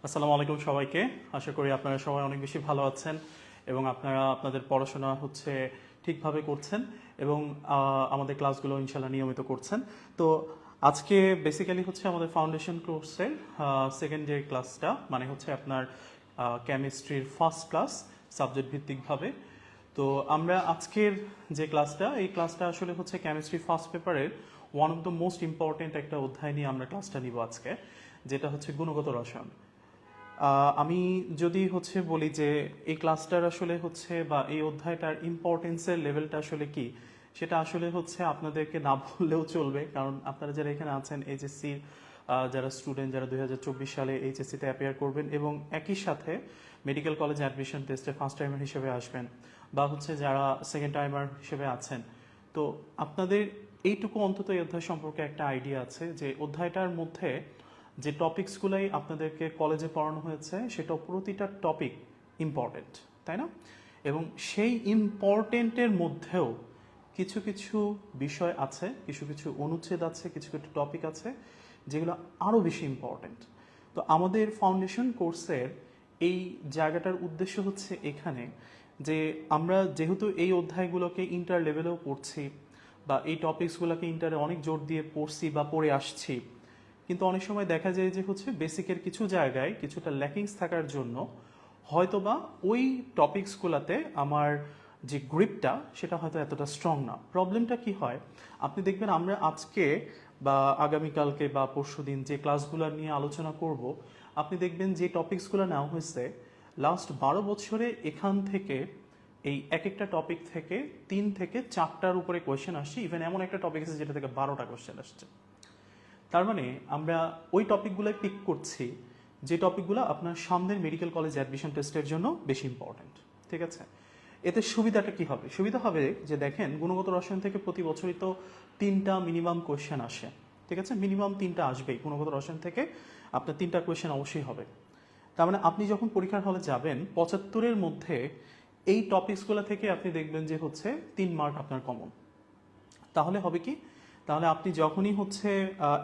আসসালামু আলাইকুম সবাইকে। আশা করি আপনারা সবাই অনেক বেশি ভালো আছেন এবং আপনারা আপনাদের পড়াশোনা ঠিকভাবে করছেন এবং আমাদের ক্লাসগুলো ইনশাল্লাহ নিয়মিত করছেন। তো আজকে বেসিক্যালি আমাদের ফাউন্ডেশন কোর্সের সেকেন্ড যে ক্লাসটা, মানে আপনার কেমিস্ট্রির ফার্স্ট ক্লাস সাবজেক্ট ভিত্তিকভাবে। তো আমরা আজকের যে ক্লাসটা, এই ক্লাসটা আসলে কেমিস্ট্রি ফার্স্ট পেপারের one of the most important একটা অধ্যায় নিয়ে আমরা ক্লাসটা নিব আজকে, যেটা গুণগত রসায়ন। আমি যদি বলি যে এই ক্লাসটার বা এই অধ্যায়টার ইম্পর্টেন্সের লেভেলটা কি, সেটা আপনাদেরকে না বললেও চলবে, কারণ আপনারা যারা এখানে আছেন এইচএসসির যারা স্টুডেন্ট, যারা 2024 সালে এইচএসসিতে অ্যাপিয়ার করবেন এবং একই সাথে মেডিকেল কলেজ অ্যাডমিশন টেস্টে ফার্স্ট টাইমার হিসেবে আসবেন, বা যারা সেকেন্ড টাইমার হিসেবে আছেন, তো আপনাদের এইটুকু অন্তত এই অধ্যায় সম্পর্কে একটা আইডিয়া আছে যে অধ্যায়টার মধ্যে যে টপিকসগুলোই আপনাদেরকে কলেজে পড়ানো হয়েছে সেটা প্রতিটা টপিক ইম্পর্টেন্ট, তাই না? এবং সেই ইম্পর্টেন্টের মধ্যেও কিছু কিছু বিষয় আছে, কিছু কিছু অনুচ্ছেদ আছে, কিছু কিছু টপিক আছে যেগুলো আরও বেশি ইম্পর্টেন্ট। তো আমাদের ফাউন্ডেশন কোর্সের এই জায়গাটার উদ্দেশ্য এখানে যে আমরা যেহেতু এই অধ্যায়গুলোকে ইন্টার লেভেলেও পড়ছি বা এই টপিকসগুলোকে ইন্টারে অনেক জোর দিয়ে পড়ছি বা পড়ে আসছি, কিন্তু অনেক সময় দেখা যায় যে বেসিকের কিছু জায়গায় কিছুটা ল্যাকিংস থাকার জন্য হয়তোবা ওই টপিকসগুলোতে আমার যে গ্রিপটা সেটা হয়তো এতটা স্ট্রং না। প্রবলেমটা কি হয়, আপনি দেখবেন আমরা আজকে বা আগামীকালকে বা পরশুদিন যে ক্লাসগুলো নিয়ে আলোচনা করব, আপনি দেখবেন যে টপিকসগুলো নেওয়া হয়েছে লাস্ট 12 বছরে এখান থেকে এই এক একটা টপিক থেকে 3 থেকে 4টার উপরে কোয়েশ্চেন আসছে। ইভেন এমন একটা টপিক আছে যেটা থেকে 12টা কোয়েশ্চেন আসছে। তার মানে আমরা ওই টপিকগুলোই পিক করছি যে টপিকগুলো আপনার সামনের মেডিকেল কলেজ অ্যাডমিশন টেস্টের জন্য বেশি ইম্পর্ট্যান্ট। ঠিক আছে, এতে সুবিধাটা কি হবে? সুবিধা হবে যে দেখেন, গুণগত রসায়ন থেকে প্রতি বছরই তো 3টা মিনিমাম কোয়েশ্চেন আসে। ঠিক আছে, মিনিমাম 3টা আসবেই গুণগত রসায়ন থেকে, আপনার 3টা কোয়েশ্চেন অবশ্যই হবে। তার মানে আপনি যখন পরীক্ষার হলে যাবেন 75-এর মধ্যে এই টপিকসগুলো থেকে আপনি দেখবেন যে 3 মার্ক আপনার কমন। তাহলে হবে কি, তাহলে আপনি যখনই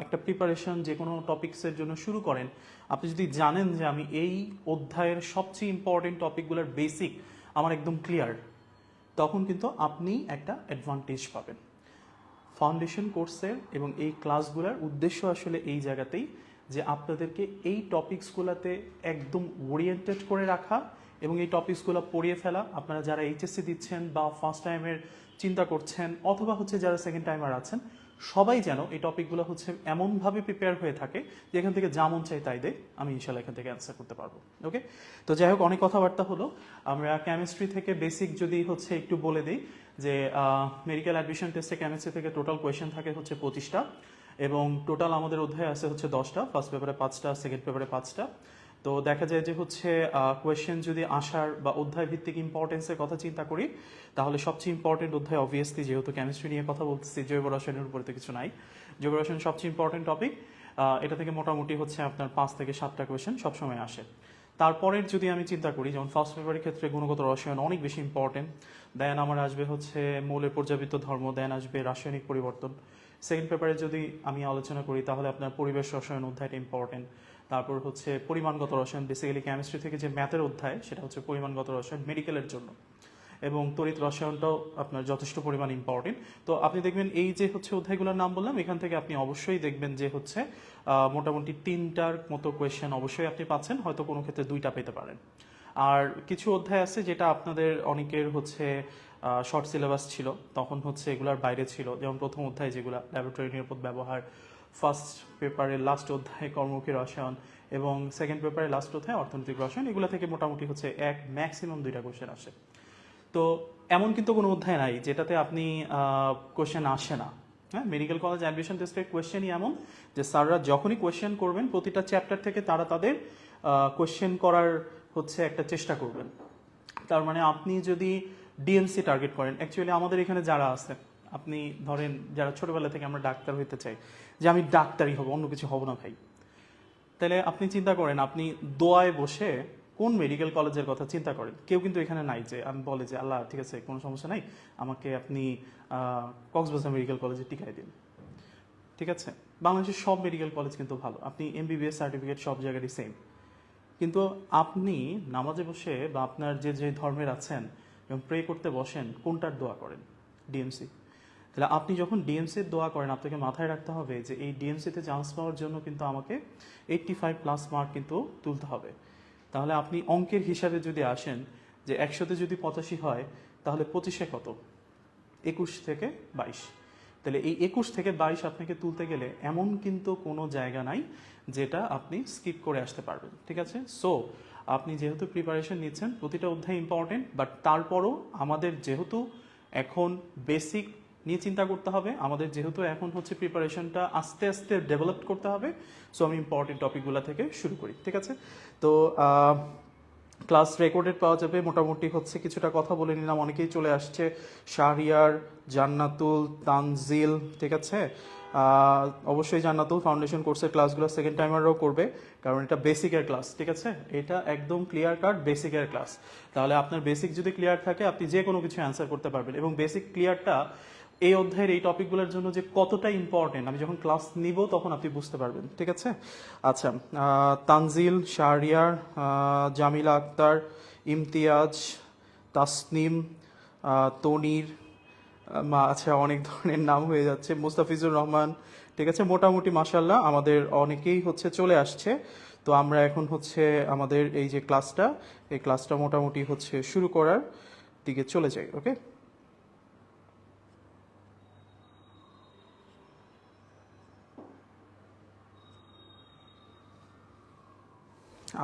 একটা প্রিপারেশন যে কোনো টপিক্সের জন্য শুরু করেন, আপনি যদি জানেন যে আমি এই অধ্যায়ের সবচেয়ে ইম্পর্টেন্ট টপিকগুলোর বেসিক আমার একদম ক্লিয়ার, তখন কিন্তু আপনি একটা অ্যাডভান্টেজ পাবেন। ফাউন্ডেশন কোর্সের এবং এই ক্লাসগুলোর উদ্দেশ্য আসলে এই জায়গাতেই যে আপনাদেরকে এই টপিকসগুলোতে একদম ওরিয়েন্টেড করে রাখা এবং এই টপিকসগুলো পড়িয়ে ফেলা। আপনারা যারা এইচএসসি দিচ্ছেন বা ফার্স্ট টাইমের চিন্তা করছেন অথবা যারা সেকেন্ড টাইমার আছেন, সবাই যেন এই টপিকগুলো এমনভাবে প্রিপেয়ার হয়ে থাকে যে এখান থেকে যা মন চাই তাই দেয়, আমি ইনশাল্লাহ এখান থেকে অ্যান্সার করতে পারবো। ওকে, তো যাই হোক, অনেক কথাবার্তা হলো। আমরা কেমিস্ট্রি থেকে বেসিক যদি একটু বলে দিই যে মেডিকেল অ্যাডমিশন টেস্টে কেমিস্ট্রি থেকে টোটাল কোয়েশ্চেন থাকে 25টা এবং টোটাল আমাদের অধ্যায় আছে 10টা। ফার্স্ট পেপারে 5টা, সেকেন্ড পেপারে 5টা। তো দেখা যায় যে কোয়েশ্চেন যদি আসার বা অধ্যায় ভিত্তিক ইম্পর্টেন্সের কথা চিন্তা করি, তাহলে সবচেয়ে ইম্পর্টেন্ট অধ্যায় অবভিয়াসলি, যেহেতু কেমিস্ট্রি নিয়ে কথা বলতেছি, জৈব রসায়নের উপরে তো কিছু নাই, জৈব রসায়ন সবচেয়ে ইম্পর্টেন্ট টপিক। এটা থেকে মোটামুটি আপনার 5 থেকে 7টা কোয়েশ্চেন সবসময় আসে। তারপরের যদি আমি চিন্তা করি, যেমন ফার্স্ট পেপারের ক্ষেত্রে গুণগত রসায়ন অনেক বেশি ইম্পর্টেন্ট, দেন আমার আসবে মৌলের পর্যাবৃত্ত ধর্ম, দেন আসবে রাসায়নিক পরিবর্তন। সেকেন্ড পেপারে যদি আমি আলোচনা করি তাহলে আপনার পরিবেশ রসায়ন অধ্যায়টা ইম্পর্টেন্ট। তারপর পরিমাণগত রসায়ন, বেসিক্যালি কেমিস্ট্রি থেকে যে ম্যাথের অধ্যায় সেটা পরিমাণগত রসায়ন মেডিকেলের জন্য, এবং তড়িৎ রসায়নটাও আপনার যথেষ্ট পরিমাণ ইম্পর্টেন্ট। তো আপনি দেখবেন এই যে অধ্যায়গুলোর নাম বললাম, এখান থেকে আপনি অবশ্যই দেখবেন যে মোটামুটি 3টার মতো কোয়েশ্চেন অবশ্যই আপনি পাচ্ছেন, হয়তো কোনো ক্ষেত্রে 2টা পেতে পারেন। আর কিছু অধ্যায় আছে যেটা আপনাদের অনেকের শর্ট সিলেবাস ছিল, তখন এগুলার বাইরে ছিল, যেমন প্রথম অধ্যায় যেগুলো ল্যাবরেটরি নিরাপদ ব্যবহার, ফার্স্ট পেপারের লাস্ট অধ্যায় কর্মমুখী রসায়ন এবং সেকেন্ড পেপারের লাস্ট অধ্যায় অর্থনৈতিক রসায়ন, এগুলো থেকে মোটামুটি এক ম্যাক্সিমাম 2টা কোয়েশ্চেন আসে। তো এমন কিন্তু কোনো অধ্যায় নাই যেটাতে আপনি কোয়েশ্চেন আসে না। হ্যাঁ, মেডিকেল কলেজ অ্যাডমিশন টেস্টের কোয়েশ্চেনই এমন যে স্যাররা যখনই কোয়েশ্চেন করবেন প্রতিটা চ্যাপ্টার থেকে তারা তাদের কোয়েশ্চেন করার একটা চেষ্টা করবেন। তার মানে আপনি যদি ডিএমসি টার্গেট করেন, অ্যাকচুয়ালি আমাদের এখানে যারা আছে, আপনি ধরেন যারা ছোটবেলা থেকে আমরা ডাক্তার হইতে চাই, যে আমি ডাক্তারই হব, অন্য কিছু হব না ভাই, তাহলে আপনি চিন্তা করেন আপনি দোয়ায় বসে কোন মেডিকেল কলেজের কথা চিন্তা করেন? কেউ কিন্তু এখানে নাই যে আমি বলে যে আল্লাহ ঠিক আছে কোনো সমস্যা নাই, আমাকে আপনি কক্সবাজার মেডিকেল কলেজে টিকাই দিন। ঠিক আছে, বাংলাদেশের সব মেডিকেল কলেজ কিন্তু ভালো, আপনি এমবিবিএস সার্টিফিকেট সব জায়গারই সেম। কিন্তু আপনি নামাজে বসে বা আপনার যে যে ধর্মের আছেন এবং প্রে করতে বসেন কোনটার দোয়া করেন? ডিএমসি। তাহলে আপনি যখন ডিএমসির দোয়া করেন আপনাকে মাথায় রাখতে হবে যে এই ডিএমসিতে চান্স পাওয়ার জন্য কিন্তু আমাকে 85+ মার্ক কিন্তু তুলতে হবে। তাহলে আপনি অঙ্কের হিসাবে যদি আসেন যে 100-তে যদি 85 হয় তাহলে 25-এ কত? 21 থেকে 22। তাহলে এই 21 থেকে 22 আপনাকে তুলতে গেলে এমন কিন্তু কোনো জায়গা নাই যেটা আপনি স্কিপ করে আসতে পারবেন, ঠিক আছে? সো আপনি যেহেতু প্রিপারেশন নিচ্ছেন, প্রতিটা অধ্যায় ইম্পর্টেন্ট, বাট তারপরও আমাদের যেহেতু এখন বেসিক নিয়ে চিন্তা করতে হবে, আমাদের যেহেতু এখন হচ্ছে প্রিপারেশনটা আস্তে আস্তে ডেভেলপ করতে হবে, সো আমি ইম্পর্টেন্ট টপিকগুলো থেকে শুরু করি, ঠিক আছে? তো ক্লাস রেকর্ডেড পাওয়া যাবে, মোটামুটি হচ্ছে কিছুটা কথা বলে নিলাম, অনেকেই চলে আসছে, শাহরিয়ার, জান্নাতুল, তানজিল, ঠিক আছে? অবশ্যই জান্নাতুল ফাউন্ডেশন কোর্সের ক্লাসগুলো সেকেন্ড টাইমাররাও করবে, কারণ এটা বেসিকের ক্লাস, ঠিক আছে? এটা একদম ক্লিয়ার কাট বেসিকের ক্লাস। তাহলে আপনার বেসিক যদি ক্লিয়ার থাকে আপনি যে কোনো কিছু অ্যান্সার করতে পারবেন, এবং বেসিক ক্লিয়ারটা এই অধ্যায়ের এই টপিকগুলোর জন্য যে কতটা ইম্পর্টেন্ট আমি যখন ক্লাস নিব তখন আপনি বুঝতে পারবেন, ঠিক আছে? আচ্ছা, তানজিল, শাহরিয়ার, জামিলা আক্তার, ইমতিয়াজ, তাসনিম, তনির, আচ্ছা অনেক ধরনের নাম হয়ে যাচ্ছে, মুস্তাফিজুর রহমান, ঠিক আছে? মোটামুটি মাশাল্লাহ আমাদের অনেকেই হচ্ছে চলে আসছে। তো আমরা এখন হচ্ছে আমাদের এই যে ক্লাসটা, এই ক্লাসটা মোটামুটি হচ্ছে শুরু করার দিকে চলে যাই, ওকে?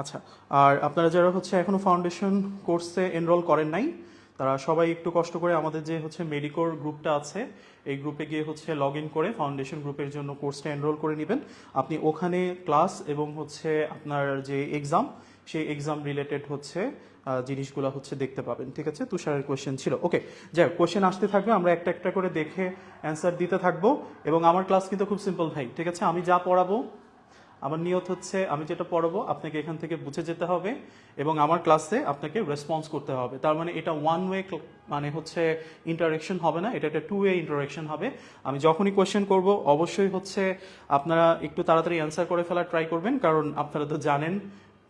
আচ্ছা, আর আপনারা যারা হচ্ছে এখনো ফাউন্ডেশন কোর্সে এনরোল করেন নাই তারা সবাই একটু কষ্ট করে আমাদের যে হচ্ছে মেডিকোর গ্রুপটা আছে এই গ্রুপে গিয়ে হচ্ছে লগ ইন করে ফাউন্ডেশন গ্রুপের জন্য কোর্সটা এনরোল করে নেবেন। আপনি ওখানে ক্লাস এবং হচ্ছে আপনার যে এক্সাম সেই এক্সাম রিলেটেড হচ্ছে জিনিসগুলো হচ্ছে দেখতে পাবেন, ঠিক আছে? তুষারের কোয়েশ্চেন ছিল, ওকে? যাই হোক, কোয়েশ্চেন আসতে থাকবে, আমরা একটা একটা করে দেখে অ্যান্সার দিতে থাকবো। এবং আমার ক্লাস কিন্তু খুব সিম্পল ভাই, ঠিক আছে? আমি যা পড়াবো আমার নিয়ত হচ্ছে আমি যেটা পড়াবো আপনাকে এখান থেকে বুঝে যেতে হবে এবং আমার ক্লাসে আপনাকে রেসপন্স করতে হবে। তার মানে এটা ওয়ান ওয়ে মানে হচ্ছে ইন্টারাকশন হবে না, এটা একটা টু ওয়ে ইন্টারাকশন হবে। আমি যখনই কোয়েশ্চেন করব অবশ্যই হচ্ছে আপনারা একটু তাড়াতাড়ি অ্যান্সার করে ফেলার ট্রাই করবেন, কারণ আপনারা তো জানেন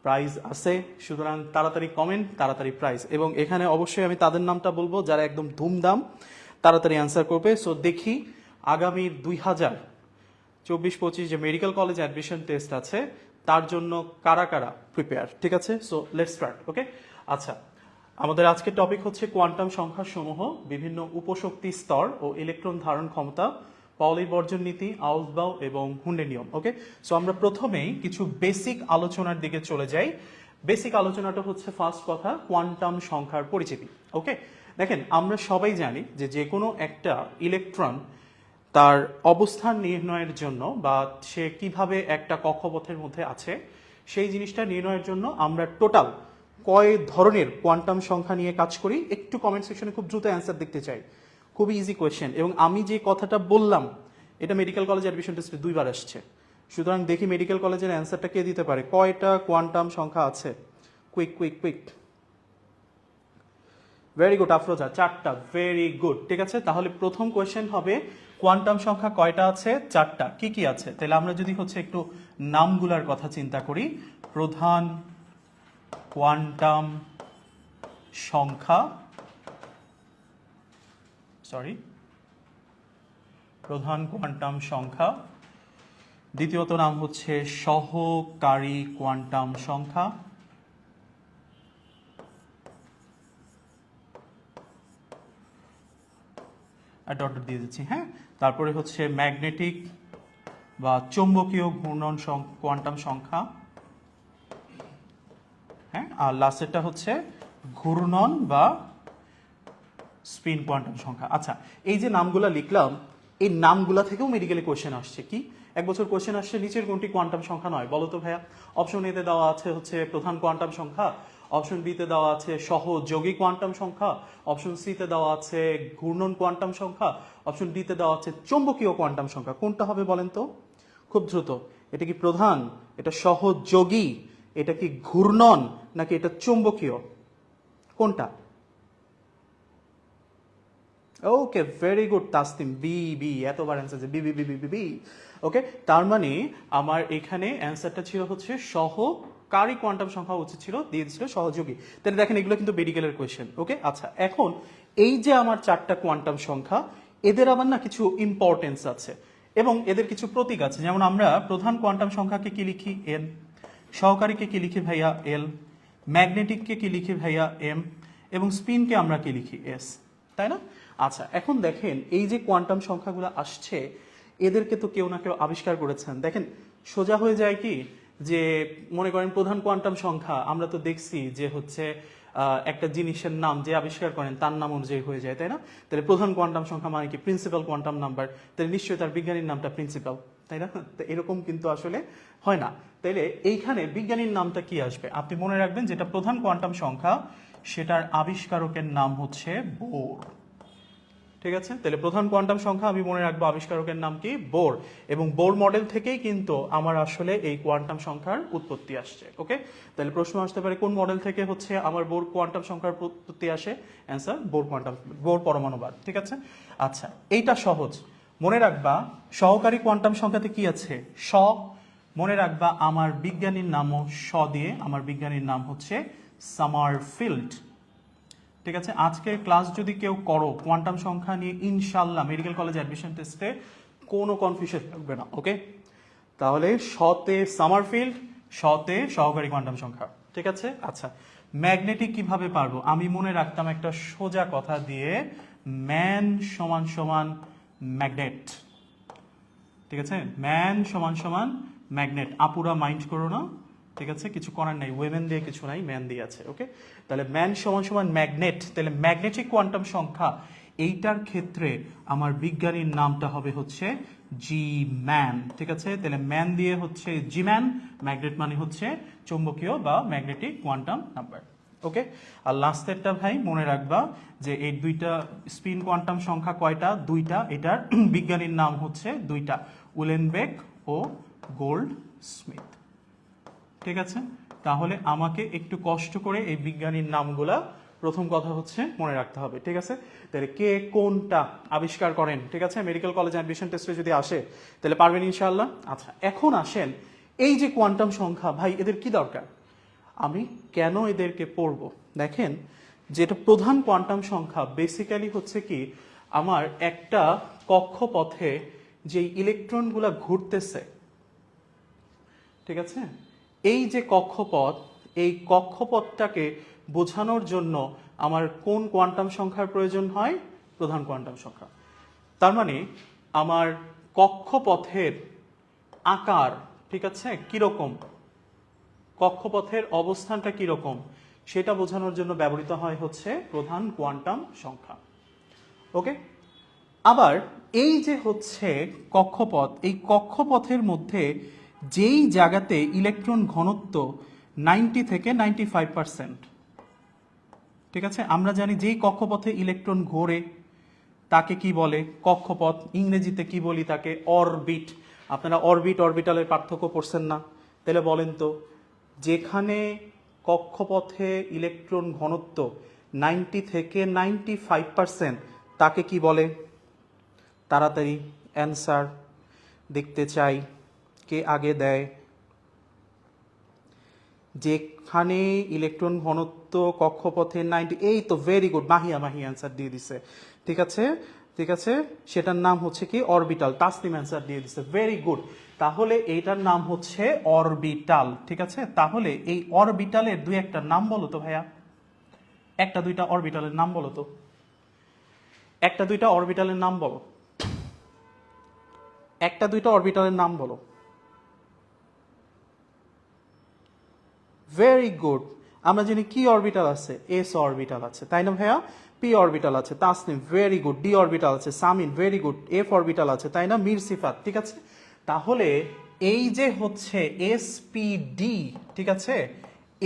প্রাইজ আছে, সুতরাং তাড়াতাড়ি কমেন্ট তাড়াতাড়ি প্রাইজ। এবং এখানে অবশ্যই আমি তাদের নামটা বলবো যারা একদম ধুমধাম তাড়াতাড়ি অ্যান্সার করবে। সো দেখি আগামীর 2024-25 যে মেডিকেল কলেজ অ্যাডমিশন টেস্ট আছে তার জন্য কারা কারা প্রিপেয়ার, ঠিক আছে? সো লেটস স্টার্ট, ওকে? আচ্ছা, আমাদের আজকের টপিক হচ্ছে কোয়ান্টাম সংখ্যা সমূহ, বিভিন্ন উপশক্তি স্তর ও ইলেকট্রন ধারণ ক্ষমতা, পাউলির বর্জন নীতি, আউসবাউ এবং হুন্ডে নিয়ম, ওকে? সো আমরা প্রথমেই কিছু বেসিক আলোচনার দিকে চলে যাই। বেসিক আলোচনাটা হচ্ছে ফার্স্ট কথা কোয়ান্টাম সংখ্যার পরিচিতি, ওকে? দেখেন, আমরা সবাই জানি যে যে কোনো একটা ইলেকট্রন তার অবস্থান নির্ণয়ের জন্য বা সে কিভাবে একটা কক্ষপথের মধ্যে আছে সেই জিনিসটা নির্ণয়ের জন্য আমরা টোটাল কয় ধরনের কোয়ান্টাম সংখ্যা নিয়ে কাজ করি একটু কমেন্ট সেকশনে খুব দ্রুত অ্যান্সার দেখতে চাই। খুবই ইজি কোয়েশ্চেন, এবং আমি যে কথাটা বললাম এটা মেডিকেল কলেজ অ্যাডমিশন টেস্টে 2বার আসছে, সুতরাং দেখি মেডিকেল কলেজের অ্যান্সারটা কে দিতে পারে। কয়টা কোয়ান্টাম সংখ্যা আছে? Quick quick quick. Very good Afroza, 4টা, ভেরি গুড, ঠিক আছে? তাহলে প্রথম কোয়েশ্চেন হবে কোয়ান্টাম সংখ্যা কয়টা আছে? 4টা। কি কি আছে? তাহলে আমরা যদি হচ্ছে একটু নামগুলার কথা চিন্তা করি, প্রধান কোয়ান্টাম সংখ্যা, প্রধান কোয়ান্টাম সংখ্যা, দ্বিতীয়ত নাম হচ্ছে সহকারী কোয়ান্টাম সংখ্যা, ডট দিয়ে দিচ্ছি, হ্যাঁ? তারপরে হচ্ছে ম্যাগনেটিক বা চৌম্বকীয় ঘূর্ণন কোয়ান্টাম সংখ্যা, হ্যাঁ? আর লাস্টেরটা হচ্ছে ঘূর্ণন বা স্পিন কোয়ান্টাম সংখ্যা। আচ্ছা, এই যে নামগুলা লিখলাম এই নামগুলা থেকেও মেডিকেলে কোশ্চেন আসছে। কি এক বছর কোশ্চেন আসছে নিচের কোনটি কোয়ান্টাম সংখ্যা নয়? বলো তো ভাইয়া। অপশন এতে দেওয়া আছে হচ্ছে প্রধান কোয়ান্টাম সংখ্যা, অপশন বিতে দেওয়া আছে সহযোগী কোয়ান্টাম সংখ্যা, অপশন সিতে দেওয়া আছে ঘূর্ণন কোয়ান্টাম সংখ্যা, অপশন ডিতে দেওয়া আছে চৌম্বকীয় কোয়ান্টাম সংখ্যা। কোনটা হবে বলেন তো খুব দ্রুত? এটা কি প্রধান, এটা সহযোগী, এটা কি ঘূর্ণন, নাকি এটা চৌম্বকীয়? কোনটা? Okay, very good Tasnim, B B, এতবার অ্যান্সার যে B B B B B B. Okay, তার মানে আমার এখানে অ্যান্সারটা ছিল হচ্ছে কারই কোয়ান্টাম সংখ্যা উচিত ছিল, দিয়ে দিচ্ছিল সহযোগী। তাহলে দেখেন এগুলো কিন্তু মেডিকেলের কোয়েশ্চেন। ওকে, আচ্ছা এখন এই যে আমার 4টা কোয়ান্টাম সংখ্যা, এদের আবার না কিছু ইম্পর্টেন্স আছে এবং এদের কিছু প্রতীক আছে। যেমন আমরা প্রধান কোয়ান্টাম সংখ্যাকে কি লিখি? এন। সহকারীকে কি লিখি ভাইয়া? এল। ম্যাগনেটিককে কি লিখি ভাইয়া? এম। এবং স্পিনকে আমরা কি লিখি? এস। তাই না? আচ্ছা এখন দেখেন এই যে কোয়ান্টাম সংখ্যাগুলো আসছে, এদেরকে তো কেউ না কেউ আবিষ্কার করেছেন। দেখেন সোজা হয়ে যায় কি, যে মনে করেন প্রধান কোয়ান্টাম সংখ্যা আমরা তো দেখছি যে হচ্ছে একটা জিনিসের নাম যে আবিষ্কার করেন তার নাম অনুযায়ী হয়ে যায়, তাই না? তাহলে প্রধান কোয়ান্টাম সংখ্যা মানে কি? Principal quantum number. তাহলে নিশ্চয়ই তার বিজ্ঞানীর নামটা প্রিন্সিপাল, তাই না? তো এরকম কিন্তু আসলে হয় না। তাইলে এইখানে বিজ্ঞানীর নামটা কি আসবে? আপনি মনে রাখবেন যেটা প্রধান কোয়ান্টাম সংখ্যা সেটার আবিষ্কারকের নাম হচ্ছে বোর। ঠিক আছে, তাহলে প্রধান কোয়ান্টাম সংখ্যা আমি মনে রাখবো আবিষ্কারকের নাম কি? বোর। এবং বোর মডেল থেকেই কিন্তু আমার আসলে এই কোয়ান্টাম সংখ্যার উৎপত্তি আসছে। ওকে, তাহলে প্রশ্ন আসতে পারে কোন মডেল থেকে হচ্ছে আমার বোর কোয়ান্টাম সংখ্যার উৎপত্তি আসে? অ্যান্সার বোর পরমাণুবাদ। ঠিক আছে, আচ্ছা এইটা সহজ মনে রাখবা। সহকারী কোয়ান্টাম সংখ্যাতে কি আছে? স। মনে রাখবা আমার বিজ্ঞানীর নামও স দিয়ে, আমার বিজ্ঞানীর নাম হচ্ছে সামারফিল্ড। ঠিক আছে, আজকে ক্লাস যদি কেউ করো কোয়ান্টাম সংখ্যা নিয়ে, ইনশাল্লাহ মেডিকেল কলেজ অ্যাডমিশন টেস্টে কোনো কনফিউশন থাকবে না। ওকে, তাহলে শতে সামারফিল্ড, শতে সহকারী কোয়ান্টাম সংখ্যা। ঠিক আছে, আচ্ছা ম্যাগনেটিক কিভাবে পারবো? আমি মনে রাখতাম একটা সোজা কথা দিয়ে, ম্যান সমান সমান ম্যাগনেট। ঠিক আছে, ম্যান সমান সমান ম্যাগনেট। আপুরা মাইন্ড করো না, ঠিক আছে, কিছু করার নাই, ওয়েমেন দিয়ে কিছু নাই, ম্যান দিয়ে আছে। ওকে, তাহলে ম্যান সমান সমান ম্যাগনেট। তাহলে ম্যাগনেটিক কোয়ান্টাম সংখ্যা এইটার ক্ষেত্রে আমার বিজ্ঞানীর নামটা হবে হচ্ছে জি ম্যান। ঠিক আছে, তাহলে ম্যান দিয়ে হচ্ছে জি ম্যান, ম্যাগনেট মানে হচ্ছে চৌম্বকীয় বা ম্যাগনেটিক কোয়ান্টাম নাম্বার। ওকে, আর লাস্টেরটা ভাই মনে রাখবা যে এই দুইটা স্পিন কোয়ান্টাম সংখ্যা কয়টা? দুইটা। এটার বিজ্ঞানীর নাম হচ্ছে দুইটা, উলেনবেক ও গোল্ড স্মিথ। ঠিক আছে, তাহলে আমাকে একটু কষ্ট করে এই বিজ্ঞানীর নামগুলা প্রথম কথা হচ্ছে মনে রাখতে হবে। ঠিক আছে, তাহলে কে কোনটা আবিষ্কার করেন, ঠিক আছে, মেডিকেল কলেজ অ্যাডমিশন টেস্টে যদি আসে তাহলে পারবেন ইনশাআল্লাহ। আচ্ছা এখন আসেন এই যে কোয়ান্টাম সংখ্যা ভাই এদের কি দরকার? আমি কেন এদেরকে পড়ব? দেখেন যেটা প্রধান কোয়ান্টাম সংখ্যা বেসিক্যালি হচ্ছে কি, আমার একটা কক্ষপথে যে ইলেকট্রনগুলা ঘুরতেছে, ঠিক আছে, এই যে কক্ষপথ, এই কক্ষপথটাকে বোঝানোর জন্য আমার কোন কোয়ান্টাম সংখ্যার প্রয়োজন হয়? প্রধান কোয়ান্টাম সংখ্যা। তার মানে আমার কক্ষপথের আকার, ঠিক আছে, কিরকম, কক্ষপথের অবস্থানটা কিরকম সেটা বোঝানোর জন্য ব্যবহৃত হয় হচ্ছে প্রধান কোয়ান্টাম সংখ্যা। ওকে, আবার এই যে হচ্ছে কক্ষপথ, এই কক্ষপথের মধ্যে যেই জায়গাতে ইলেকট্রন ঘনত্ব 90 থেকে 95%, ঠিক আছে, আমরা জানি যেই কক্ষপথে ইলেকট্রন ঘোরে তাকে কি বলে? কক্ষপথ। ইংরেজিতে কি বলি তাকে? অরবিট। আপনারা অরবিট অরবিটালের পার্থক্য পড়ছেন না? তাহলে বলেন তো, যেখানে কক্ষপথে ইলেকট্রন ঘনত্ব 90 থেকে 95% তাকে কি বলে? তাড়াতাড়ি অ্যান্সার দেখতে চাই, কে আগে দেয়? যেখানে ইলেকট্রন ঘনত্ব কক্ষপথে 90, এই তো ভেরি গুড, মাহিয়া অ্যান্সার দিয়ে দিছে। ঠিক আছে, ঠিক আছে, সেটার নাম হচ্ছে কি? অরবিটাল। তাসলিম অ্যান্সার দিয়ে দিছে, ভেরি গুড। তাহলে এইটার নাম হচ্ছে অরবিটাল। ঠিক আছে, তাহলে এই অরবিটালের দুই একটা নাম বলো তো ভাইয়া, একটা দুইটা অরবিটালের নাম বলো তো, একটা দুইটা অরবিটালের নাম বলো, একটা দুইটা অরবিটালের নাম বলো। ভেরি গুড, আমরা জানি কি অরবিটাল আছে? এস অরবিটাল আছে, তাই না ভাইয়া? পি অরবিটাল আছে, Tasnim very good. D orbital আছে, Samin very good. F orbital আছে, তাই না? মির সিফাত, ঠিক আছে। তাহলে এই যে হচ্ছে এসপিডি, ঠিক আছে,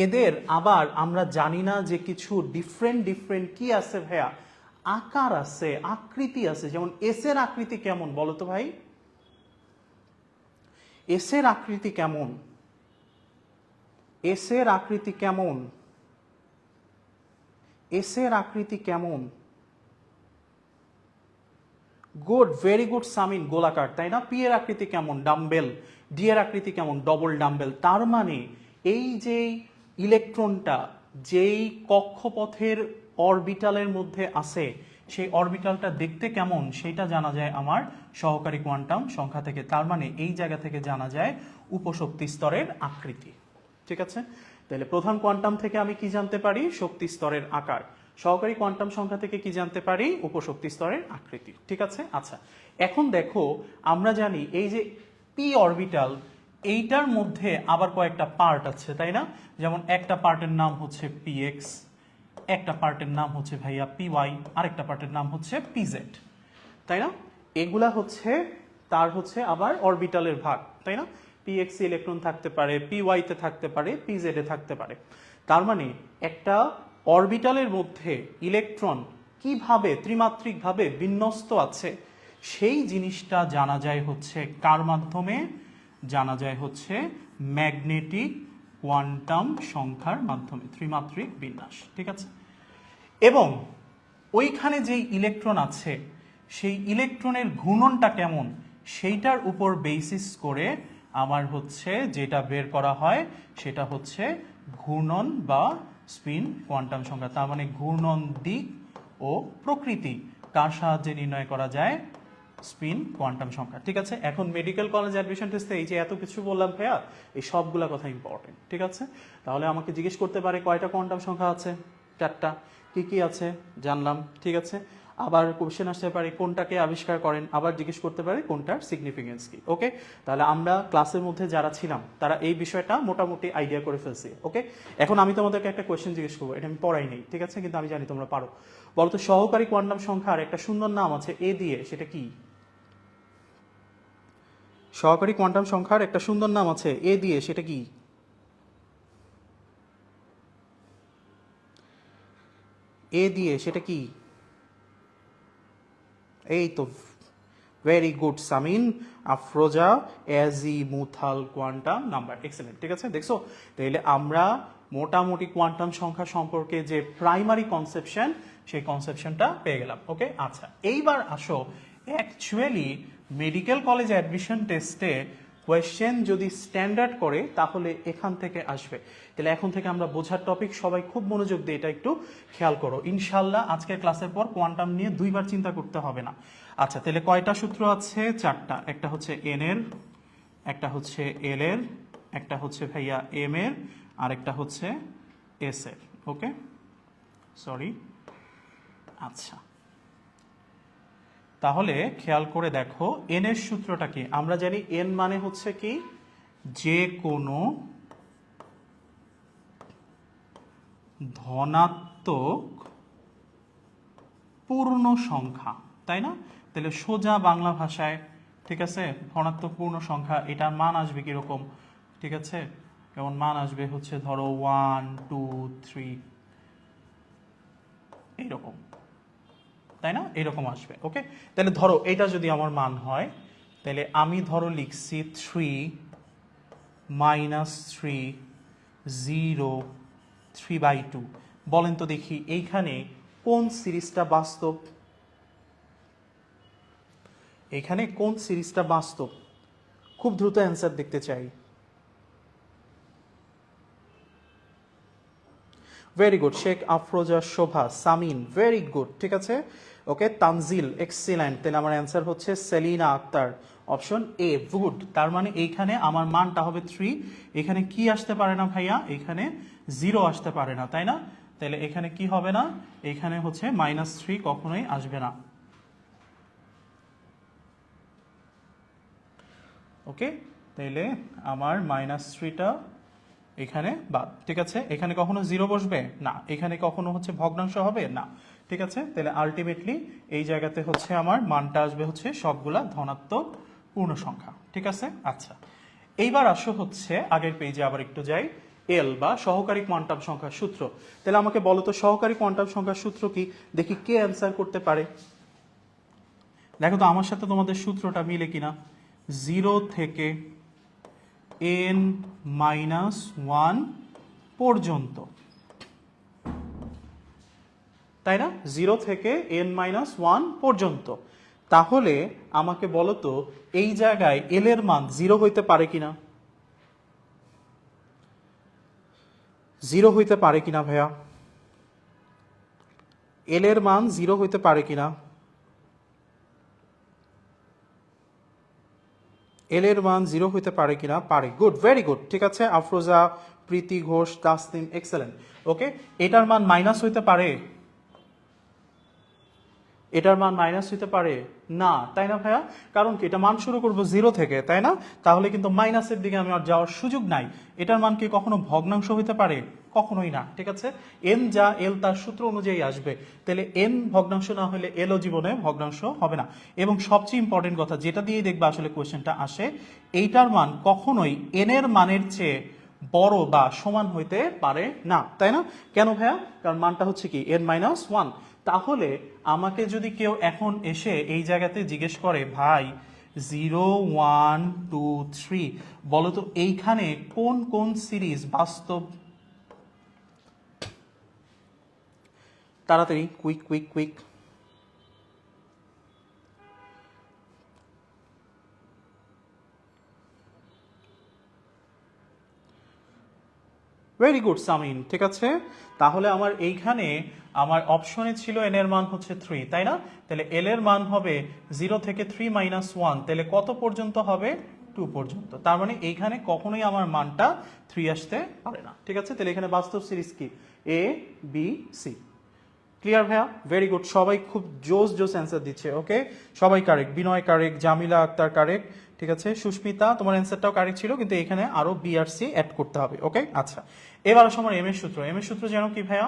এদের আবার আমরা জানি না যে কিছু ডিফারেন্ট ডিফারেন্ট কি আছে ভাইয়া? আকার আছে, আকৃতি আছে। যেমন এস এর আকৃতি কেমন বলো তো ভাই? এস এর আকৃতি কেমন? এস এর আকৃতি কেমন? এস এর আকৃতি কেমন? গুড, ভেরি গুড সামিন, গোলাকার, তাই না? পি এর আকৃতি কেমন? ডাম্বেল। ডি এর আকৃতি কেমন? Double dumbbell. তার মানে এই যে ইলেকট্রনটা যেই কক্ষপথের অরবিটালের মধ্যে আছে সেই অরবিটালটা দেখতে কেমন সেটা জানা যায় আমার সহকারী কোয়ান্টাম সংখ্যা থেকে। তার মানে এই জায়গা থেকে জানা যায় উপশক্তি স্তরের আকৃতি। ঠিক আছে, তাহলে প্রধান কোয়ান্টাম থেকে আমি কি জানতে পারি? শক্তি স্তরের আকার। সহকারী কোয়ান্টাম সংখ্যা থেকে কি জানতে পারি? উপশক্তি স্তরের আকৃতি। ঠিক আছে, আচ্ছা এখন দেখো আমরা জানি এই যে পি অরবিটাল এইটার মধ্যে আবার কয়েকটা পার্ট আছে, তাই না? যেমন একটা পার্টের নাম হচ্ছে পিএক্স, একটা পার্টের নাম হচ্ছে ভাইয়া পিওয়াই, আরেকটা পার্টের নাম হচ্ছে পিজেড, তাই না? এগুলা হচ্ছে তার হচ্ছে আবার অরবিটালের ভাগ, তাই না? পিএক্স ইলেকট্রন থাকতে পারে, পিওয়াইতে থাকতে পারে, পিজেডে থাকতে পারে। তার মানে একটা অরবিটালের মধ্যে ইলেকট্রন কিভাবে ত্রিমাত্রিকভাবে বিন্যস্ত আছে সেই জিনিসটা জানা যায় হচ্ছে কার মাধ্যমে? জানা যায় হচ্ছে ম্যাগনেটিক কোয়ান্টাম সংখ্যার মাধ্যমে, ত্রিমাত্রিক বিন্যাস। ঠিক আছে, এবং ওইখানে যেই ইলেকট্রন আছে সেই ইলেকট্রনের ঘূর্ণনটা কেমন সেইটার উপর বেসিস করে আমার হচ্ছে যেটা বের করা হয় সেটা হচ্ছে ঘূর্ণন বা স্পিন কোয়ান্টাম সংখ্যা। তার মানে ঘূর্ণন দিক ও প্রকৃতি কার সাহায্যে নির্ণয় করা যায়? স্পিন কোয়ান্টাম সংখ্যা। ঠিক আছে, এখন মেডিকেল কলেজ অ্যাডমিশন টেস্টে এই যে এত কিছু বললাম ভাইয়া, এই সবগুলা কথা ইম্পর্টেন্ট। ঠিক আছে, তাহলে আমাকে জিজ্ঞেস করতে পারে কয়টা কোয়ান্টাম সংখ্যা আছে? 4টা। কি কি আছে জানলাম। ঠিক আছে, আবার কোশ্চেন আসতে পারে কোনটাকে আবিষ্কার করেন, আবার জিজ্ঞেস করতে পারে কোনটার সিগনিফিকেন্স কি। ওকে, তাহলে আমরা ক্লাসের মধ্যে যারা ছিলাম তারা এই বিষয়টা মোটামুটি আইডিয়া করে ফেলছি। ওকে, এখন আমি তোমাদেরকে একটা কোয়েশ্চেন জিজ্ঞেস করবো, এটা আমি পড়াই নেই, ঠিক আছে, কিন্তু আমি জানি তোমরা পারো। বলতো সহকারী কোয়ান্টাম সংখ্যার একটা সুন্দর নাম আছে এ দিয়ে, সেটা কি? সহকারী কোয়ান্টাম সংখ্যার একটা সুন্দর নাম আছে এ দিয়ে, সেটা কি? এ দিয়ে সেটা কি? এই তো, very good Samin, Afroza azimuthal quantum number. Excellent. ঠিক আছে, দেখছো, তাহলে আমরা মোটামুটি কোয়ান্টাম সংখ্যা সম্পর্কে যে প্রাইমারি কনসেপশন সেই কনসেপশনটা পেয়ে গেলাম। ওকে, আচ্ছা এইবার আসো অ্যাকচুয়ালি মেডিকেল কলেজ অ্যাডমিশন টেস্টে কোয়েশ্চেন যদি স্ট্যান্ডার্ড করে তাহলে এখান থেকে আসবে। তাহলে এখন থেকে আমরা বোঝার টপিক, সবাই খুব মনোযোগ দিয়ে এটা একটু খেয়াল করো। ইনশাল্লাহ আজকের ক্লাসের পর কোয়ান্টাম নিয়ে দুইবার চিন্তা করতে হবে না। আচ্ছা, তাহলে কয়টা সূত্র আছে? 4টা। একটা হচ্ছে এন এর, একটা হচ্ছে এল এর, একটা হচ্ছে ভাইয়া এম এর, আর একটা হচ্ছে এস এর। ওকে, সরি। আচ্ছা, তাহলে খেয়াল করে দেখো এন এর সূত্রটা কি? আমরা জানি এন মানে হচ্ছে কি? যে কোনো ধনাত্মক পূর্ণ সংখ্যা, তাই না? তাহলে সোজা বাংলা ভাষায়, ঠিক আছে, ধনাত্মক পূর্ণ সংখ্যা এটার মান আসবে কিরকম? ঠিক আছে, যেমন মান আসবে হচ্ছে ধরো 1 2 3 এইরকম, তাই না? এরকম আসবে। ওকে, তাহলে ধরো এটা যদি আমার মান হয় তাহলে আমি ধরো লিখছি 3 -3 0 3/2। বলেন তো দেখি এইখানে কোন সিরিজটা বাস্তব? এখানে কোন সিরিজটা বাস্তব? খুব দ্রুত অ্যান্সার দেখতে চাই। Very good, Sheikh Afroza, Shobha, Samin, very good. ঠিক আছে, ওকে, তানজিল, এক্সিলেন্ট। তাহলে আমার অ্যান্সার হচ্ছে Selina Akhter, option A, good. তার মানে এইখানে আমার মানটা হবে 3। এখানে কি আসতে পারে না ভাইয়া? এখানে 0 আসতে পারে না, তাই না? তাহলে এখানে কি হবে না? এখানে হচ্ছে -3 কখনোই আসবে না। ওকে, তাইলে আমার -3টা এখানে বাদ। ঠিক আছে, এখানে কখনো 0 বসবে না, এখানে কখনো হচ্ছে ভগ্নাংশ হবে না। ঠিক আছে, তাহলে আলটিমেটলি এই জায়গাতে হচ্ছে আমার মানটা আসবে হচ্ছে সবগুলা ধনাত্মক পূর্ণ সংখ্যা। ঠিক আছে, আচ্ছা এইবার আসো হচ্ছে আগের পেজে আবার একটু যাই। এল বা সহকারী কোয়ান্টাম সংখ্যার সূত্র। তাহলে আমাকে বলো তো সহকারী কোয়ান্টাম সংখ্যার সূত্র কি? দেখি কে অ্যান্সার করতে পারে। দেখো তো আমার সাথে তোমাদের সূত্রটা মিলে কিনা। 0 থেকে n-1 পর্যন্ত, তাই না? 0 থেকে n-1 পর্যন্ত। তাহলে আমাকে বলো তো এই জায়গায় এল এর মান 0 হইতে পারে কিনা? জিরো হইতে পারে কিনা ভাইয়া? এল এর মান জিরো হইতে পারে কিনা? এল এর মান জিরো হইতে পারে কিনা? পারে। Good, very good. ঠিক আছে, আফরোজা, প্রীতি ঘোষ, তাসনিম, এক্সেলেন্ট। ওকে, এটার মান মাইনাস হইতে পারে? এটার মান মাইনাস হইতে পারে না, তাই না ভাইয়া? কারণ কি, এটা মান শুরু করব জিরো থেকে, তাই না? তাহলে কিন্তু মাইনাসের দিকে আমি আর যাওয়ার সুযোগ নাই। এটার মান কি কখনো ভগ্নাংশ হইতে পারে? কখনোই না। ঠিক আছে, এন যা এল তার সূত্র অনুযায়ী আসবে, তাহলে এন ভগ্নাংশ না হলে এলও জীবনে ভগ্নাংশ হবে না। এবং সবচেয়ে ইম্পর্টেন্ট কথা যেটা দিয়েই দেখবা আসলে কোয়েশ্চেনটা আসে, এইটার মান কখনোই এন এর মানের চেয়ে বড় বা সমান হইতে পারে না, তাই না? কেন ভাইয়া? কারণ মানটা হচ্ছে কি এন মাইনাস ওয়ান। তাহলে আমাকে যদি কেউ এখন এসে এই জায়গাতে জিজ্ঞেস করে, ভাই 0 1 2 3 বলো তো এইখানে কোন কোন সিরিজ বাস্তব, তাড়াতাড়ি, quick quick quick. Very good Samin. ঠিক আছে, তাহলে আমার এইখানে আমার অপশনে ছিল এন এর মান হচ্ছে 3, তাই না? তাহলে এল এর মান হবে 0 থেকে 3 মাইনাস 1, তাহলে কত পর্যন্ত হবে? 2 পর্যন্ত। তার মানে এইখানে কখনোই আমার মানটা 3 আসতে পারে না। ঠিক আছে, তাহলে এখানে বাস্তব সিরিজ কি? A B C. ক্লিয়ার ভাইয়া? ভেরি গুড, সবাই খুব জোস জোস অ্যান্সার দিচ্ছে। ওকে, সবাই কারেক্ট। বিনয় কারেক্ট, জামিলা আক্তার কারেক্ট। ঠিক আছে, সুস্মিতা তোমার অ্যান্সারটাও কারেক্ট ছিল, কিন্তু এখানে আরো বি আর সি অ্যাড করতে হবে। ওকে, আচ্ছা, এবার আসো আমার এম এর সূত্র। এম এর সূত্র জানো কি ভাইয়া?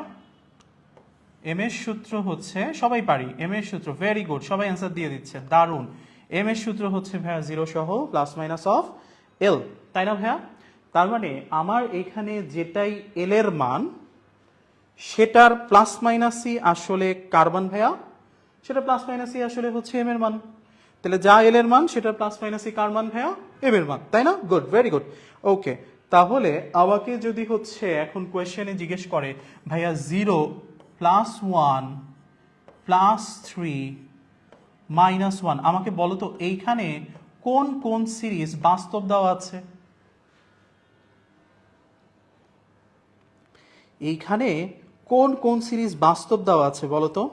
এম এর সূত্র হচ্ছে, সবাই পারি এম এর সূত্র। ভেরি গুড, সবাই অ্যান্সার দিয়ে দিচ্ছে, দারুণ। এম এর সূত্র হচ্ছে ভাইয়া জিরো সহ প্লাস মাইনাস অফ এল, তাই না ভাইয়া? তার মানে আমার এখানে যেটাই এল এর মান, সেটার প্লাস মাইনাসই আসলে কার্বন ভাইয়া, সেটা প্লাস মাইনাসই আসলে হচ্ছে এম এর মান। তাহলে যা এল এর মান সেটার প্লাস মাইনাসই কার মান ভাইয়া? এম এর মান, তাই না? Good, very good. ওকে, তাহলে আমাকে যদি হচ্ছে এখন কোয়েশ্চেনে জিজ্ঞেস করে, ভাইয়া 0 প্লাস 1 প্লাস 3 মাইনাস 1, আমাকে বলো তো এইখানে কোন কোন সিরিজ বাস্তব দেওয়া আছে? এইখানে কোন কোন সিরিজ বাস্তব দেওয়া আছে বলো তো?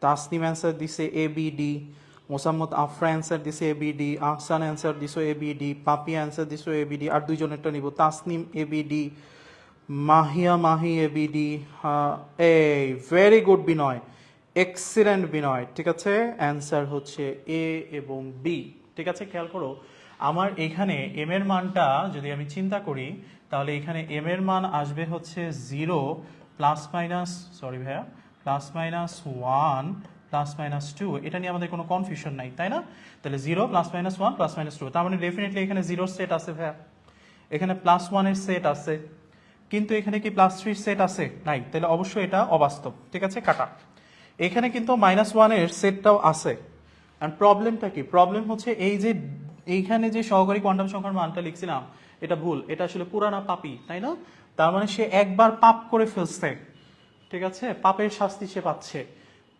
তাসনিম অ্যান্সার দিছে A B D, Mosammad Afra answer দিছে A B D, Ahsan answer দিছো A B D, Papi answer দিছো এ বি ডি। আর দুইজনেরটা নিব, Tasnim A B D, Mahiya Mahi A B D. এই very good Binoy, excellent Binoy. ঠিক আছে, অ্যান্সার হচ্ছে এ এবং বি। ঠিক আছে, খেয়াল করো আমার এখানে এম এর মানটা যদি আমি চিন্তা করি, তাহলে এখানে এম এর মান আসবে হচ্ছে 0 প্লাস মাইনাস, সরি ভাইয়া, প্লাস মাইনাস 1 প্লাস মাইনাস 2। এটা নিয়ে আমাদের কোনো কনফিউশন নাই, তাই না? তাহলে 0 প্লাস মাইনাস 1 প্লাস মাইনাস 2, তার মানে ডেফিনেটলি এখানে 0 সেট আছে ভাইয়া, এখানে প্লাস 1 এর সেট আছে, কিন্তু এখানে কি প্লাস 3 সেট আছে? নাই, তাহলে অবশ্যই এটা অবাস্তব। ঠিক আছে, কাটা। এখানে কিন্তু মাইনাস 1 এর সেটটাও আছে। আর প্রবলেমটা কি? প্রবলেম হচ্ছে এই যে এইখানে যে সহকারী কোয়ান্টাম সংখ্যার মানটা লিখছিলাম, এটা ভুল, এটা আসলে পুরানা পাপি, তাই না? তার মানে সে একবার পাপ করে ফেলছে, ঠিক আছে, পাপের শাস্তি সে পাচ্ছে,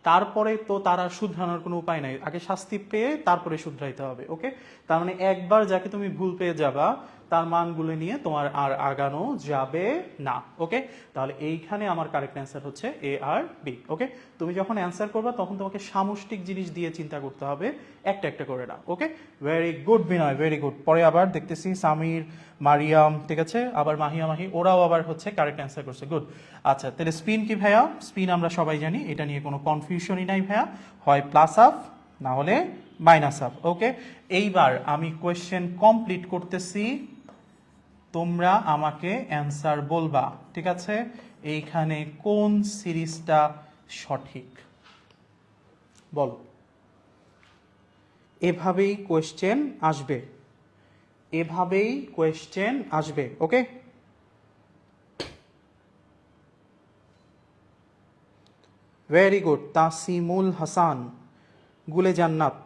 তারপরে তো তার আর শুধরানোর কোনো উপায় নাই, আগে শাস্তি পেয়ে তারপরে শুধরাইতে হবে। ওকে, তার মানে একবার যাকে তুমি ভুল পেয়ে যাবা, তার মানগুলো নিয়ে তোমার আর আগানো যাবে না। ওকে, তাহলে এইখানে আমার কারেক্ট অ্যান্সার হচ্ছে এ আর বি। ওকে, তুমি যখন অ্যান্সার করবা তখন তোমাকে সামষ্টিক জিনিস দিয়ে চিন্তা করতে হবে, একটা একটা করে না। ওকে, very good Binoy, very good. পরে আবার দেখতেছি সামির, মারিয়াম, ঠিক আছে, আবার মাহিয়া মাহি, ওরাও আবার হচ্ছে কারেক্ট অ্যান্সার করছে। গুড। আচ্ছা, তাহলে স্পিন কি ভাইয়া? স্পিন আমরা সবাই জানি, এটা নিয়ে কোনো কনফিউশনই নাই ভাইয়া, হয় প্লাস হাফ না হলে মাইনাস হাফ। ওকে, এইবার আমি কোয়েশ্চেন কমপ্লিট করতেছি, তোমরা আমাকে অ্যান্সার বলবা। ঠিক আছে, এইখানে কোন সিরিজটা সঠিক বলো। এভাবেই কোয়েশ্চেন আসবে, এভাবেই কোয়েশ্চেন আসবে। Okay, very good. Tasimul Hasan, Gule Jannat,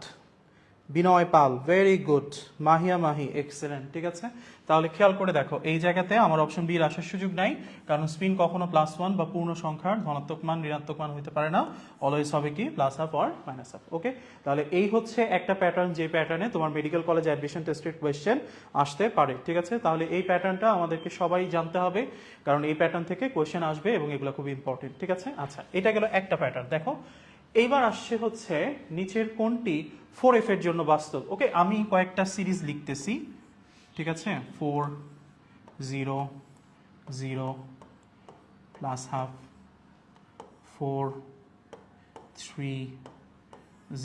Binoy Pal, very good. Mahiya Mahi, excellent. ঠিক আছে, তাহলে খেয়াল করে দেখো এই জায়গাতে আমার অপশন বি আসার সুযোগ নাই, কারণ স্পিন কখনো +1 বা পূর্ণ সংখ্যার ধনাত্মক মান ঋণাত্মক মান হতে পারে না, অলওয়েজ হবে কি plus half or minus half. Okay, তাহলে এই হচ্ছে একটা প্যাটার্ন, যে প্যাটার্নে তোমার মেডিকেল কলেজ অ্যাডমিশন টেস্টের কোয়েশ্চেন আসতে পারে। ঠিক আছে, তাহলে এই প্যাটার্নটা আমাদেরকে সবাই জানতে হবে, কারণ এই প্যাটার্ন থেকে কোয়েশ্চেন আসবে এবং এগুলো খুব ইম্পর্টেন্ট। ঠিক আছে, আচ্ছা এটা গেল একটা প্যাটার্ন। দেখো এইবার আসছে হচ্ছে নিচের কোনটি 4f এর জন্য বাস্তব। ওকে, আমি কয়েকটা সিরিজ লিখতেছি। ঠিক আছে, 4 0 0 plus half, 4 3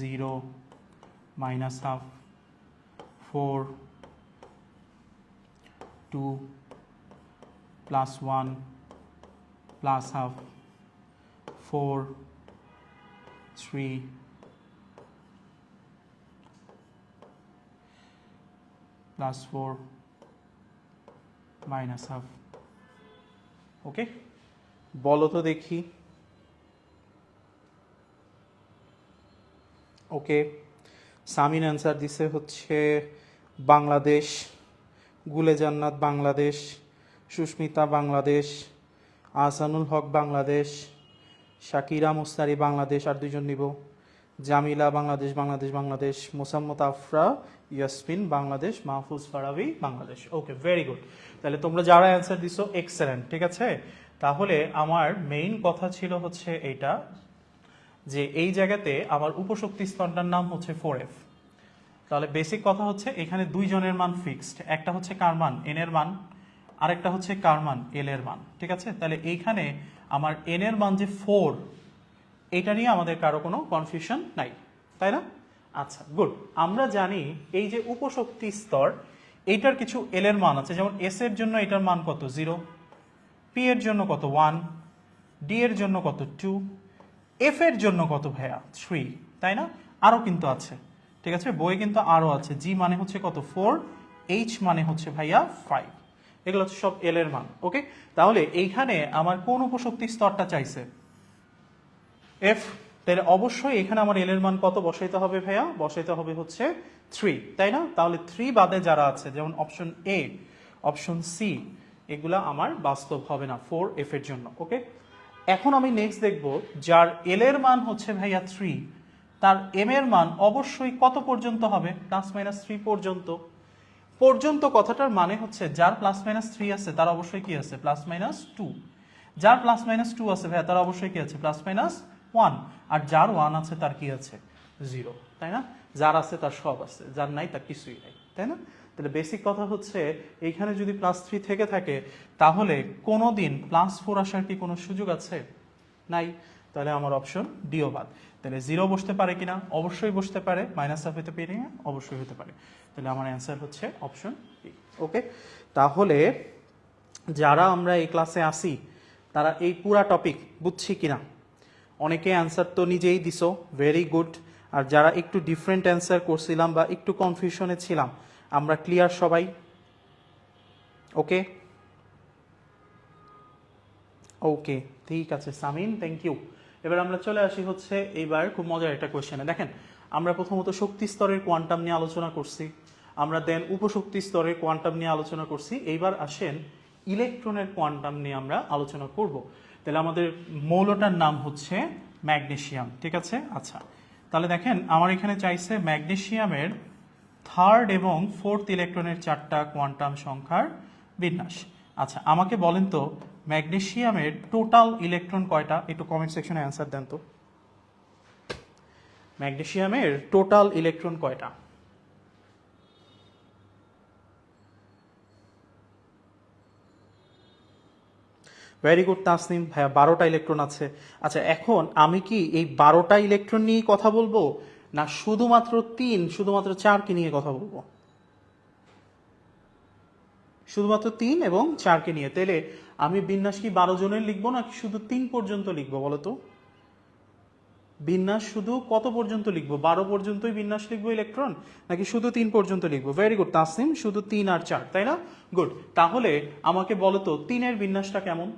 0 minus half, 4 2 plus 1 plus half, 4 3 plus 4 minus half. Okay, বলো তো দেখি। ওকে, সামিন অ্যান্সার দিছে হচ্ছে বাংলাদেশ, গুলে জান্নাত বাংলাদেশ, সুস্মিতা বাংলাদেশ, আহসানুল হক বাংলাদেশ, শাকিরা মুস্তারি বাংলাদেশ, আর দুইজন নিব, জামিলা বাংলাদেশ বাংলাদেশ বাংলাদেশ, মোসাম্মত আফরা ইয়াসমিন বাংলাদেশ, মাহফুজ ফারাবি বাংলাদেশ। ওকে, ভেরি গুড। তাহলে তোমরা যারা অ্যান্সার দিছো এক্সেলেন্ট। ঠিক আছে, তাহলে আমার মেইন কথা ছিল হচ্ছে এইটা, যে এই জায়গাতে আমার উপশক্তি স্তরটার নাম হচ্ছে 4f। তাহলে বেসিক কথা হচ্ছে এখানে দুইজনের মান ফিক্সড, একটা হচ্ছে কার মান n এর মান, আরেকটা হচ্ছে কার মান l এর মান। ঠিক আছে, তাহলে এইখানে আমার n এর মান যে 4, এটা নিয়ে আমাদের কারো কোনো কনফিউশন নাই, তাই না? আচ্ছা, গুড। আমরা জানি এই যে উপশক্তি স্তর, এইটার কিছু l এর মান আছে, যেমন s এর জন্য এটার মান কত 0, p এর জন্য কত 1, d এর জন্য কত 2, f এর জন্য কত ভাইয়া 3, তাই না? আরও কিন্তু আছে। ঠিক আছে, বই কিন্তু আরও আছে। g মানে হচ্ছে কত 4, h মানে হচ্ছে ভাইয়া 5, এগুলো হচ্ছে সব l এর মান। ওকে, তাহলে এইখানে আমার কোন উপশক্তি স্তরটা চাইছে? f। তাহলে অবশ্যই এখানে আমার l এর মান কত বসাইতে হবে ভাইয়া? বসাইতে হবে হচ্ছে 3, তাই না? তাহলে 3 বাদে যারা আছে, যেমন অপশন a, অপশন সি, এগুলা আমার বাস্তব হবে না 4f এর জন্য। ওকে, এখন আমি নেক্সট দেখব, যার l এর মান হচ্ছে ভাইয়া 3, তার m এর মান অবশ্যই কত পর্যন্ত হবে? +-3 পর্যন্ত। পর্যন্ত কথাটার মানে হচ্ছে যার +-3 আছে তার অবশ্যই কি আছে? +-2। যার +-2 আছে ভাইয়া তার অবশ্যই কি আছে? +-1। আর যার 1 আছে তার কি আছে? 0, তাই না? যার আছে তার সব আছে, যার নাই তার কিছুই নাই, তাই না? তাহলে বেসিক কথা হচ্ছে এইখানে যদি +3 থেকে থাকে, তাহলে কোনো দিন +4 আসার কি কোনো সুযোগ আছে? নাই। তাহলে আমার অপশন ডিও বাদ। তাহলে 0 বসতে পারে কিনা? অবশ্যই বসতে পারে। -হাফ হতে পারে না? অবশ্যই হতে পারে। তাহলে আমার অ্যান্সার হচ্ছে অপশন বি। ওকে, তাহলে যারা আমরা এই ক্লাসে আসি তারা এই পুরা টপিক বুঝছি কিনা? অনেকে অ্যান্সার তো নিজেই দিছো, ভেরি গুড। আর যারা একটু ডিফারেন্ট অ্যান্সার করছিলাম বা একটু কনফিউশনে ছিলাম, আমরা ক্লিয়ার সবাই? ওকে ওকে, ঠিক আছে সামিন, থ্যাংক ইউ। এবার আমরা চলে আসি হচ্ছে এইবার খুব মজার একটা কোয়েশ্চেনে। দেখেন, আমরা প্রথমত শক্তি স্তরের কোয়ান্টাম নিয়ে আলোচনা করছি, আমরা দেন উপশক্তি স্তরের কোয়ান্টাম নিয়ে আলোচনা করছি, এইবার আসেন ইলেকট্রনের কোয়ান্টাম নিয়ে আমরা আলোচনা করব। তাহলে আমাদের মৌলটার নাম হচ্ছে ম্যাগনেসিয়াম। ঠিক আছে, আচ্ছা তাহলে দেখেন আমার এখানে চাইছে ম্যাগনেসিয়ামের থার্ড এবং ফোর্থ ইলেকট্রনের 4টা কোয়ান্টাম সংখ্যার বিন্যাস। আচ্ছা আমাকে বলেন তো ম্যাগনেসিয়ামের টোটাল ইলেকট্রন কয়টা? একটু কমেন্ট সেকশনে অ্যান্সার দেন তো। ম্যাগনেসিয়ামের টোটাল ইলেকট্রন কয়টা? ভেরি গুড তাসনিম ভাইয়া, 12টা ইলেকট্রন আছে। আচ্ছা এখন আমি কি এই 12টা ইলেকট্রন নিয়েই কথা বলবো, না শুধুমাত্র 3, শুধুমাত্র 4কে নিয়ে কথা বলবো? শুধুমাত্র 3 এবং 4কে নিয়ে। তাহলে আমি বিন্যাস কি 12 জনের লিখবো, না শুধু 3 পর্যন্ত লিখবো বলো তো? বিন্যাস শুধু কত পর্যন্ত লিখবো? 12 পর্যন্তই বিন্যাস লিখবো ইলেকট্রন, নাকি শুধু 3 পর্যন্ত লিখবো? ভেরি গুড তাসনিম, শুধু 3 আর 4, তাই না? গুড। তাহলে আমাকে বলো তো 3-এর বিন্যাসটা কেমন?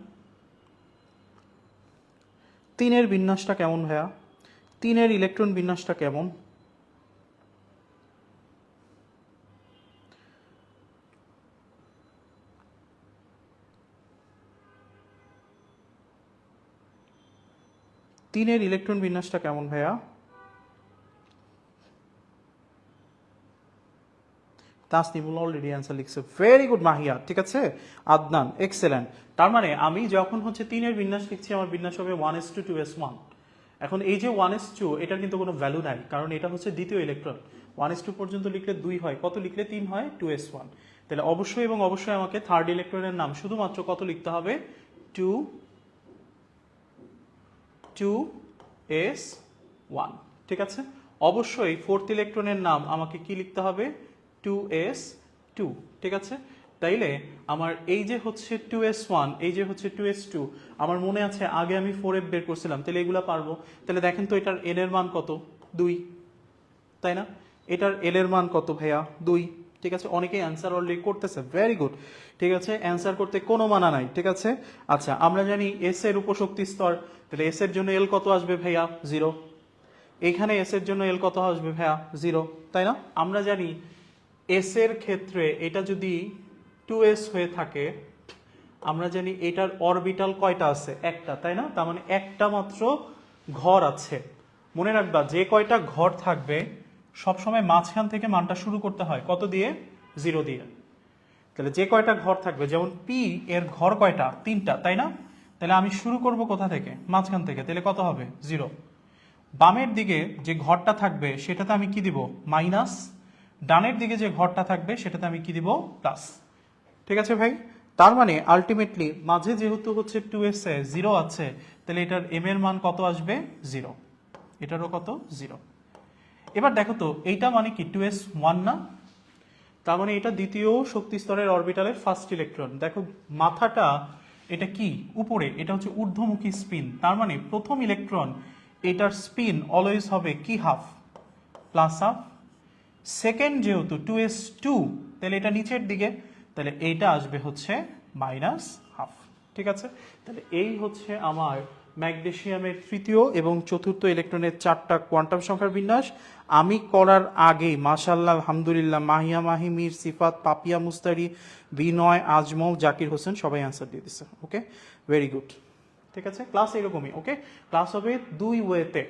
3-এর বিন্যাসটা কেমন ভাইয়া? 3-এর ইলেকট্রন বিন্যাসটা কেমন? তিনের ইলেকট্রন বিন্যাসটা কেমন ভাইয়া? তাসনিমুল অলরেডি অ্যান্সার লিখছে, ভেরি গুড মাহিয়া, ঠিক আছে। আদনান, এক্সেলেন্ট। তার মানে আমি যখন হচ্ছে তিনের বিন্যাস লিখছি আমার বিন্যাস হবে 1:2:1। এখন এই যে 1:2 এটার কিন্তু কোনো ভ্যালু নাই, কারণ এটা হচ্ছে দ্বিতীয় ইলেকট্রন। 1:2 পর্যন্ত লিখলে 2 হয়, কত লিখলে 3 হয়, 2s1। তাহলে অবশ্যই এবং অবশ্যই আমাকে থার্ড ইলেকট্রনের নাম শুধুমাত্র কত লিখতে হবে, 2s1, ঠিক আছে। অবশ্যই ফোর্থ ইলেকট্রনের নাম আমাকে কি লিখতে হবে, 2s2, ঠিক আছে। তাইলে আমার এই যে হচ্ছে 2s1, এই যে হচ্ছে 2s2, আমার মনে আছে আগে আমি 4f বের করছিলাম, তাহলে এগুলা পারবো। তাহলে দেখেন তো এটার n এর মান কত, 2, তাই না? এটার l এর মান কত ভাইয়া, 2, ঠিক আছে। অনেকেই অ্যান্সার অলরেডি করতেছে, ভেরি গুড, ঠিক আছে। অ্যান্সার করতে কোনো মানা নাই, ঠিক আছে। আচ্ছা, আমরা জানি এস এর উপশক্তি স্তর, তাহলে এস এর জন্য এল কত আসবে ভাইয়া, 0। এইখানে এস এর জন্য এল কত আসবে ভাইয়া, 0, তাই না? আমরা জানি এস এর ক্ষেত্রে এটা যদি 2s হয়ে থাকে, আমরা জানি এটার অরবিটাল কয়টা আছে, একটা, তাই না? তার মানে একটা মাত্র ঘর আছে। মনে রাখবা যে কয়টা ঘর থাকবে সবসময় মাঝখান থেকে মানটা শুরু করতে হয় কত দিয়ে, 0 দিয়ে। তাহলে যে কয়টা ঘর থাকবে, যেমন পি এর ঘর কয়টা, 3টা, তাই না? তাহলে আমি শুরু করব কোথা থেকে, মাঝখান থেকে, তাহলে কত হবে, 0। বামের দিকে যে ঘরটা থাকবে সেটাতে আমি কি দিব, মাইনাস। ডানের দিকে যে ঘরটা থাকবে সেটাতে আমি কি দিব, প্লাস, ঠিক আছে ভাই। তার মানে আলটিমেটলি মাঝে যেহেতু হচ্ছে 2s এ 0 আছে, তাহলে এটার m এর মান কত আসবে, 0। এটারও কত, 0। এবার দেখো তো এইটা মানে কি 2s1 না? তার মানে এটা দ্বিতীয় শক্তি স্তরের অরবিটালের ফার্স্ট ইলেকট্রন। দেখো মাথাটা এটা কি উপরে, এটা হচ্ছে ঊর্ধ্বমুখী স্পিন। তার মানে প্রথম ইলেকট্রন এটার স্পিন অলওয়েজ হবে কি, হাফ, প্লাস হাফ। সেকেন্ড যেহেতু 2s2, তাহলে এটা নিচের দিকে, তাহলে এইটা আসবে হচ্ছে মাইনাস হাফ, ঠিক আছে। তাহলে এই হচ্ছে আমার ম্যাগনেসিয়ামের তৃতীয় এবং চতুর্থ ইলেকট্রনের 4টা কোয়ান্টাম সংখ্যার বিন্যাস। আমি করার আগে মাশাআল্লাহ আলহামদুলিল্লাহ মাহিয়া, মাহি, মির, সিফাত, পাপিয়া, মুস্তারি, বিনয়, আজমল, জাকির হোসেন সবাই অ্যান্সার দিয়ে দিচ্ছে। ওকে, ভেরি গুড, ঠিক আছে। ক্লাস এরকমই, ওকে। ক্লাস হবে 2 ওয়েতে,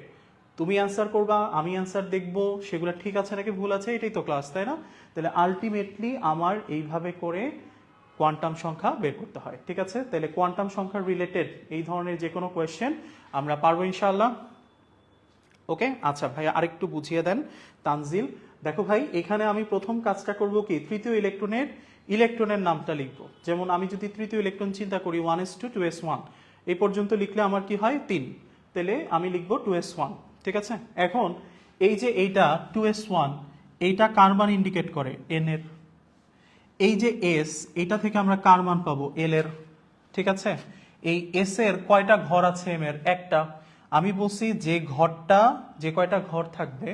তুমি অ্যান্সার করবা, আমি অ্যান্সার দেখবো, সেগুলো ঠিক আছে নাকি ভুল আছে, এটাই তো ক্লাস, তাই না? তাহলে আলটিমেটলি আমার এইভাবে করে কোয়ান্টাম সংখ্যা বের করতে হয়, ঠিক আছে। তাহলে কোয়ান্টাম সংখ্যা রিলেটেড এই ধরনের যে কোনো কোয়েশ্চেন আমরা পারবো ইনশাআল্লাহ। ওকে, আচ্ছা ভাইয়া আরেকটু বুঝিয়ে দেন তানজিল। দেখো ভাই, এখানে আমি প্রথম কাজটা করব কি, তৃতীয় ইলেকট্রনের নামটা লিখবো। যেমন আমি যদি তৃতীয় ইলেকট্রন চিন্তা করি 1:2:1, এই পর্যন্ত লিখলে আমার কি হয়, 3, তাহলে আমি লিখবো 2s1, ঠিক আছে। এখন এই যে এইটা 2s1, এইটা কার মান ইন্ডিকেট করে, n এর। এই যে এস, এটা থেকে আমরা কার মান পাবো, এল এর, ঠিক আছে। এই এস এর কয়টা ঘর আছে, এম এর একটা। আমি বলছি যে কয়টা ঘর থাকবে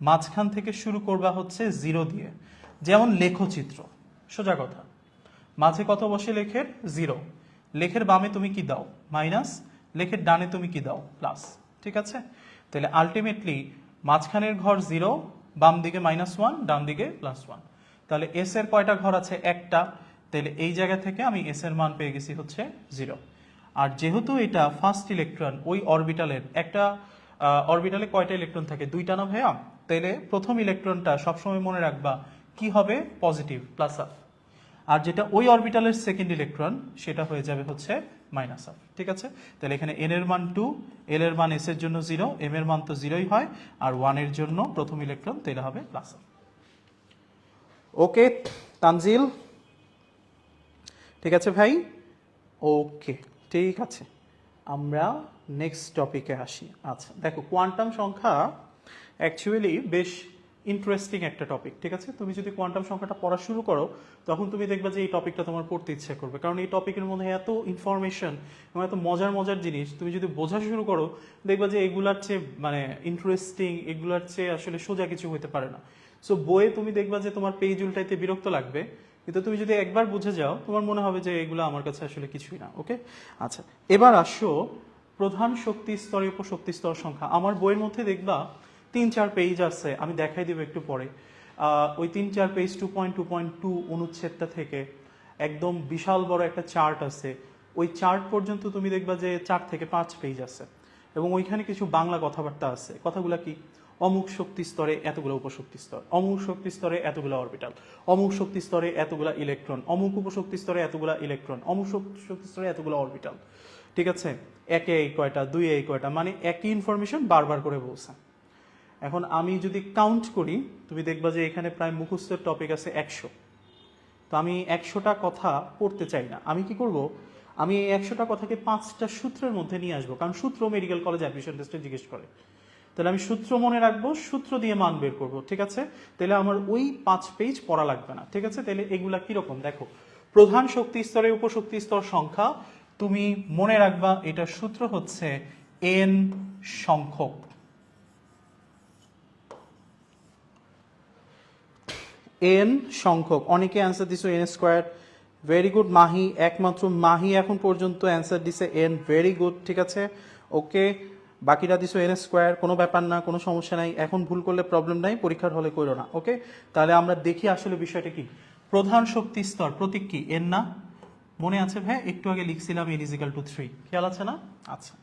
মাঝখান থেকে শুরু করবা হচ্ছে 0 দিয়ে। যেমন লেখচিত্র, সোজা কথা, মাঝে কত বসে লেখের, 0। লেখের বামে তুমি কি দাও, মাইনাস। লেখের ডানে তুমি কি দাও, প্লাস, ঠিক আছে। তাহলে আলটিমেটলি মাঝখানের ঘর 0, বাম দিকে -1, ডান দিকে +1। তাহলে এস এর কয়টা ঘর আছে, একটা। তাহলে এই জায়গা থেকে আমি এস এর মান পেয়ে গেছি হচ্ছে 0। আর যেহেতু এটা ফার্স্ট ইলেকট্রন, ওই অরবিটালের একটা অরবিটালে কয়টা ইলেকট্রন থাকে, 2টা না ভাইয়া? তাহলে প্রথম ইলেকট্রনটা সবসময় মনে রাখবা কি হবে, পজিটিভ, প্লাস হাফ। আর যেটা ওই অরবিটালের সেকেন্ড ইলেকট্রন সেটা হয়ে যাবে হচ্ছে মাইনাস হাফ, ঠিক আছে। তাহলে এখানে এন এর মান 2, এল এর মান এস এর জন্য 0, এম এর মান তো 0ই হয়, আর 1 এর জন্য প্রথম ইলেকট্রন, তাহলে হবে প্লাস হাফ। ওকে তানজিল, ঠিক আছে ভাই, ওকে, ঠিক আছে। আমরা নেক্সট টপিকে আসি। আচ্ছা দেখো, কোয়ান্টাম সংখ্যা অ্যাকচুয়ালি বেশ ইন্টারেস্টিং একটা টপিক, ঠিক আছে। তুমি যদি কোয়ান্টাম সংখ্যাটা পড়া শুরু করো তখন তুমি দেখবা যে এই টপিকটা তোমার পড়তে ইচ্ছে করবে, কারণ এই টপিকের মধ্যে এত ইনফরমেশন এবং এত মজার মজার জিনিস, তুমি যদি বোঝা শুরু করো দেখবা যে এগুলার চেয়ে মানে ইন্টারেস্টিং, এগুলার চেয়ে আসলে সোজা কিছু হতে পারে না। সো বইয়ে তুমি দেখবা যে তোমার পেজ উল্টাইতে বিরক্ত লাগবে, কিন্তু তুমি যদি একবার বুঝে যাও তোমার মনে হবে যে এগুলো আমার কাছে আসলে কিছুই না। ওকে, আচ্ছা এবার আসো প্রধান শক্তি স্তরে উপশক্তি স্তর সংখ্যা। আমার বইয়ের মধ্যে দেখবা 3-4 পেজ আছে, আমি দেখাই দিব একটু পরে। ওই 3-4 পেজ 2.2.2 অনুচ্ছেদটা থেকে একদম বিশাল বড় একটা চার্ট আছে, ওই চার্ট পর্যন্ত তুমি দেখবা যে 4 থেকে 5 পেজ আছে। এবং ওইখানে কিছু বাংলা কথাবার্তা আছে। কথাগুলো কি? অমুক শক্তি স্তরে এতগুলো উপশক্তি স্তর, অমুক শক্তি স্তরে এতগুলো অরবিটাল, অমুক শক্তি স্তরে এতগুলো ইলেকট্রন, অমুক উপশক্তি স্তরে এতগুলো ইলেকট্রন, অমুক শক্তি স্তরে এতগুলো অরবিটাল। ঠিক আছে, একে এই কয়টা, দুই এই কয়টা, মানে একই ইনফরমেশন বারবার করে বলছে। এখন আমি যদি কাউন্ট করি, তুমি দেখবা যে এখানে প্রায় মুখস্থের টপিক আছে 100। তো আমি 100টা কথা পড়তে চাই না। আমি কি করব, আমি এই 100টা কথাকে 5টা সূত্রের মধ্যে নিয়ে আসবো, কারণ সূত্র মেডিকেল কলেজ অ্যাডমিশন টেস্টে জিজ্ঞেস করে। তাহলে আমি সূত্র মনে রাখবো, সূত্র দিয়ে মান বের করবো। ঠিক আছে, তাহলে আমার ওই 5 পেজ পড়া লাগবে না। ঠিক আছে, তাহলে এগুলা কিরকম দেখো, প্রধান শক্তি স্তরে উপশক্তি স্তর সংখ্যা, তুমি মনে রাখবা এটার সূত্র হচ্ছে n সংখ্যক। n সংখ্যক। অনেকে অ্যান্সার দিছো n square, very good Mahi, একমাত্র মাহি এখন পর্যন্ত অ্যান্সার দিছে n, ভেরি গুড। ঠিক আছে, ওকে, বাকিরা দিছো n স্কোয়ার, কোনো ব্যাপার না, কোনো সমস্যা নাই, এখন ভুল করলে প্রবলেম নাই, পরীক্ষার হলে কইরো না। ওকে, তাহলে আমরা দেখি আসলে বিষয়টা কি। প্রধান শক্তি স্তর প্রতীক কি? n না? মনে আছে ভাই, একটু আগে লিখছিলাম n = 3, খেয়াল আছে না? আচ্ছা,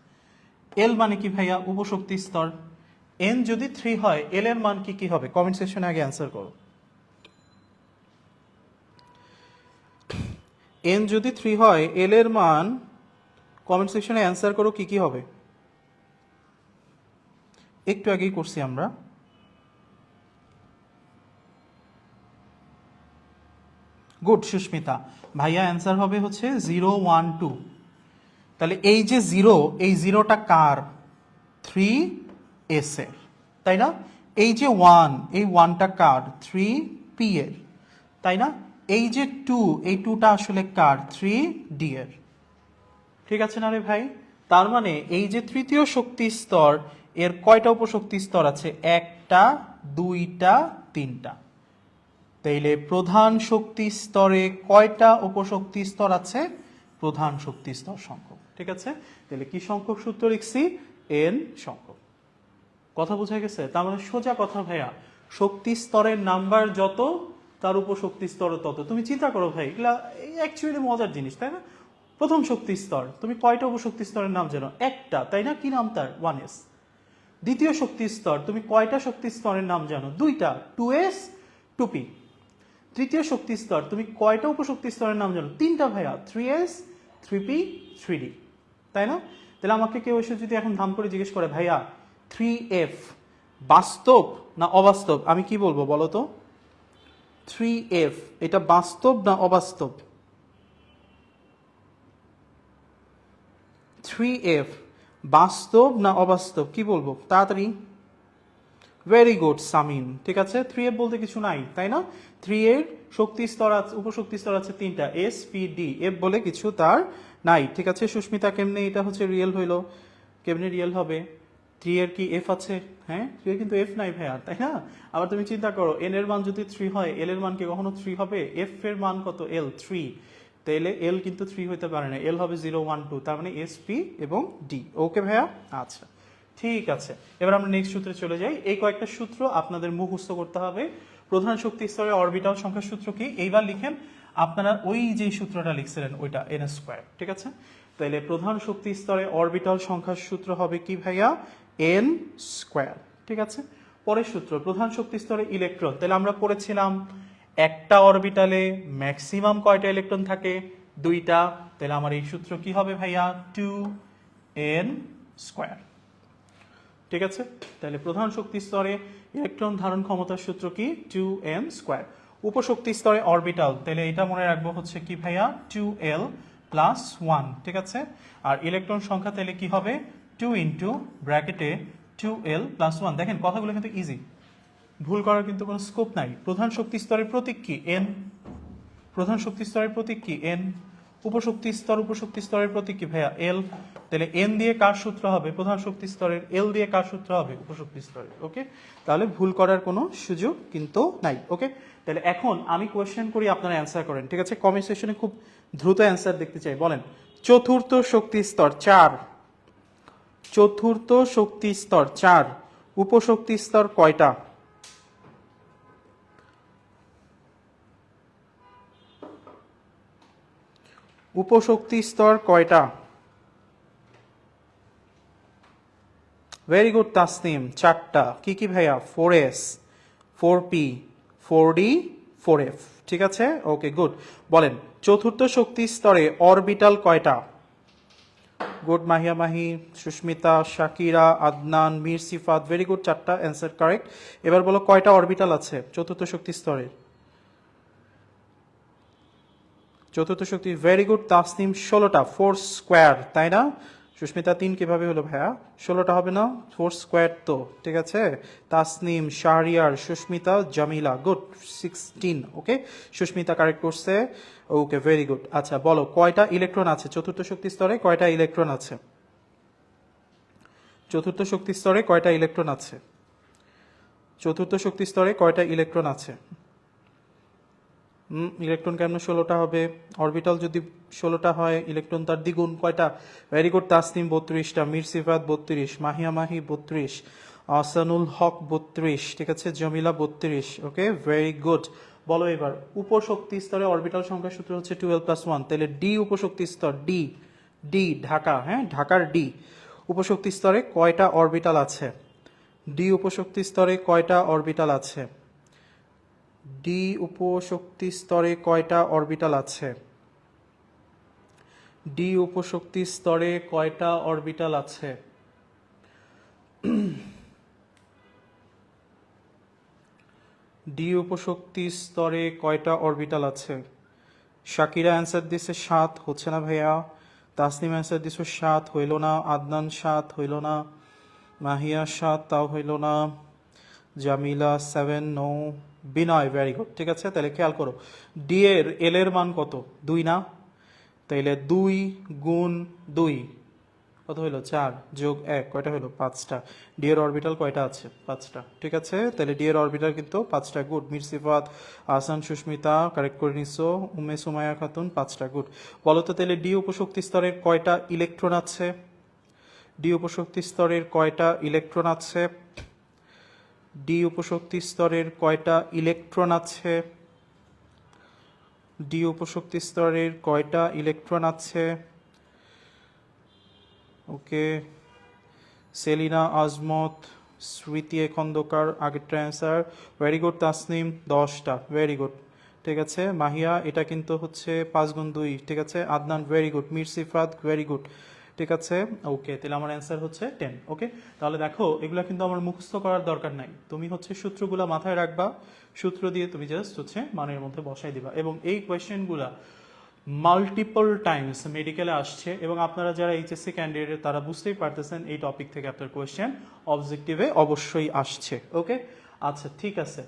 l মানে কি ভাইয়া? উপশক্তি স্তর। n যদি 3 হয়, l এর মান কি কি হবে? কমেন্ট সেকশনে আগে অ্যান্সার করো। n যদি 3 হয়, l এর মান কমেন্ট সেকশনে অ্যান্সার করো কি কি হবে। একটু আগেই করছি আমরা। গুড সুস্মিতা, ভাইয়া অ্যান্সার হবে হচ্ছে 0 1 2। তাহলে এই যে 0, এই 0টা কার? 3s এর, তাই না? এই যে 1, এই 1টা কার? 3p এর, তাই না? এই যে 2, এই 2টা আসলে কার? 3d এর। ঠিক আছে না রে ভাই? তার মানে এই যে তৃতীয় শক্তি স্তর, এর কয়টা উপশক্তি স্তর আছে? 1টা, 2টা, 3টা। তাইলে প্রধান শক্তি স্তরে কয়টা উপশক্তি স্তর আছে? প্রধান শক্তি স্তর সংখ্যক। ঠিক আছে, তাহলে কি সংখ্যক সূত্র লিখছি? n সংখ্যক। কথা বোঝা গেছে? তার মানে সোজা কথা ভাইয়া, শক্তি স্তরের নাম্বার যত, তার উপশক্তি স্তর তত। তুমি চিন্তা করো ভাই, এগুলা অ্যাকচুয়ালি মজার জিনিস, তাই না? প্রথম শক্তি স্তর, তুমি কয়টা উপশক্তি স্তরের নাম জানো? একটা, তাই না? কি নাম তার? 1s। দ্বিতীয় শক্তি স্তর, তুমি কয়টা শক্তি স্তরের নাম জানো? 2টা, 2s 2p। তৃতীয় শক্তি স্তর, তুমি কয়টা উপশক্তি স্তরের নাম জানো? 3টা ভাইয়া, 3s 3p 3d, তাই না? তাহলে আমাকে কেউ এসে যদি এখন ধাম করে জিজ্ঞেস করে, ভাইয়া 3f বাস্তব না অবাস্তব, আমি কি বলবো বলো তো? 3f এটা বাস্তব না অবাস্তব? 3f বাস্তব না অবাস্তব, কি বলবো তাড়াতাড়ি? ভেরি গুড সামিন, ঠিক আছে। 3f বলতে কিছু নাই, তাই না? 3 এর শক্তি স্তর আছে, উপশক্তি স্তর আছে 3টা, s p d, f বলে কিছু তার নাই। ঠিক আছে সুস্মিতা, কেমনে এটা হচ্ছে রিয়েল হইলো? কেমনে রিয়েল হবে? 3 এর কি f আছে? হ্যাঁ, 3 এর কিন্তু f নাই ভাইয়া, তাই না? আবার তুমি চিন্তা করো, n এর মান যদি 3 হয়, l এর মান কি কখনো 3 হবে? f এর মান কত? l 3, তাইলে l কিন্তু 3 হইতে পারে না, l হবে 0 1 2, তার মানে s p এবং d। ওকে ভাইয়া, আচ্ছা ঠিক আছে। এবার আমরা নেক্সট সূত্রে চলে যাই। এই কয়েকটা সূত্র আপনাদের মুখস্থ করতে হবে। প্রধান শক্তি স্তরে অরবিটাল সংখ্যার সূত্র কি? এইবার লিখেন আপনারা ওই যে সূত্রটা লিখছিলেন ওইটা, n স্কয়ার। ঠিক আছে, তাইলে প্রধান শক্তি স্তরে অরবিটাল সংখ্যার সূত্র হবে কি ভাইয়া? n square. ঠিক আছে, পরের সূত্র, প্রধান শক্তি স্তরে ইলেকট্রন। তাহলে আমরা পড়েছিলাম একটা অরবিটালে ম্যাক্সিমাম কয়টা ইলেকট্রন থাকে? 2টা। তাহলে আমার এই সূত্র কি হবে ভাইয়া? 2n square. ঠিক আছে, তাহলে প্রধান শক্তি স্তরে ইলেকট্রন ধারণ ক্ষমতার সূত্র কি? 2n square. উপশক্তি স্তরে অরবিটাল, তাহলে এটা মনে রাখবো হচ্ছে কি ভাইয়া? 2l plus 1। ঠিক আছে, আর ইলেকট্রন সংখ্যা তাহলে কি হবে? 2 ইন্টু ব্র্যাকেটে 2l প্লাস 1। দেখেন কথাগুলো কিন্তু ইজি, ভুল করার কিন্তু কোনো স্কোপ নাই। প্রধান শক্তি স্তরের প্রতীক কি? n। প্রধান শক্তি স্তরের প্রতীক কি? n। উপশক্তি স্তরের প্রতীক কি ভাইয়া? l। তাহলে n দিয়ে কার সূত্র হবে? প্রধান শক্তি স্তরের। l দিয়ে কার সূত্র হবে? উপশক্তি স্তরের। ওকে, তাহলে ভুল করার কোনো সুযোগ কিন্তু নাই। ওকে, তাহলে এখন আমি কোয়েশ্চেন করি, আপনারা অ্যান্সার করেন। ঠিক আছে, কমেন্ট সেকশনে খুব দ্রুত অ্যান্সার দেখতে চাই। বলেন, চতুর্থ শক্তি স্তর 4, চতুর্থ শক্তি স্তর 4, উপশক্তি স্তর কয়টা? উপশক্তি স্তর কয়টা? ভেরি গুড তাসনিম, 4টা। কি কি ভাইয়া? 4s, 4p, 4d, 4f, ঠিক আছে, ওকে গুড। বলেন চতুর্থ শক্তি স্তরে অরবিটাল কয়টা? গুড মাহিয়া মাহি, সুস্মিতা, শাকিরা, আদনান, মীর সিফাত, ভেরি গুড, 4টা, অ্যান্সার কারেক্ট। এবার বলো কয়টা অরবিটাল আছে চতুর্থ শক্তি স্তরে? চতুর্থ শক্তি, ভেরি গুড তাসনিম, 16টা, 4 স্কোয়ার, তাই না? সুস্মিতা 3 কিভাবে হলো ভাইয়া? 16টা হবে না? 4 স্কোয়ার তো, ঠিক আছে। তাসনিম, শাহরিয়ার, সুস্মিতা, জামিলা, গুড, 16, ওকে। সুস্মিতা কারেক্ট করছে, ওকে ভেরি গুড। আচ্ছা বলো কয়টা ইলেকট্রন আছে চতুর্থ শক্তি স্তরে? কয়টা ইলেকট্রন আছে চতুর্থ শক্তি স্তরে? কয়টা ইলেকট্রন আছে চতুর্থ শক্তি স্তরে? কয়টা ইলেকট্রন আছে? ইলেকট্রন কেমন 16টা হবে? অরবিটাল যদি 16টা হয়, ইলেকট্রন তার দ্বিগুণ, কয়টা? ভেরি গুড তাসনিম, 32টা, মির সিফাত 32, মাহিয়া মাহি 32, আহসানুল হক 32, ঠিক আছে, জমিলা 32, ওকে ভেরি গুড। বলো এবার উপশক্তি স্তরে অরবিটাল সংখ্যার সূত্র হচ্ছে 12+1, তাহলে ডি উপশক্তি স্তর, ডি, ডি ঢাকা, হ্যাঁ ঢাকার ডি উপশক্তি স্তরে কয়টা অরবিটাল আছে? ডি উপশক্তি স্তরে কয়টা অরবিটাল আছে? ডি উপশক্তি স্তরে কয়টা অরবিটাল আছে? ডি উপশক্তি স্তরে কয়টা অরবিটাল আছে? ডি উপশক্তি স্তরে কয়টা অরবিটাল আছে? শাকিরা অ্যান্সার দিছে 7, হচ্ছে না ভাইয়া। তাসনিম অ্যান্সার দিছে 7, হইল না। আদনান 7, হইল না। মাহিয়া 7, তাও হইল না। জামিলা 7, নো। বিনয়, ভেরি গুড, ঠিক আছে। তাহলে খেয়াল করো ডি এর এল এর মান কত? 2 না? তাইলে 2 গুণ 2 কত হইলো? 4 যোগ 1, কয়টা হইলো? 5টা। ডি এর অরবিটাল কয়টা আছে? 5টা, ঠিক আছে। তাহলে ডি এর অরবিটাল কিন্তু 5টা, গুড। মির সিফাত, আহসান, সুস্মিতা কারেক্ট করে নিছো, উম্মে সুমাইয়া খাতুন 5টা, গুড। বলো তো তাহলে ডি উপশক্তি স্তরের কয়টা ইলেকট্রন আছে? ডি উপশক্তি স্তরের কয়টা ইলেকট্রন আছে? ডি উপশক্তি স্তরের কয়টা ইলেকট্রন আছে? ডি উপশক্তি স্তরের কয়টা ইলেকট্রন আছে? ওকে, সেলিনা, আজমত, স্মৃতি খন্দকার আগেরটা অ্যান্সার, ভেরি গুড। তাসনিম 10টা, ভেরি গুড, ঠিক আছে। মাহিয়া এটা কিন্তু হচ্ছে 5 গুণ 2, ঠিক আছে। আদনান ভেরি গুড, মির সিফাত ভেরি গুড, ঠিক আছে, ওকে। তাহলে আমার অ্যান্সার হচ্ছে 10, ওকে। তাহলে দেখো এগুলো কিন্তু আমার মুখস্থ করার দরকার নাই, তুমি হচ্ছে সূত্রগুলো মাথায় রাখবা, সূত্র দিয়ে তুমি জাস্ট হচ্ছে মানের মধ্যে বসাই দিবা। এবং এই কোয়েশ্চেনগুলা মাল্টিপল টাইমস মেডিকেলে আসছে, এবং আপনারা যারা এইচএসসি ক্যান্ডিডেট তারা বুঝতেই পারতেছেন এই টপিক থেকে আপনার কোয়েশ্চেন অবজেক্টিভে অবশ্যই আসছে, ওকে। আচ্ছা ঠিক আছে,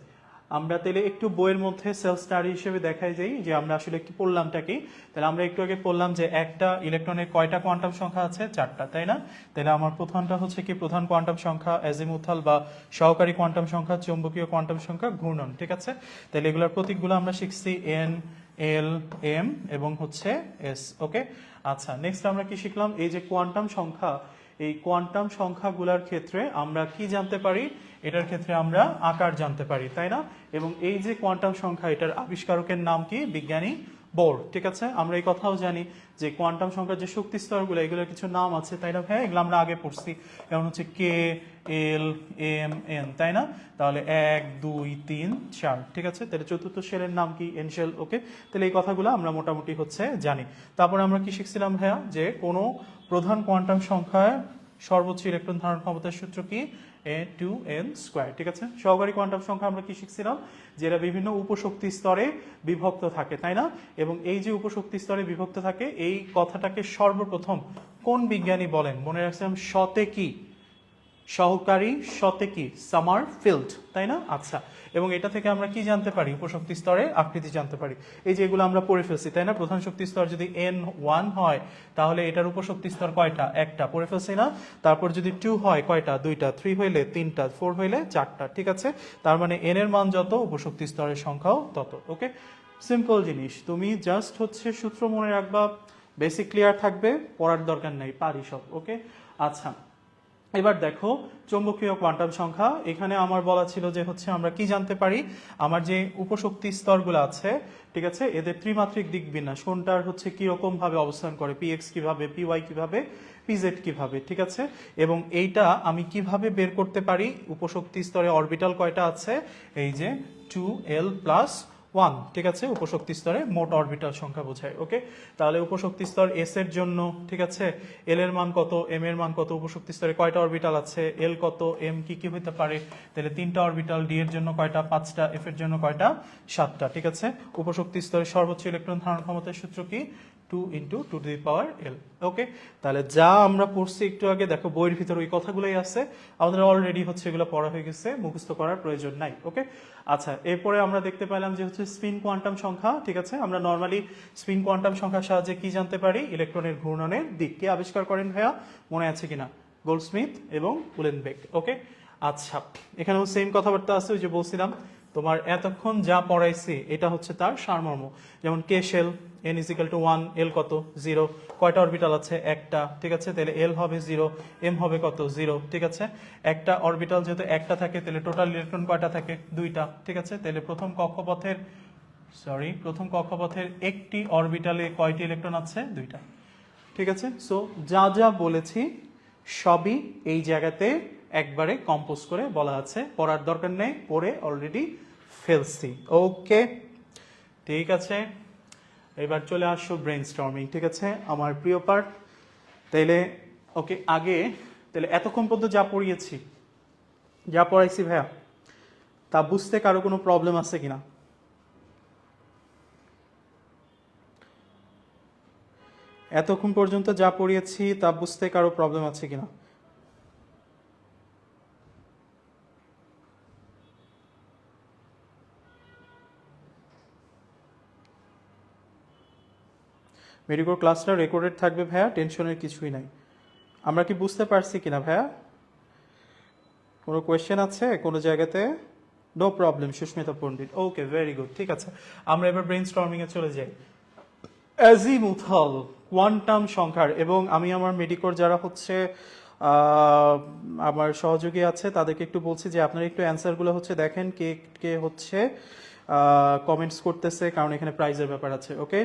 আমরা তাহলে একটু বইয়ের মধ্যে সেলফ স্টাডি হিসেবে দেখাই যাই যে আমরা আসলে কি পড়লামটা কি। তাহলে আমরা একটু আগে পড়লাম যে একটা ইলেকট্রনের কয়টা কোয়ান্টাম সংখ্যা আছে? 4টা, তাই না? তাহলে আমার প্রধানটা হচ্ছে কি প্রধান কোয়ান্টাম সংখ্যা, অ্যাজিমুথাল বা সহকারী কোয়ান্টাম সংখ্যা, চৌম্বকীয় কোয়ান্টাম সংখ্যা, ঘূর্ণন, ঠিক আছে। তাহলে এগুলোর প্রতীকগুলো আমরা শিখছি এন, এল, এম এবং হচ্ছে এস, ওকে। আচ্ছা নেক্সট আমরা কি শিখলাম? এই যে কোয়ান্টাম সংখ্যা, এই কোয়ান্টাম সংখ্যাগুলোর ক্ষেত্রে আমরা কি জানতে পারি? এটার ক্ষেত্রে আমরা আকার জানতে পারি, তাই না? এবং এই যে কোয়ান্টাম সংখ্যা, এটার আবিষ্কারকের নাম কি? বিজ্ঞানী বোর, ঠিক আছে। আমরা এই কথাও জানি যে কোয়ান্টাম সংখ্যার যে শক্তি স্তরগুলো এগুলোর কিছু নাম আছে, তাই না? হ্যাঁ, এগুলো আমরা আগে পড়ছি, যেমন হচ্ছে কে, এল, এম, এন, তাই না? তাহলে 1, 2, 3, 4, ঠিক আছে। তাহলে চতুর্থ শেলের নাম কি? এন শেল, ওকে। তাহলে এই কথাগুলো আমরা মোটামুটি হচ্ছে জানি। তারপরে আমরা কি শিখছিলাম ভাইয়া? যে কোনো প্রধান কোয়ান্টাম সংখ্যায় সর্বোচ্চ ইলেকট্রন ধারণ ক্ষমতার সূত্র কি? A2n², ঠিক আছে। সহকারী কোয়ান্টাম সংখ্যা আমরা কি শিখছিলাম? যেটা বিভিন্ন উপশক্তি স্তরে বিভক্ত থাকে, তাই না? এবং এই যে উপশক্তি স্তরে বিভক্ত থাকে, এই কথাটাকে সর্বপ্রথম কোন বিজ্ঞানী বলেন? মনে রাখছিলাম শতেকি, সহকারী শতেকি, সামারফিল্ড, তাই না? আচ্ছা, এবং এটা থেকে আমরা কি জানতে পারি? উপশক্তি স্তরের আকৃতি জানতে পারি। এই যে এগুলো আমরা পড়ে ফেলছি, তাই না? প্রধান শক্তি স্তর যদি N1 হয় তাহলে এটার উপশক্তি স্তর কয়টা? একটা, পড়ে ফেলছি না? তারপর যদি 2 হয় কয়টা? 2টা, 3 হইলে 3টা, 4 হইলে 4টা, ঠিক আছে। তার মানে N এর মান যত, উপশক্তি স্তরের সংখ্যাও তত, ওকে। সিম্পল জিনিস, তুমি জাস্ট হচ্ছে সূত্র মনে রাখবা, বেসিক ক্লিয়ার থাকবে, পড়ার দরকার নাই, পারি সব, ওকে। আচ্ছা এবার দেখো চৌম্বকীয় কোয়ান্টাম সংখ্যা, এখানে আমার বলা ছিল যে হচ্ছে আমরা কি জানতে পারি? আমার যে উপশক্তি স্তরগুলো আছে, ঠিক আছে, এদের ত্রিমাত্রিক দিক বিন্যাস কোনটার হচ্ছে কিরকম ভাবে অবস্থান করে, পিএক্স কিভাবে, পিওয়াই কিভাবে, পিজেড কিভাবে, ঠিক আছে। এবং এইটা আমি কিভাবে বের করতে পারি, উপশক্তি স্তরে অরবিটাল কয়টা আছে, এই যে 2l+1, ঠিক আছে, উপশক্তি স্তরে মোট অরবিটাল সংখ্যা বোঝায়। ওকে, তাহলে উপশক্তি স্তর এস এর জন্য, ঠিক আছে, এল এর মান কত, এম এর মান কত, উপশক্তি স্তরে কয়টা অরবিটাল আছে, এল কত, এম কি কি হতে পারে, তাহলে 3টা অরবিটাল, ডি এর জন্য কয়টা, 5টা, এফ এর জন্য কয়টা, 7টা, ঠিক আছে। উপশক্তি স্তরে সর্বোচ্চ ইলেকট্রন ধারণ ক্ষমতার সূত্র কি, 2 × 10⁻L। ওকে, তাহলে যা আমরা পড়ছি একটু আগে, দেখো বইয়ের ভিতরে ওই কথাগুলোই আছে, আমাদের অলরেডি হচ্ছে এগুলো পড়া হয়ে গেছে, মুখস্থ করার প্রয়োজন নাই। ওকে, আচ্ছা, এরপরে আমরা দেখতে পেলাম যে হচ্ছে স্পিন কোয়ান্টাম সংখ্যা, ঠিক আছে। আমরা নর্মালি স্পিন কোয়ান্টাম সংখ্যার সাহায্যে কি জানতে পারি, ইলেকট্রনের ঘূর্ণনের দিক। কে আবিষ্কার করেন ভাইয়া, মনে আছে কিনা, গোল্ডস্মিথ এবং উলেনবেক। ওকে, আচ্ছা, এখানেও সেম কথাবার্তা আছে, ওই যে বলছিলাম তোমার এতক্ষণ যা পড়াইছি এটা হচ্ছে তার সারমর্ম। যেমন কে শেল, n = 1, এল কত, 0, কয়টা অরবিটাল আছে, একটা, ঠিক আছে, তাহলে এল হবে 0, এম হবে কত, 0, ঠিক আছে। একটা অরবিটাল যেহেতু একটা থাকে, তাহলে টোটাল ইলেকট্রন কয়টা থাকে, 2টা, ঠিক আছে। তাহলে প্রথম কক্ষপথের একটি অরবিটালে কয়টি ইলেকট্রন আছে, 2টা, ঠিক আছে। সো যা যা বলেছি সবই এই জায়গাতে একবারে কম্পোজ করে বলা আছে, পড়ার দরকার নেই, পড়ে অলরেডি ফেলছি। ওকে, ঠিক আছে, এবার চলে আসো ব্রেন স্টর্মিং, ঠিক আছে, আমার প্রিয় পার্ট। তাইলে ওকে, আগে তাহলে এতক্ষণ পর্যন্ত যা পড়িয়েছি, যা পড়াইছি ভাইয়া, তা বুঝতে কারো কোনো প্রবলেম আছে কিনা, এতক্ষণ পর্যন্ত যা পড়িয়েছি তা বুঝতে কারো প্রবলেম আছে কিনা? মেডিকোর ক্লাসটা রেকর্ডেড থাকবে ভাইয়া, টেনশনের কিছুই নাই। আমরা কি বুঝতে পারছি কিনা ভাইয়া? কোনো কোয়েশ্চেন আছে কোনো জায়গাতে? নো প্রবলেম সুস্মিতা পণ্ডিত। ওকে, ভেরি গুড, ঠিক আছে। আমরা এবার ব্রেন স্টর্মিংয়ে চলে যাই। অ্যাজিমুথাল কোয়ান্টাম সংখ্যার, এবং আমি আমার মেডিকোর যারা হচ্ছে আমার সহযোগী আছে তাদেরকে একটু বলছি যে আপনারা একটু অ্যান্সারগুলো হচ্ছে দেখেন, কে কে হচ্ছে কমেন্টস করতেছে, কারণ এখানে প্রাইজের ব্যাপার আছে। ওকে,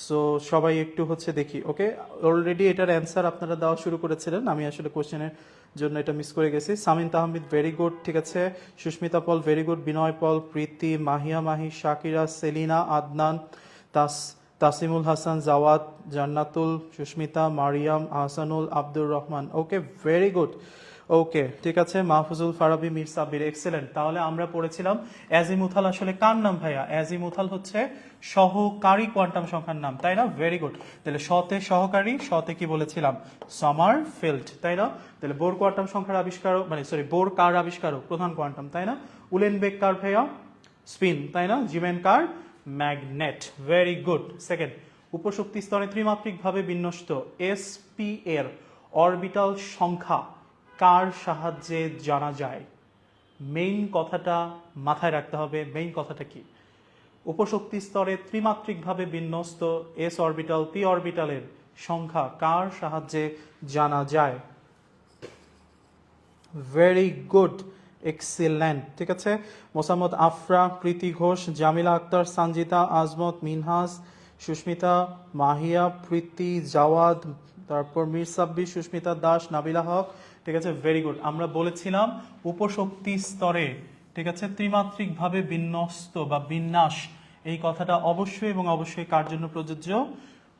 সো সবাই একটু হচ্ছে দেখি। ওকে, অলরেডি এটার অ্যান্সার আপনারা দেওয়া শুরু করেছিলেন, আমি আসলে কোশ্চেনের জন্য এটা মিস করে গেছি। সামিন তাহমিদ ভেরি গুড, ঠিক আছে। সুস্মিতা পল ভেরি গুড, বিনয় পল, প্রীতি, মাহিয়া মাহি, শাকিরা, সেলিনা, আদনান, তাসিমুল হাসান, জাওয়াত, জান্নাতুল, সুস্মিতা, মারিয়াম, আহসানুল, আব্দুর রহমান। ওকে, ভেরি গুড। ওকে, ঠিক আছে, মাহফুজুল, ফারাবি, মির সাব্বির, এক্সেলেন্ট। তাহলে আমরা পড়েছিলাম অ্যাজিমুথাল আসলে কার নাম ভাইয়া? অ্যাজিমুথাল হচ্ছে সহকারী কোয়ান্টাম সংখ্যার নাম, তাই না? Very good. তাহলে শতে সহকারী, শতে কি বলেছিলাম, সমারফেল্ড, তাই না? তাহলে বোর কোয়ান্টাম সংখ্যার আবিষ্কারক, মানে সরি, বোর কার আবিষ্কারক, প্রধান কোয়ান্টাম, তাই না? উলেনবেক কার ভাইয়া? স্পিন, তাই না? জিমেন কার? ম্যাগনেট। Very good. সেকেন্ড, উপশক্তি স্তরে ত্রিমাত্রিকভাবে বিন্যস্ত এসপি এর অরবিটাল সংখ্যা কার সাহায্যে জানা যায়? মেইন কথাটা মাথায় রাখতে হবে, মেইন কথাটা কি? উপশক্তি স্তরে ত্রিমাত্রিকভাবে বিন্যস্ত এস অরবিটাল পি অরবিটালের সংখ্যা কার সাহায্যে জানা যায়? ভেরি গুড, এক্সিলেন্ট, ঠিক আছে। মোসাম্মদ আফরা, প্রীতি ঘোষ, জামিলা আক্তার, সঞ্জিতা, আজমত, মিনহাস, সুস্মিতা, মাহিয়া, প্রীতি, জাওয়াদ, তারপর মির সাব্বির, সুস্মিতা দাস, নাবিলা হক, ঠিক আছে, ভেরি গুড। আমরা বলেছিলাম উপশক্তি স্তরে, ঠিক আছে, ত্রিমাত্রিকভাবে বিন্যস্ত বা বিন্যাস, এই কথাটা অবশ্যই এবং অবশ্যই কার জন্য প্রযোজ্য?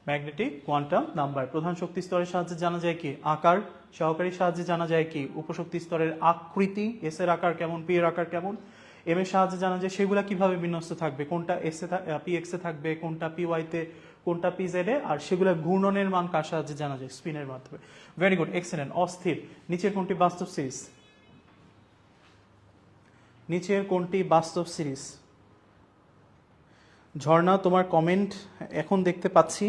Magnetic quantum number. প্রধান শক্তি স্তরের সাহায্যে জানা যায় কি? আকার। সহকারীর সাহায্যে জানা যায় কি? উপশক্তি স্তরের আকৃতি, এস এর আকার কেমন, পি এর আকার কেমন। এম এর সাহায্যে জানা যায় সেগুলা কিভাবে বিন্যস্ত থাকবে, কোনটা এস এ পি এক্স এ থাকবে, কোনটা পি ওয়াই তে, কোনটা পি জেড এ, আর সেগুলা ঘূর্ণনের মান কার সাহায্যে জানা যায়? স্পিনের মাধ্যমে। Very good, excellent. অস্থির, নিচের কোনটি বাস্তব সিরিজ? নিচের কোনটি বাস্তব সিরিজ? ঝর্ণা, তোমার কমেন্ট এখন দেখতে পাচ্ছি,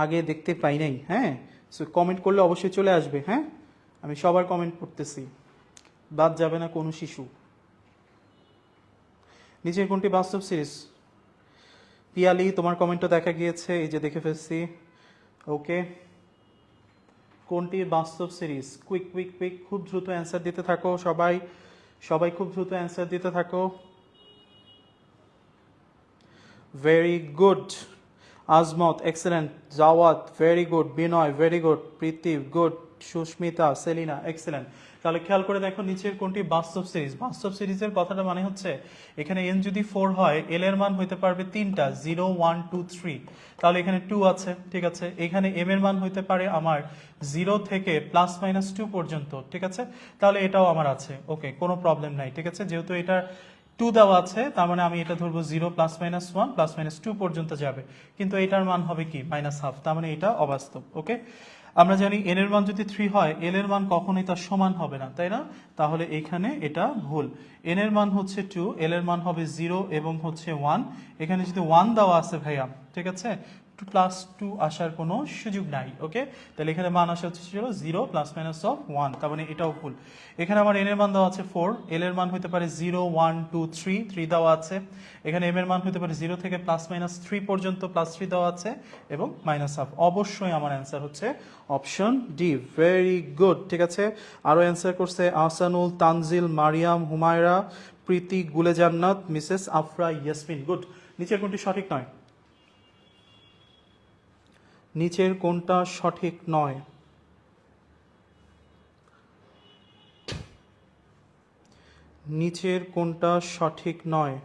আগে দেখতে পাই নাই। হ্যাঁ, সো কমেন্ট করলে অবশ্যই চলে আসবে। হ্যাঁ, আমি সবার কমেন্ট পড়তেছি, বাদ যাবে না কোনো শিশু। নিচের কোনটি বাস্তব সিরিজ? পিয়ালি, তোমার কমেন্টও দেখা গিয়েছে, এই যে দেখে ফেলছি। ওকে, কোনটি বাস্তব সিরিজ? কুইক কুইক কুইক, খুব দ্রুত অ্যান্সার দিতে থাকো সবাই, সবাই খুব দ্রুত অ্যান্সার দিতে থাকো। Very good. Azmat, excellent. Jawat, very good. Binoy, very good. Priti, good. Susmita, Selina, excellent. তাহলে খেয়াল করে দেখো নিচের কোনটি বাস্তব সিরিজ। বাস্তব সিরিজের কথাটা মানে হচ্ছে এখানে এন যদি 4 হয় এল এর মান হইতে পারবে তিনটা, 0 1 2 3। তাহলে এখানে 2 আছে, ঠিক আছে। এখানে এম এর মান হইতে পারে আমার 0 থেকে +-2 পর্যন্ত, ঠিক আছে। তাহলে এটাও আমার আছে, ওকে, কোনো প্রবলেম নাই, ঠিক আছে। যেহেতু এটা 2 দেওয়া আছে তার মানে আমি এটা ধরবো 0 +-1 +-2 পর্যন্ত যাবে, কিন্তু এটার মান হবে কি -হাফ, তার মানে এটা অবাস্তব, ওকে। আমরা জানি এন এর মান যদি 3 হয় এল এর মান কখনোই তার সমান হবে না, তাই না? তাহলে এখানে এটা ভুল। এন এর মান হচ্ছে 2, এল এর মান হবে 0 এবং হচ্ছে 1। এখানে যদি 1 দেওয়া আছে ভাইয়া, ঠিক আছে, +2 আসার কোনো সুযোগ নাই, ওকে। তাহলে এখানে মান আসা হচ্ছে 0 +-1, তার মানে এটাও ভুল। এখানে আমার এন এর মান দেওয়া আছে 4, এল এর মান হতে পারে 0 1 2 3 দেওয়া আছে। এখানে এম এর মান হতে পারে 0 থেকে +-3 পর্যন্ত, +3 দেওয়া আছে এবং -হাফ। অবশ্যই আমার অ্যান্সার হচ্ছে অপশন ডি। ভেরি গুড, ঠিক আছে। আরও অ্যান্সার করছে আহসানুল, তানজিল, মারিয়াম, হুমায়রা, প্রীতি, গুলে জান্নাত, মিসেস আফরা, ইয়াসমিন। গুড। নিচের কোনটি সঠিক নয়? নিচের কোনটা সঠিক নয়? নিচের কোনটা সঠিক নয়?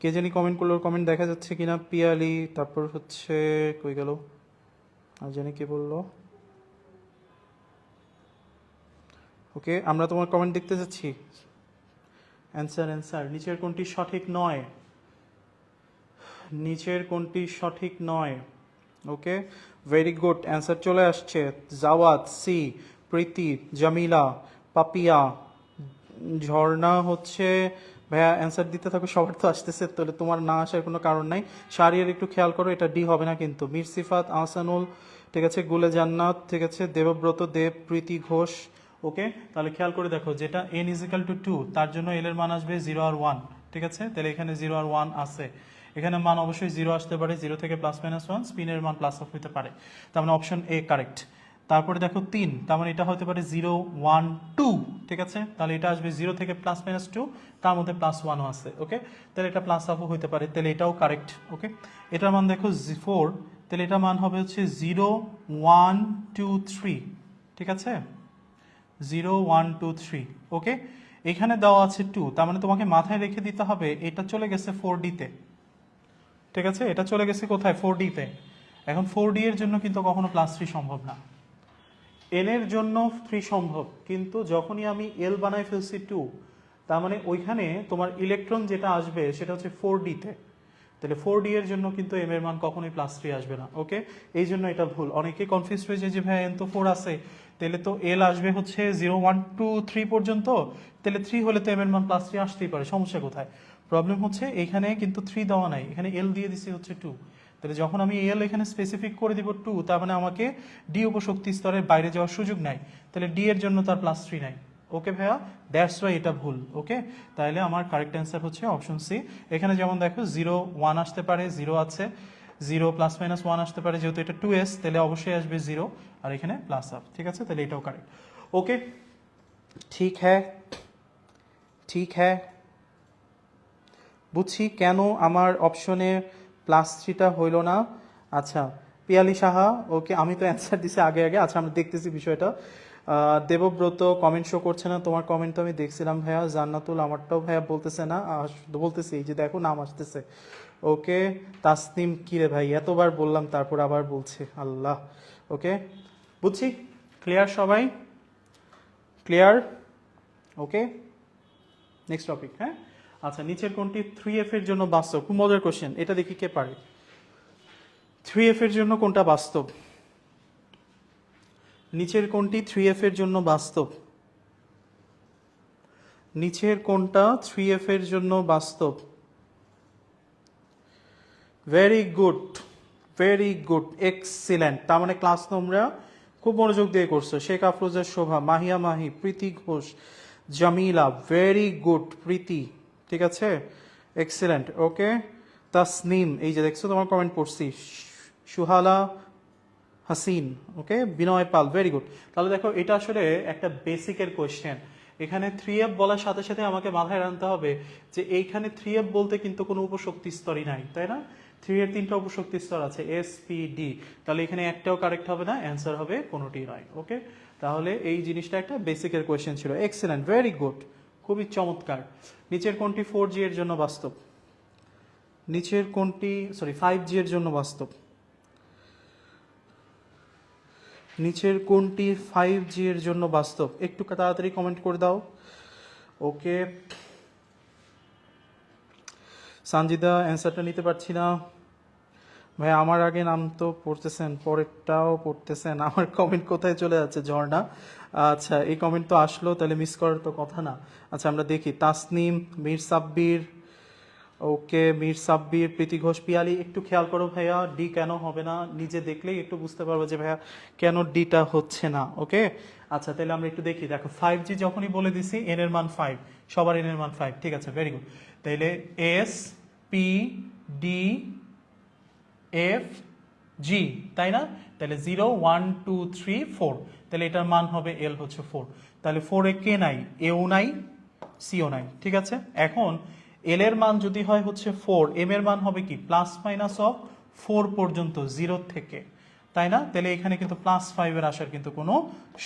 কে জানি কমেন্ট করলো, কমেন্ট দেখা যাচ্ছে কিনা? পিয়ালি, তারপর হচ্ছে কই গেল আর জানি কে বললো। ওকে, আমরা তোমার কমেন্ট দেখতে যাচ্ছি। Answer, answer. নিচের কোনটি সঠিক নয়? নিচের কোনটি সঠিক নয়? ওকে, ভেরি গুড, অ্যান্সার চলে আসছে। জাওয়াত, সি, প্রীতি, জামিলা, পাপিয়া, ঝর্ণা হচ্ছে ভাইয়া অ্যান্সার দিতে থাকো, সবার তো আসতেছে, তাহলে তোমার না আসার কোনো কারণ নাই। শাহরিয়ার একটু খেয়াল করো, এটা ডি হবে না কিন্তু। মীর সিফাত, আহসানুল, ঠিক আছে, গুলে জান্নাত, ঠিক আছে, দেবব্রত, দেব, প্রীতি ঘোষ, ওকে। তাহলে খেয়াল করে দেখো, যেটা n = 2 তার জন্য এল এর মান আসবে 0 আর 1, ঠিক আছে। তাহলে এখানে 0 আর 1 আছে, এখানে মান অবশ্যই 0 আসতে পারে, 0 থেকে +-1, স্পিনের মান +-হাফ হতে পারে, তার মানে অপশন এ কারেক্ট। তারপরে দেখো 3, তার মানে এটা হতে পারে 0 1 2, ঠিক আছে। তাহলে এটা আসবে 0 থেকে +-2, তার মধ্যে +1ও আছে, ওকে। তাহলে এটা +হাফও হতে পারে, তাহলে এটাও কারেক্ট, ওকে। এটার মান দেখো 4, তাহলে এটার মান হবে হচ্ছে 0 1 2 3, ঠিক আছে, 0 1 2 3, ওকে। এখানে দেওয়া আছে 2, তার মানে তোমাকে মাথায় রেখে দিতে হবে এটা চলে গেছে 4D তে, ঠিক আছে। এটা চলে গেছে কোথায়? 4D তে। এখন 4D এর জন্য কিন্তু কখনো +3 সম্ভব না। এন এর জন্য 3 সম্ভব, কিন্তু যখনই আমি এল বানাই ফেলছি 2, তার মানে ওইখানে তোমার ইলেকট্রন যেটা আসবে সেটা হচ্ছে 4D তে। তাহলে 4D এর জন্য কিন্তু এম এর মান কখনোই +3 আসবে না, ওকে। এই জন্য এটা ভুল। অনেকে কনফিউজ হয়ে যায় যে ভাই এন তো 4 আছে, তাহলে তো এল আসবে হচ্ছে 0 1 2 3 পর্যন্ত, তাহলে 3 হলে তো এম এর মান +3 আসতেই পারে, সমস্যা কোথায়? প্রবলেম হচ্ছে এখানে কিন্তু 3 দেওয়া নাই, এখানে এল দিয়ে দিছি হচ্ছে 2। তাহলে যখন আমি এল এখানে স্পেসিফিক করে দিব 2, তার মানে আমাকে ডি উপশক্তি স্তরের বাইরে যাওয়ার সুযোগ নাই, তাহলে ডি এর জন্য তার +3 নাই, ওকে ভাইয়া। দ্যাটস ওয়াই এটা ভুল, ওকে। তাহলে আমার কারেক্ট অ্যান্সার হচ্ছে অপশন সি। এখানে যেমন দেখো 0 1 আসতে পারে, 0 আছে, 0 +-1 আসতে পারে, যেহেতু এটা 2s তাহলে অবশ্যই আসবে 0, আর এখানে +হাফ, ঠিক আছে। তাহলে এটাও কারেক্ট, ওকে। ঠিক হ্যাঁ, ঠিক হ্যাঁ, বুঝছি কেন আমার অপশনে +3টা হইল না। আচ্ছা, পিয়ালি সাহা, ওকে, আমি তো অ্যান্সার দিছি আগে আগে। আচ্ছা, আমরা দেখতেছি বিষয়টা। দেবব্রত কমেন্ট শো করছে না, তোমার কমেন্ট তো আমি দেখছিলাম ভাইয়া। জান্নাতুল, আমারটাও ভাইয়া বলতেছে না, বলতেছি এই যে দেখো নাম আসতেছে, ওকে। তাসনিম, কিরে ভাই এতবার বললাম তারপর আবার বলছে, আল্লাহ, ওকে। বুঝছি, ক্লিয়ার সবাই? ক্লিয়ার, ওকে। নেক্সট টপিক, হ্যাঁ। আচ্ছা, নিচের কোনটি 3F এর জন্য বাস্তব? খুব মজার কোশ্চেন, এটা দেখি কে পারে। 3F এর জন্য কোনটা বাস্তব? নিচের কোনটি 3F এর জন্য বাস্তব? নিচের কোনটা 3F এর জন্য বাস্তব? Very good, very good, excellent. তার মানে ক্লাস তোমরা খুব মনোযোগ দিয়ে করছো। শেখ আফরোজা, শোভা, মাহিয়া মাহি, প্রীতি ঘোষ, জামিলা, ভেরি গুড। প্রীতি, ঠিক আছে, এক্সিলেন্ট, ওকে। তাসনিম, এই যে দেখছো তোমার কমেন্ট পড়ছি। সুহালা হাসিন, ওকে। বিনয় পাল, ভেরি গুড। তাহলে দেখো এটা আসলে একটা বেসিকের কোয়েশ্চেন। এখানে 3F বলার সাথে সাথে আমাকে মাথায় রাখতে হবে যে এইখানে 3F বলতে কিন্তু কোনো উপশক্তি স্তরই নাই, তাই না? 3 এর 3টা অপশক্তি স্তর আছে এস পি ডি, তাহলে এখানে একটাও কারেক্ট হবে না, অ্যান্সার হবে কোনোটি নয়। ওকে, তাহলে এই জিনিসটা একটা বেসিকের কোয়েশ্চেন ছিল। এক্সেলেন্ট, ভেরি গুড, খুবই চমৎকার। নিচের কোনটি 4G এর জন্য বাস্তব? নিচের কোনটি 5G এর জন্য বাস্তব? নিচের কোনটি 5G এর জন্য বাস্তব? একটু তাড়াতাড়ি কমেন্ট করে দাও। ওকে, সানজিদা অ্যান্সারটা নিতে পারছি না ভাই। আমার আগে নাম তো পড়তেছেন, পরেরটাও পড়তেছেন, আমার কমেন্ট কোথায় চলে যাচ্ছে? ঝর্ণা, আচ্ছা এই কমেন্ট তো আসলো, তাহলে মিস করার তো কথা না। আচ্ছা আমরা দেখি, তাসনিম, মীর সাব্বির, ওকে মীর সাব্বির, প্রীতি ঘোষ, পিয়ালি, একটু খেয়াল করো ভাইয়া, ডি কেন হবে না, নিজে দেখলেই একটু বুঝতে পারবো যে ভাইয়া কেন ডিটা হচ্ছে না। ওকে, আচ্ছা তাহলে আমরা একটু দেখি। দেখো 5G যখনই বলে দিছি এন এর মান 5, সবার এন এর মান 5, ঠিক আছে, ভেরি গুড। তাহলে S P D F G, তাই না? তাহলে 0 1 2 3 4, তাহলে এটার মান হবে এল হচ্ছে 4। তাহলে 4 এ কে নাই, এও নাই, সিও নাই, ঠিক আছে। এখন এল এর মান যদি হয় হচ্ছে 4, এম এর মান হবে কি প্লাস মাইনাস অফ 4 পর্যন্ত, 0 থেকে, তাই না? তাহলে এখানে কিন্তু +5 এর আসার কিন্তু কোনো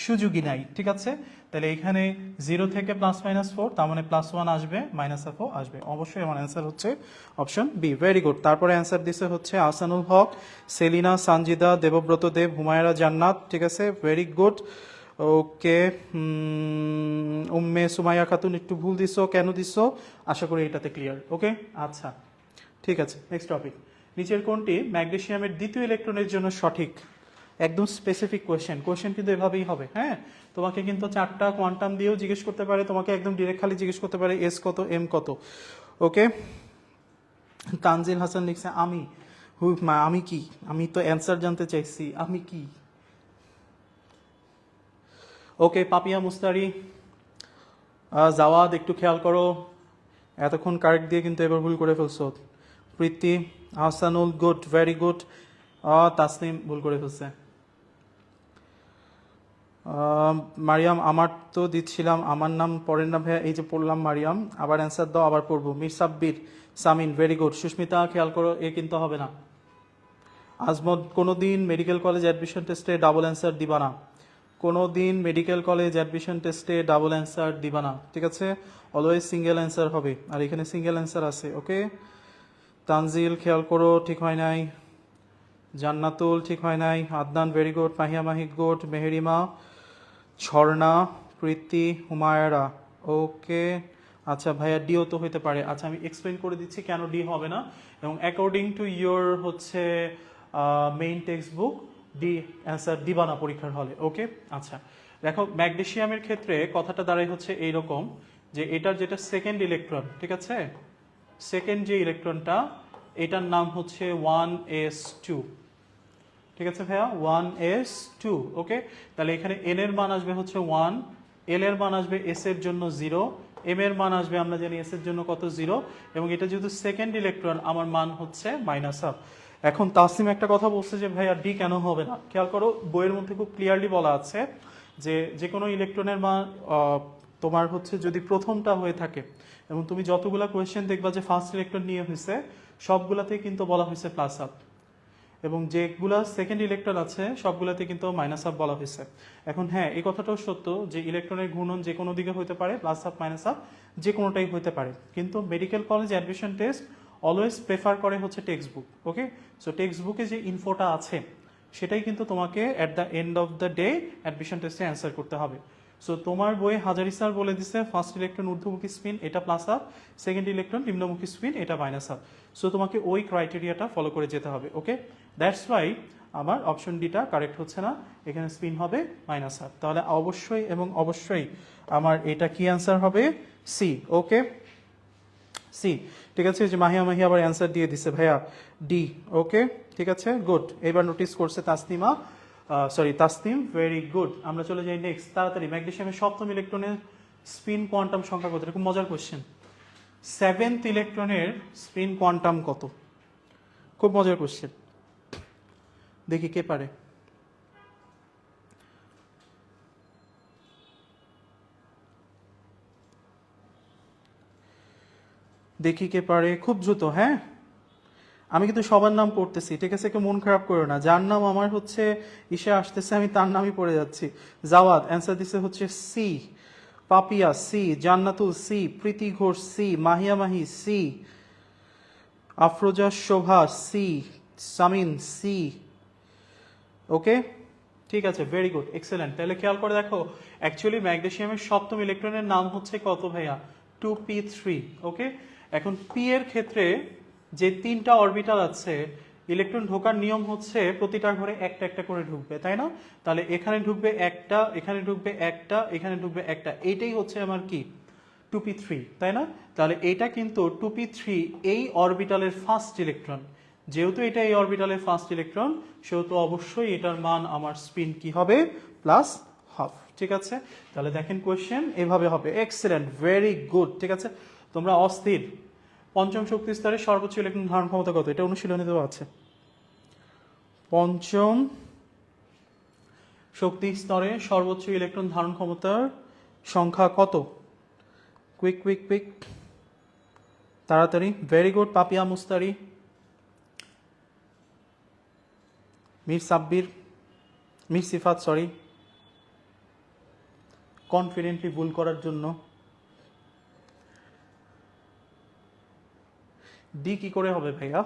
সুযোগই নাই, ঠিক আছে। তাহলে এখানে 0 থেকে +-4, তার মানে +1 আসবে, -ও আসবে। অবশ্যই আমার অ্যান্সার হচ্ছে অপশন বি, ভেরি গুড। তারপরে অ্যান্সার দিছে হচ্ছে আহসানুল হক, সেলিনা, সানজিদা, দেবব্রত দেব, হুমায়রা জান্নাত, ঠিক আছে, ভেরি গুড। ওকে, উম্মে সুমাইয়া খাতুন একটু ভুল দিছো, কেন দিছো? আশা করি এটাতে ক্লিয়ার। ওকে, আচ্ছা ঠিক আছে, নেক্সট টপিক। নিচের কোনটি ম্যাগনেসিয়ামের দ্বিতীয় ইলেকট্রনের জন্য সঠিক? একদম স্পেসিফিক কোয়েশ্চেন কিন্তু এভাবেই হবে। হ্যাঁ, তোমাকে কিন্তু 4টা কোয়ান্টাম দিয়েও জিজ্ঞেস করতে পারে, তোমাকে একদম ডিরেক্ট খালি জিজ্ঞেস করতে পারে এস কত, এম কত। ওকে, তানজিল হাসান লিখছে আমি, আমি কি? আমি তো অ্যান্সার জানতে চাইছি, আমি কি? ওকে, পাপিয়া মুস্তারি, জাওয়াদ একটু খেয়াল করো, এতক্ষণ কারেক্ট দিয়ে কিন্তু এবার ভুল করে ফেলছো। Priti, Ahsanul, good, very good. Tasnim ভুল করে ফেলছে। মারিয়াম, আমার তো দিচ্ছিলাম, আমার নাম পড়েন না ভাইয়া, এই যে পড়লাম মারিয়াম, আবার অ্যান্সার দাও, আবার পড়বো। Mir Sabbir, Samin, very good. সুস্মিতা খেয়াল করো, এ কিন্তু হবে না। আজমত, কোনো দিন মেডিকেল কলেজ অ্যাডমিশন টেস্টে ডাবল অ্যান্সার দিবা না, কোনো দিন মেডিকেল কলেজ অ্যাডমিশন টেস্টে ডাবল অ্যান্সার দিবা না, ঠিক আছে, অলওয়েজ সিঙ্গেল অ্যান্সার হবে, আর এখানে সিঙ্গেল অ্যান্সার আছে। ওকে, তানজিল খেয়াল করো, ঠিক হয় নাই। জান্নাতুল ঠিক হয় নাই। Adnan, very good. Mahiya Mahik, good. Meherima, Jharna, Priti, Humaira, okay. আচ্ছা ভাইয়া ডিও তো হইতে পারে। আচ্ছা আমি এক্সপ্লেন করে দিচ্ছি কেন ডি হবে না, এবং অ্যাকর্ডিং টু ইয়োর হচ্ছে main text book, D answer দিবা না পরীক্ষার হলে। ওকে, আচ্ছা দেখো ম্যাগনেসিয়ামের ক্ষেত্রে কথাটা দাঁড়ায় হচ্ছে এইরকম, যে এটার যেটা সেকেন্ড ইলেকট্রন, ঠিক আছে, সেকেন্ড যে ইলেকট্রনটা, এটার নাম হচ্ছে 1s2, ঠিক আছে ভাইয়া, 1s2। ওকে, তাহলে এখানে এন এর মান আসবে হচ্ছে 1, এল এর মান আসবে এস এর জন্য 0, এম এর মান আসবে আমরা জানি এস এর জন্য কত 0, এবং এটা যেহেতু সেকেন্ড ইলেকট্রন আমার মান হচ্ছে -1। এখন তাসিম একটা কথা বলছে যে ভাইয়া ডি কেন হবে না, খেয়াল করো বইয়ের মধ্যে খুব ক্লিয়ারলি বলা আছে যে যে কোনো ইলেকট্রনের মান তোমার হচ্ছে যদি প্রথমটা হয়ে থাকে, এবং তুমি যতগুলা কোয়েশ্চেন দেখবা যে ফার্স্ট ইলেকট্রন নিয়ে হয়েছে, সবগুলাতেই কিন্তু বলা হয়েছে +আপ, এবং যেগুলা সেকেন্ড ইলেকট্রন আছে সবগুলাতে কিন্তু -আপ বলা হয়েছে। এখন হ্যাঁ, এই কথাটাও সত্য যে ইলেকট্রনের ঘূর্ণন যে কোনো দিকে হতে পারে, +আপ -আপ যে কোনোটাই হতে পারে, কিন্তু medical college admission test always prefer করে হচ্ছে টেক্সট বুক। ওকে, সো টেক্সট বুকে যে ইনফোটা আছে সেটাই কিন্তু তোমাকে at the end of the day admission টেস্টে অ্যান্সার করতে হবে। সো তোমার বইয়ে হাজারি স্যার বলে দিচ্ছে ফার্স্ট ইলেকট্রন ঊর্ধ্বমুখী স্পিন এটা +আপ, সেকেন্ড ইলেকট্রন নিম্নমুখী স্পিন এটা -আপ। সো তোমাকে ওই ক্রাইটেরিয়াটা ফলো করে যেতে হবে। ওকে, দ্যাটস ওয়াই আমার অপশন ডিটা কারেক্ট হচ্ছে না, এখানে স্পিন হবে -আপ। তাহলে অবশ্যই এবং অবশ্যই আমার এটা কি অ্যান্সার হবে? সি। ওকে, সি, ঠিক আছে। যে মাহিয়া মাহিয়া আবার অ্যান্সার দিয়ে দিছে ভাইয়া ডি। ওকে, ঠিক আছে, গুড। এবার নোটিস করছে তাসনিমা, তাসনিম, ভেরি গুড। আমরা চলে যাই নেক্সট, তাড়াতাড়ি। ম্যাগনেসিয়ামের সপ্তম ইলেকট্রনের স্পিন কোয়ান্টাম সংখ্যা কত? এরকম মজার কোয়েশ্চেন। সেভেন্থ ইলেকট্রনের স্পিন কোয়ান্টাম কত? খুব মজার কোয়েশ্চেন, দেখি কে পারে। দেখি কে পারে, খুব দ্রুত। হ্যাঁ, আমি কিন্তু সবার নাম পড়তেছি, ঠিক আছে? কেউ মন খারাপ করো না। যার নাম আমার হচ্ছে ইসে আসতেছে আমি তার নামই পড়ে যাচ্ছি। জাওয়াদ অ্যান্সার দিছে হচ্ছে সি, পাপিয়া সি, জান্নাতুল সি, প্রীতি ঘোষ সি, মাহিয়া মাহি সি, আফরোজা শোভা সি, সামিন সি। ওকে, ঠিক আছে, ভেরি গুড, এক্সেলেন্ট। তাহলে খেয়াল করে দেখো, অ্যাকচুয়ালি ম্যাগনেসিয়ামের সপ্তম ইলেকট্রনের নাম হচ্ছে কত ভাইয়া? 2p3। ওকে, এখন পি এর ক্ষেত্রে যে 3টা অরবিটাল আছে, ইলেকট্রন ঢোকার নিয়ম হচ্ছে প্রতিটা ঘরে একটা একটা করে ঢুকবে, তাই না? তাহলে এখানে ঢুকবে একটা, এখানে ঢুকবে একটা, এখানে ঢুকবে একটা, এইটাই হচ্ছে আমার কি 2p3, তাই না? তাহলে এটা কিন্তু 2p3 এই অরবিটালের ফার্স্ট ইলেকট্রন। যেহেতু এটা এই অরবিটালের ফার্স্ট ইলেকট্রন, সেহেতু অবশ্যই এটার মান আমার স্পিন কি হবে? Plus half. ঠিক আছে, তাহলে দেখেন কোয়েশ্চেন এভাবে হবে। Excellent, very good. ঠিক আছে, তোমরা অস্থির। পঞ্চম শক্তি স্তরের সর্বোচ্চ ইলেকট্রন ধারণ ক্ষমতা কত? এটা অনুশীলনে দেওয়া আছে। পঞ্চম শক্তি স্তরে সর্বোচ্চ ইলেকট্রন ধারণ ক্ষমতার সংখ্যা কত? কুইক কুইক কুইক, তাড়াতাড়ি। ভেরি গুড, পাপিয়া মুস্তারি, মির সাব্বির, মির সিফাত, সরি, কনফিডেন্টলি ভুল করার জন্য। ডি কি করে হবে ভাইয়া?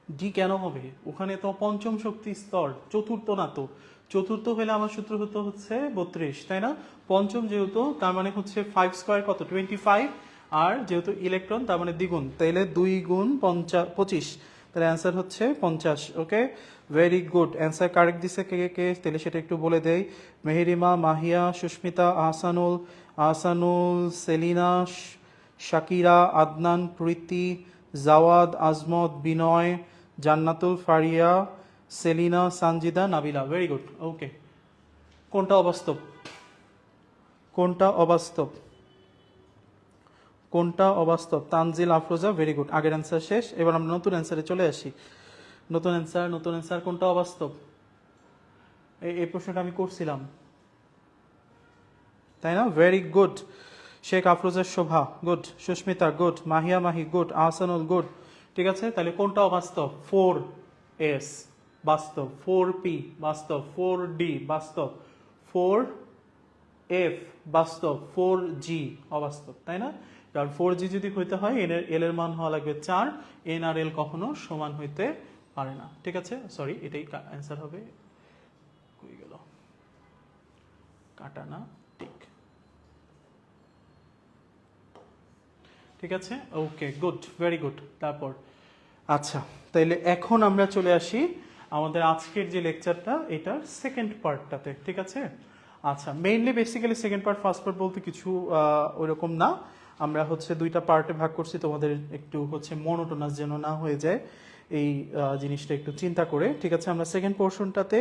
ডি কেন হবে? ওখানে তো পঞ্চম শক্তি স্তর, চতুর্থ না তো। চতুর্থ হলে আমার সূত্র হচ্ছে 32, তাই না? পঞ্চম যেহেতু, তার মানে হচ্ছে 5 স্কোয়ার কত? 25। আর যেহেতু ইলেকট্রন, তার মানে দ্বিগুণ, তাইলে 2 গুণ 25, তাহলে অ্যান্সার হচ্ছে 50। Okay, very good. Answer correct দিছে কে কে? তাহলে সেটা একটু বলে দেই। Meherima, Mahiya, Susmita, Ahsanul, Selina, Shakira, Adnan, Priti, Jawad, Azmat, Binoy, Jannatul, Faria, Selina, Sanjida, Nabila. Very good. Okay, কোনটা অবাস্তব? কোনটা অবাস্তব? কোনটা অবাস্তব? Tanjil, Afroza, very good. আগের অ্যান্সার শেষ, এবার আমরা নতুন অ্যান্সারে চলে আসি। নতুন অ্যান্সার কোনটা অবাস্তব? এই প্রশ্নটা আমি করছিলাম, তাই না? Very good. Sheikh Afroza Shobha, good. Susmita, good. Mahiya Mahi, good. Ahsanul, good. ঠিক আছে, তাহলে কোনটা অবাস্তব? 4s বাস্তব, 4p বাস্তব, 4d বাস্তব, 4f বাস্তব, 4g অবাস্তব, তাই না? কারণ 4g যদি হইতে হয়, এল এর মান হওয়া লাগবে 4, n আর l কখনো সমান হইতে পারে না। ঠিক আছে, সরি, এটাই অ্যান্সার হবে। কই গেল? কাটা না, ঠিক। ঠিক আছে, ওকে, গুড, ভেরি গুড। তারপর আচ্ছা, তাইলে এখন আমরা চলে আসি আমাদের আজকের যে লেকচারটা, এটার সেকেন্ড পার্টটাতে। ঠিক আছে, আচ্ছা, mainly basically second part first part বলতে কিছু ওইরকম না। আমরা হচ্ছে দুইটা পার্টে ভাগ করছি, তোমাদের একটু হচ্ছে মনোটোনাস যেন না হয়ে যায়, এই জিনিসটা একটু চিন্তা করে। ঠিক আছে, আমরা সেকেন্ড পোর্শনটাতে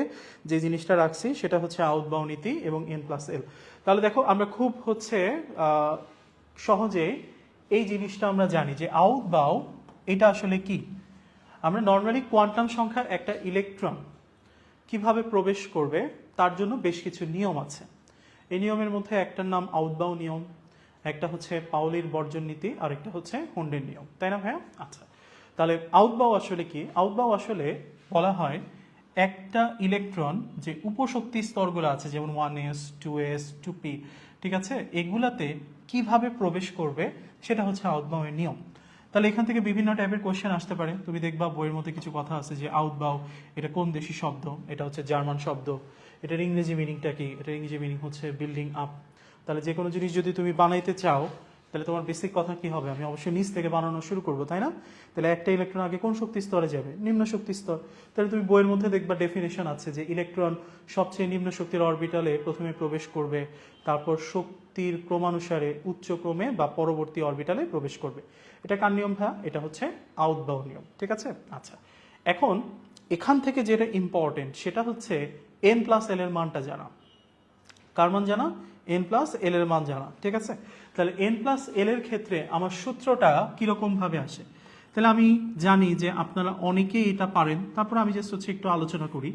যে জিনিসটা রাখছি সেটা হচ্ছে আউটবাউ নীতি এবং n+l। তাহলে দেখো, আমরা খুব হচ্ছে সহজে এই জিনিসটা আমরা জানি যে আউটবাউ এটা আসলে কি। আমরা নর্মালি কোয়ান্টাম সংখ্যার একটা ইলেকট্রন কিভাবে প্রবেশ করবে তার জন্য বেশ কিছু নিয়ম আছে। এই নিয়মের মধ্যে একটার নাম আউটবাউ নিয়ম, একটা হচ্ছে পাউলির বর্জন নীতি, আর একটা হচ্ছে হুন্ডের নিয়ম, তাই না ভাইয়া? আচ্ছা, তাহলে আউটবাউ আসলে কি? আউটবাউ আসলে বলা হয় একটা ইলেকট্রন যে উপশক্তি স্তরগুলো আছে, যেমন 1s, 2s, 2p, ঠিক আছে, এগুলাতে কিভাবে প্রবেশ করবে সেটা হচ্ছে আউটবাউ এর নিয়ম। তাহলে এখান থেকে বিভিন্ন টাইপের কোশ্চেন আসতে পারে। তুমি দেখবা বইয়ের মধ্যে কিছু কথা আছে যে আউটবাউ এটা কোন দেশি শব্দ? এটা হচ্ছে জার্মান শব্দ। এটার ইংরেজি মিনিংটা কি? এটার ইংরেজি মিনিং হচ্ছে বিল্ডিং আপ। তাহলে যে কোনো জিনিস যদি তুমি বানাইতে চাও, তাহলে তোমার বেসিক কথা কি হবে? আমি অবশ্যই নিচ থেকে বানানো শুরু করবো, তাই না? তাহলে একটা ইলেকট্রন আগে কোন শক্তি স্তরে যাবে? নিম্ন শক্তি স্তর। তাহলে তুমি বইয়ের মধ্যে দেখবা ডেফিনেশন আছে যে ইলেকট্রন সবচেয়ে নিম্ন শক্তির অরবিটালে প্রথমে প্রবেশ করবে, তারপর শক্তির ক্রমানুসারে উচ্চ ক্রমে বা পরবর্তী অরবিটালে প্রবেশ করবে। এটা কার নিয়ম ভাইয়া? এটা হচ্ছে আউটবাউ নিয়ম। ঠিক আছে, আচ্ছা, এখন এখান থেকে যেটা ইম্পর্টেন্ট সেটা হচ্ছে n+l এর মানটা জানা। কার মান জানা? n+l এর মান জানা। ঠিক আছে, তাহলে n+l এর ক্ষেত্রে আমার সূত্রটা কিরকম ভাবে আসে? তাহলে আমি জানি যে আপনারা অনেকেই এটা পারেন, তারপর আমি জাস্ট হচ্ছে একটু আলোচনা করি।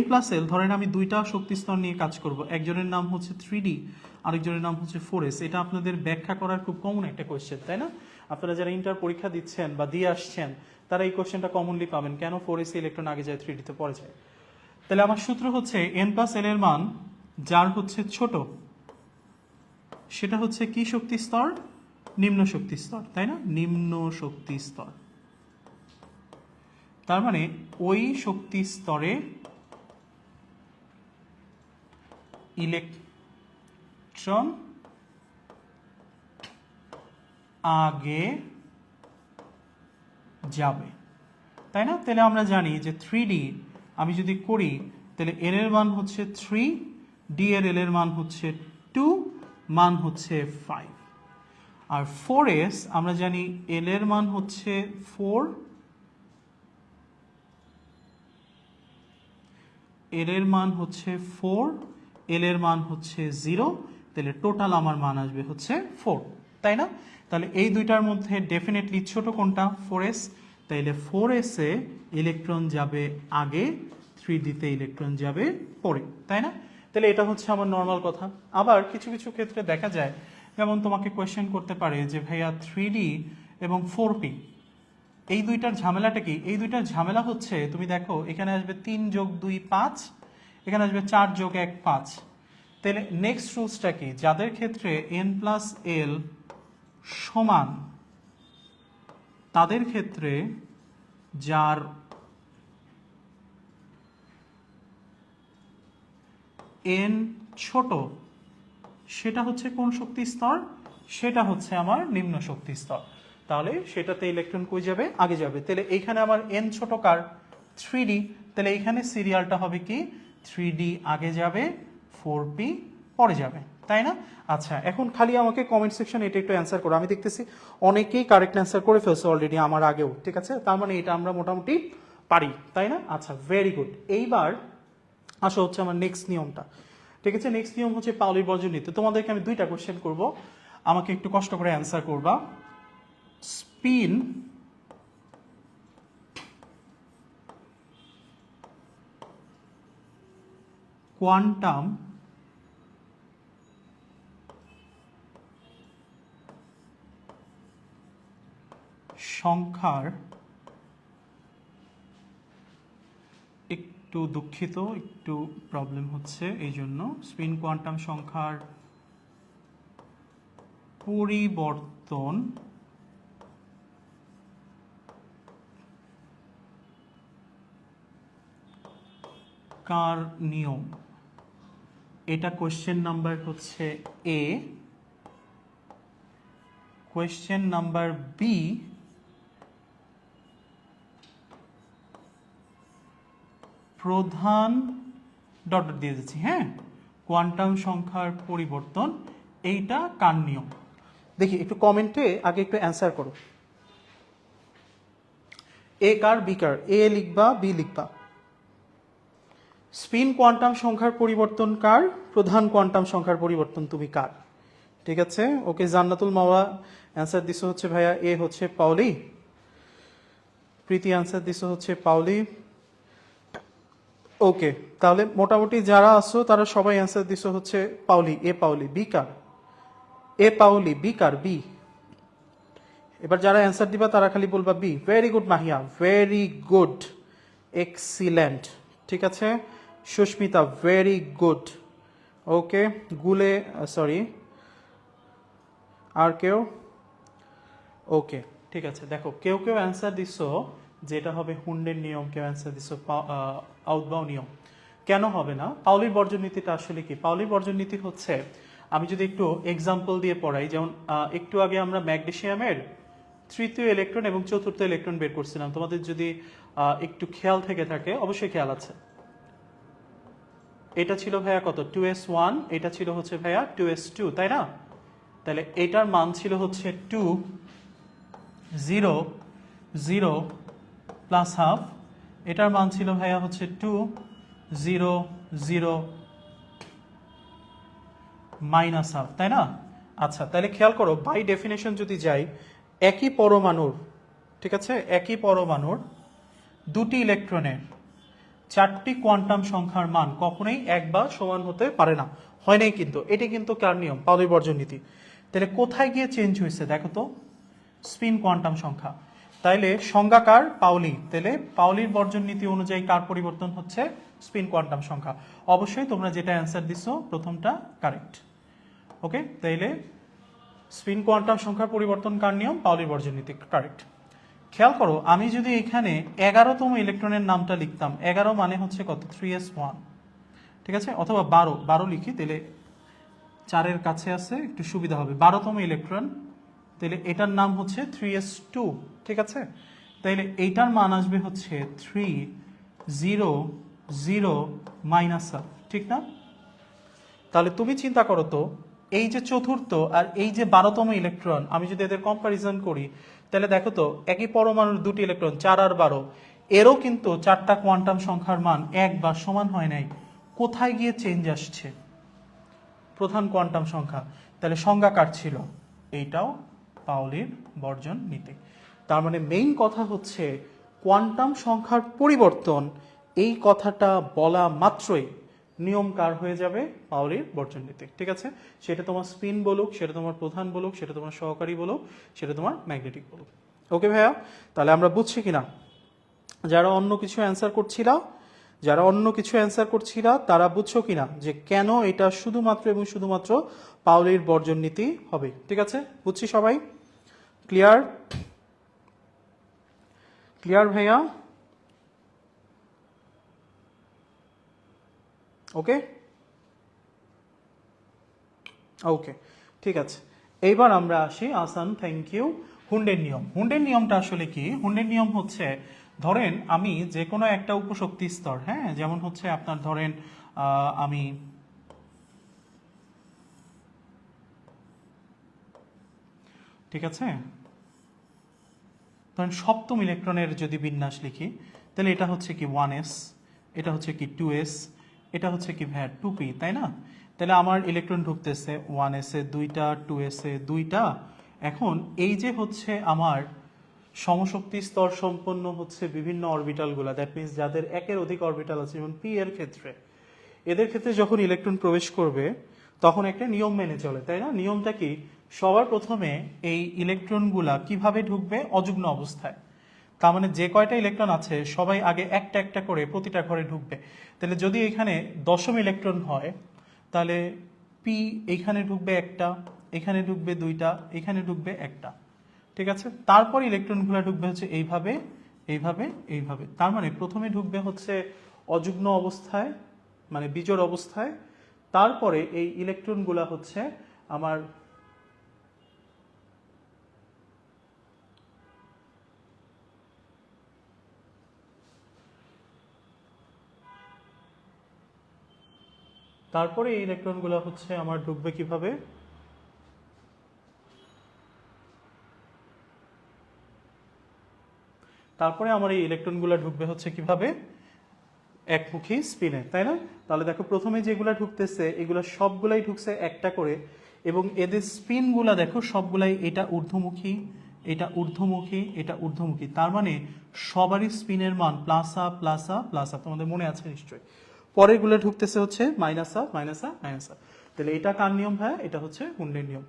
n+l, ধরেন আমি দুইটা শক্তি স্তর নিয়ে কাজ করব, একজনের নাম হচ্ছে 3D, আরেকজনের নাম হচ্ছে 4s। এটা আপনাদের ব্যাখ্যা করার খুব কমন একটা কোয়েশ্চেন, তাই না? আপনারা যারা ইন্টার পরীক্ষা দিচ্ছেন বা দিয়ে আসছেন তারা এই কোশ্চেনটা কমনলি পাবেন, কেন 4s ইলেকট্রন আগে যায় 3d তে পরে যায়। তাহলে আমার সূত্র হচ্ছে n+l এর মান যার হচ্ছে ছোট সেটা হচ্ছে কি শক্তি স্তর? নিম্ন শক্তি স্তর, তাই না? নিম্ন শক্তি স্তর। তার মানে ওই শক্তি স্তরে ইলেকট্রন আগে যাবে, তাই না? তাহলে আমরা জানি যে 3d আমি যদি করি তাহলে n এর মান হচ্ছে 3, d এর l এর মান হচ্ছে 2, মান হচ্ছে 5। আর 4s আমরা জানি l এর মান হচ্ছে 4, l এর মান হচ্ছে 4, l এর মান হচ্ছে 0, তাহলে টোটাল আমার মান আসবে হচ্ছে 4, তাই না? তাহলে এই দুইটার মধ্যে ডেফিনেটলি ছোট কোনটা? 4s। তাইলে 4s এ ইলেকট্রন যাবে আগে, 3d তে ইলেকট্রন যাবে পরে, তাই না? তাহলে এটা হচ্ছে আমার নর্মাল কথা। আবার কিছু কিছু ক্ষেত্রে দেখা যায়, যেমন তোমাকে কোয়েশ্চেন করতে পারে যে ভাইয়া 3d এবং 4p এই দুইটার ঝামেলাটা কি? এই দুইটার ঝামেলা হচ্ছে তুমি দেখো এখানে আসবে 3 যোগ 2 5, এখানে আসবে 4 যোগ 1 5। তাহলে নেক্সট রুলসটা কি? যাদের ক্ষেত্রে n+l সমান তাদের ক্ষেত্রে যার n ছোট সেটা হচ্ছে কোন শক্তি স্তর? সেটা হচ্ছে আমার নিম্ন শক্তি স্তর। তাহলে সেটাতে ইলেকট্রন কই যাবে? আগে যাবে। তাহলে এইখানে আমার n ছোট কার? 3d। তাহলে এইখানে সিরিয়ালটা হবে কি? 3d আগে যাবে, 4p পরে যাবে, তাই না? আচ্ছা, এখন খালি আমাকে কমেন্ট সেকশন এটা একটু অ্যান্সার করো। আমি দেখতেছি অনেকেই কারেক্ট অ্যান্সার করে ফেলছে অলরেডি আমার আগেও, ঠিক আছে? তার মানে এটা আমরা মোটামুটি পারি, তাই না? আচ্ছা, ভেরি গুড। এইবার আসো হচ্ছে আমার নেক্সট নিয়মটা, ঠিক আছে? নেক্সট নিয়ম হচ্ছে পাউলির বর্জনীতি। তোমাদেরকে আমি দুইটা কোশ্চেন করব, আমাকে একটু কষ্ট করে অ্যান্সার করবা। স্পিন কোয়ান্টাম সংখ্যার, একটু দুঃখিত একটু প্রবলেম হচ্ছে এই জন্য, স্পিন কোয়ান্টাম সংখ্যার পরিবর্তন কার নিয়ম? এটা কোয়েশ্চেন নাম্বার হচ্ছে এ। কোয়েশ্চেন নাম্বার বি, প্রধান ডট ডট দিয়ে দিচ্ছি, হ্যাঁ, কোয়ান্টাম সংখ্যার পরিবর্তন, এইটা কার নিয়ম? দেখি একটু কমেন্টে আগে একটু অ্যান্সার করো। এ কার, বি কার? এ লিখবা, বি লিখবা। স্পিন কোয়ান্টাম সংখ্যার পরিবর্তন কার? প্রধান কোয়ান্টাম সংখ্যার পরিবর্তন তুমি কার? ঠিক আছে, ওকে। জান্নাতুল মাওয়া অ্যান্সার দিছো হচ্ছে ভাইয়া এ হচ্ছে পাউলি। প্রীতি অ্যান্সার দিছো হচ্ছে পাউলি। ওকে, তাহলে মোটামুটি যারা আসো তারা সবাই অ্যান্সার দিছো হচ্ছে পাউলি, এ পাউলি। বি কার? এ পাউলি, বি কার? বি। এবার যারা অ্যান্সার দিবা তারা খালি বলবা B. Very good Mahiya, very good, excellent. ঠিক আছে সুস্মিতা, ভেরি গুড। ওকে, গুলে, সরি, আর কেউ? ওকে, ঠিক আছে। দেখো কেউ কেউ অ্যান্সার দিছো যেটা হবে হুন্ডের নিয়ম, কেউ অ্যান্সার দিছো আউটবাউ নিয়ম। কেন হবে না? পাউলির বর্জন নীতিটা আসলে কি? পাউলির বর্জন নীতি হচ্ছে, আমি যদি একটু এক্সাম্পল দিয়ে পড়াই, যেমন একটু আগে আমরা ম্যাগনেসিয়ামের তৃতীয় ইলেকট্রন এবং চতুর্থ ইলেকট্রন বের করছিলাম। তোমাদের যদি একটু খেয়াল থেকে থাকে, অবশ্যই খেয়াল আছে, এটা ছিল ভাইয়া কত? 2s1, এটা ছিল হচ্ছে ভাইয়া 2s2, তাই না? তাহলে এটার মান ছিল হচ্ছে 2 0 0 প্লাস হাফ, এটার মান ছিল ভাইয়া হচ্ছে 2 0 0 মাইনাস হাফ, তাই না? আচ্ছা, তাহলে খেয়াল করো, বাই ডেফিনেশন যদি যাই, একই পরমাণুর, ঠিক আছে, একই পরমাণুর দুটি ইলেকট্রনের চারটি কোয়ান্টাম সংখ্যার মান কখনোই এক বা সমান হতে পারে না। হয় নাই কিন্তু, এটি কিন্তু কার নিয়ম? পাউলির বর্জন নীতি। তাহলে কোথায় গিয়ে চেঞ্জ হয়েছে দেখো তো? স্পিন কোয়ান্টাম সংখ্যা। তাইলে সংজ্ঞাকার পাউলি, তাহলে পাউলির বর্জন নীতি অনুযায়ী কার পরিবর্তন হচ্ছে? স্পিন কোয়ান্টাম সংখ্যা। অবশ্যই তোমরা যেটা অ্যান্সার দিছো প্রথমটা কারেক্ট। ওকে, তাইলে স্পিন কোয়ান্টাম সংখ্যার পরিবর্তন কার নিয়ম? পাউলির বর্জন নীতি, কারেক্ট। খেয়াল করো, আমি যদি এখানে 11তম ইলেকট্রনের নামটা লিখতাম, 11 মানে হচ্ছে কত? 3s1, ঠিক আছে, অথবা 12 লিখি, তাহলে 4-এর কাছে আছে, একটু সুবিধা হবে। 12তম ইলেকট্রন, তাহলে এটার নাম হচ্ছে 3s2, ঠিক আছে। তাইলে এইটার মান আসবে হচ্ছে 3 0 0 -1, ঠিক না? তাহলে তুমি চিন্তা করো তো, এই যে চতুর্থ আর এই যে 12তম ইলেকট্রন, আমি যদি এদের কম্পারিজন করি, তাহলে দেখো তো একই পরমাণুর দুটি ইলেকট্রন, 4 আর 12, এরও কিন্তু 4টা কোয়ান্টাম সংখ্যার মান একবার সমান হয় নাই। কোথায় গিয়ে চেঞ্জ আসছে? প্রধান কোয়ান্টাম সংখ্যা। তাহলে সংজ্ঞা কার ছিল? এইটাও পাউলির বর্জন নীতি। তার মানে মেইন কথা হচ্ছে কোয়ান্টাম সংখ্যার পরিবর্তন, এই কথাটা বলা মাত্রই নিয়ম কার হয়ে যাবে? পাউলির বর্জন নীতি, ঠিক আছে। সেটা তোমার স্পিন বলুক, সেটা তোমার প্রধান বলুক, সেটা তোমার সহকারী বলুক, সেটা তোমার ম্যাগনেটিক বলুক। ওকে ভাইয়া, তাহলে আমরা বুঝছি কিনা? যারা অন্য কিছু অ্যান্সার করছিলা তারা বুঝছো কিনা যে কেন এটা শুধুমাত্র এবং শুধুমাত্র পাউলির বর্জন নীতি হবে? ঠিক আছে, বুঝছি সবাই? ক্লিয়ার? ক্লিয়ার ভাইয়া? ওকে ওকে, ঠিক আছে। এইবার আমরা আসি, আসান, থ্যাংক ইউ। হুন্ডের নিয়ম। হুন্ডের নিয়মটা আসলে কি? হুন্ডের নিয়ম হচ্ছে, ধরেন আমি যে কোনো একটা উপশক্তি স্তর, হ্যাঁ, যেমন হচ্ছে আপনার ধরেন আমি ঠিক আছে, ধরেন সপ্তম ইলেকট্রনের যদি বিন্যাস লিখি, তাহলে এটা হচ্ছে কি 1s, এটা হচ্ছে কি 2s, এটা হচ্ছে কি ভ্যাট 2p, তাই না? তাহলে আমার ইলেকট্রন ঢুকতেছে 1s এ 2টা, 2s এ 2টা। এখন এই যে হচ্ছে আমার সমশক্তি স্তর সম্পন্ন হচ্ছে বিভিন্ন অরবিটালগুলো, দ্যাট মিনস যাদের একের অধিক অরবিটাল আছে, যেমন পি এর ক্ষেত্রে, এদের ক্ষেত্রে যখন ইলেকট্রন প্রবেশ করবে তখন একটা নিয়ম মেনে চলে, তাই না? নিয়মটা কি? সবার প্রথমে এই ইলেকট্রনগুলা কিভাবে ঢুকবে? অযুগ্ন অবস্থায়। তার মানে যে কয়টা ইলেকট্রন আছে সবাই আগে একটা একটা করে প্রতিটা ঘরে ঢুকবে। তাহলে যদি এখানে 10ম ইলেকট্রন হয়, তাহলে পি এইখানে ঢুকবে একটা, এখানে ঢুকবে 2টা, এখানে ঢুকবে একটা, ঠিক আছে। তারপর ইলেকট্রনগুলো ঢুকবে হচ্ছে এইভাবে এইভাবে এইভাবে। তার মানে প্রথমে ঢুকবে হচ্ছে অযুগ্ন অবস্থায়, মানে বিজোড় অবস্থায়। তারপরে এই ইলেকট্রনগুলা হচ্ছে আমার তারপরে এই ইলেকট্রনগুলো হচ্ছে আমার ঢুকবে কিভাবে? তারপরে আমার এই ইলেকট্রনগুলো ঢুকবে হচ্ছে কিভাবে? একমুখী স্পিনে, তাই না? তাহলে দেখো প্রথমে যেগুলো ঢুকতেছে এগুলো সবগুলাই ঢুকছে একটা করে, এবং এদের স্পিনগুলা দেখো সবগুলাই, এটা ঊর্ধ্বমুখী, এটা ঊর্ধ্বমুখী, এটা ঊর্ধ্বমুখী। তার মানে সবারই স্পিনের মান প্লাসা প্লাসা প্লাসা, তোমাদের মনে আছে নিশ্চয়ই। পরেরগুলো ঢুকতেছে হচ্ছে মাইনাসা মাইনাসা মাইনাসা। তাহলে এটা কার নিয়ম ভাই? এটা হচ্ছে হুন্ডের নিয়ম।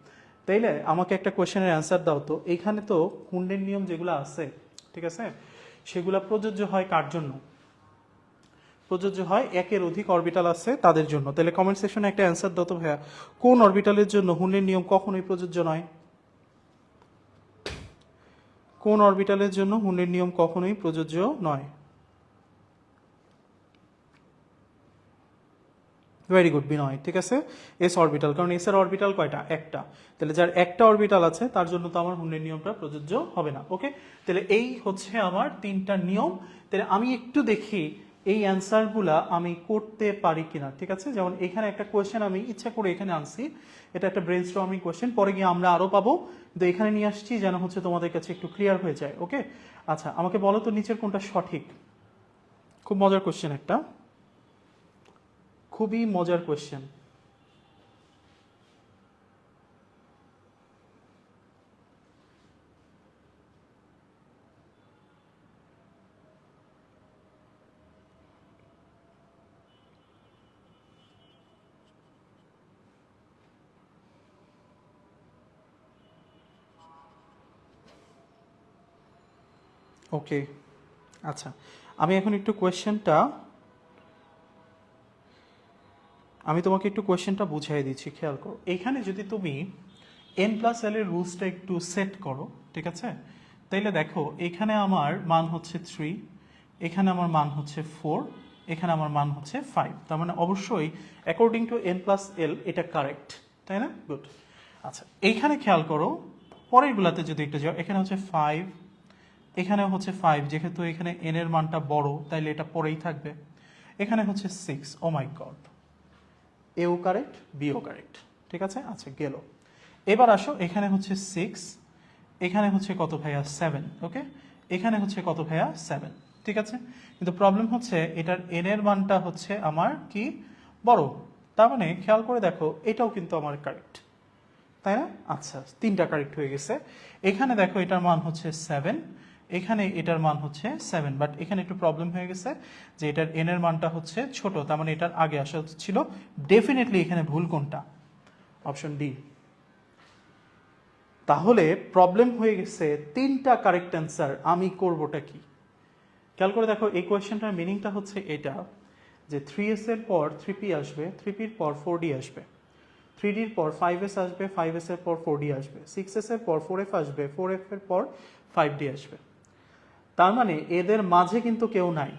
তাইলে আমাকে একটা কোয়েশ্চেনের অ্যান্সার দাও তো, এইখানে তো হুন্ডের নিয়ম যেগুলো আছে, ঠিক আছে, সেগুলা প্রযোজ্য হয় কার জন্য? প্রযোজ্য হয় একের অধিক অরবিটাল আছে তাদের জন্য। তাহলে কমেন্ট সেকশনে একটা অ্যান্সার দাও তো ভাইয়া, কোন অরবিটালের জন্য হুন্ডের নিয়ম কখনোই প্রযোজ্য নয়? কোন অরবিটালের জন্য হুন্ডের নিয়ম কখনোই প্রযোজ্য নয়? ভেরি গুড বিনয়, ঠিক আছে। এস অরবিটাল, কারণ এস এর অরবিটাল কয়টা? একটা। তাহলে যার একটা অরবিটাল আছে তার জন্য তো আমার হুন্ডের নিয়মটা প্রযোজ্য হবে না। ওকে, তাহলে এই হচ্ছে আমার 3টা নিয়ম। তাহলে আমি একটু দেখি এই অ্যান্সারগুলা আমি করতে পারি কিনা, ঠিক আছে। যেমন এখানে একটা কোয়েশ্চেন আমি ইচ্ছা করে এখানে আনছি, এটা একটা ব্রেন স্টর্মিং কোয়েশ্চেন, পরে গিয়ে আমরা আরও পাবো, কিন্তু এখানে নিয়ে আসছি যেন হচ্ছে তোমাদের কাছে একটু ক্লিয়ার হয়ে যায়। ওকে, আচ্ছা আমাকে বলো তো নিচের কোনটা সঠিক? খুব মজার কোয়েশ্চেন একটা, খুবই মজার কোয়েশ্চেন। ওকে, আচ্ছা আমি এখন একটু কোয়েশ্চেনটা আমি তোমাকে একটু কোয়েশ্চেনটা বুঝিয়ে দিচ্ছি, খেয়াল করো। এইখানে যদি তুমি n প্লাস এল এর রুলসটা একটু সেট করো, ঠিক আছে, তাইলে দেখো এখানে আমার মান হচ্ছে 3, এখানে আমার মান হচ্ছে 4, এখানে আমার মান হচ্ছে 5। তার মানে অবশ্যই according to n plus L এটা কারেক্ট, তাই না? গুড। আচ্ছা এইখানে খেয়াল করো, পরেরগুলাতে যদি একটু যাও, এখানে হচ্ছে 5, এখানে হচ্ছে 5, যেহেতু এখানে n এর মানটা বড় তাইলে এটা পরেই থাকবে। এখানে হচ্ছে 6, ও মাই গড, এও কারেক্ট, বিও কারেক্ট, ঠিক আছে। আচ্ছা গেল। এবার আসো, এখানে হচ্ছে 6, এখানে হচ্ছে কত ভাইয়া 7, ওকে, এখানে হচ্ছে কত ভাইয়া 7, ঠিক আছে। কিন্তু প্রবলেম হচ্ছে এটার এন এর মানটা হচ্ছে আমার কি বড়, তার মানে খেয়াল করে দেখো এটাও কিন্তু আমার কারেক্ট, তাই না? আচ্ছা তিনটা কারেক্ট হয়ে গেছে। এখানে দেখো এটার মান হচ্ছে 7, এখানে এটার মান হচ্ছে 7, বাট এখানে একটু প্রবলেম হয়ে গেছে যে এটার এন এর মানটা হচ্ছে ছোট, তার মানে এটার আগে আসা ছিল। ডেফিনেটলি এখানে ভুল কোনটা? Option D. তাহলে প্রবলেম হয়ে গেছে তিনটা কারেক্ট অ্যান্সার, আমি করবোটা কি? খেয়াল করে দেখো এই কোয়েশ্চেনটার মিনিংটা হচ্ছে এটা, যে 3s এর পর 3p আসবে, 3p এর পর 4d আসবে, 3d এর পর 5s আসবে, 5s এর পর 4d আসবে, 6s এর পর 4f আসবে, 4f এর পর 5d আসবে। তার মানে এদের মাঝে কিন্তু কেউ নাই,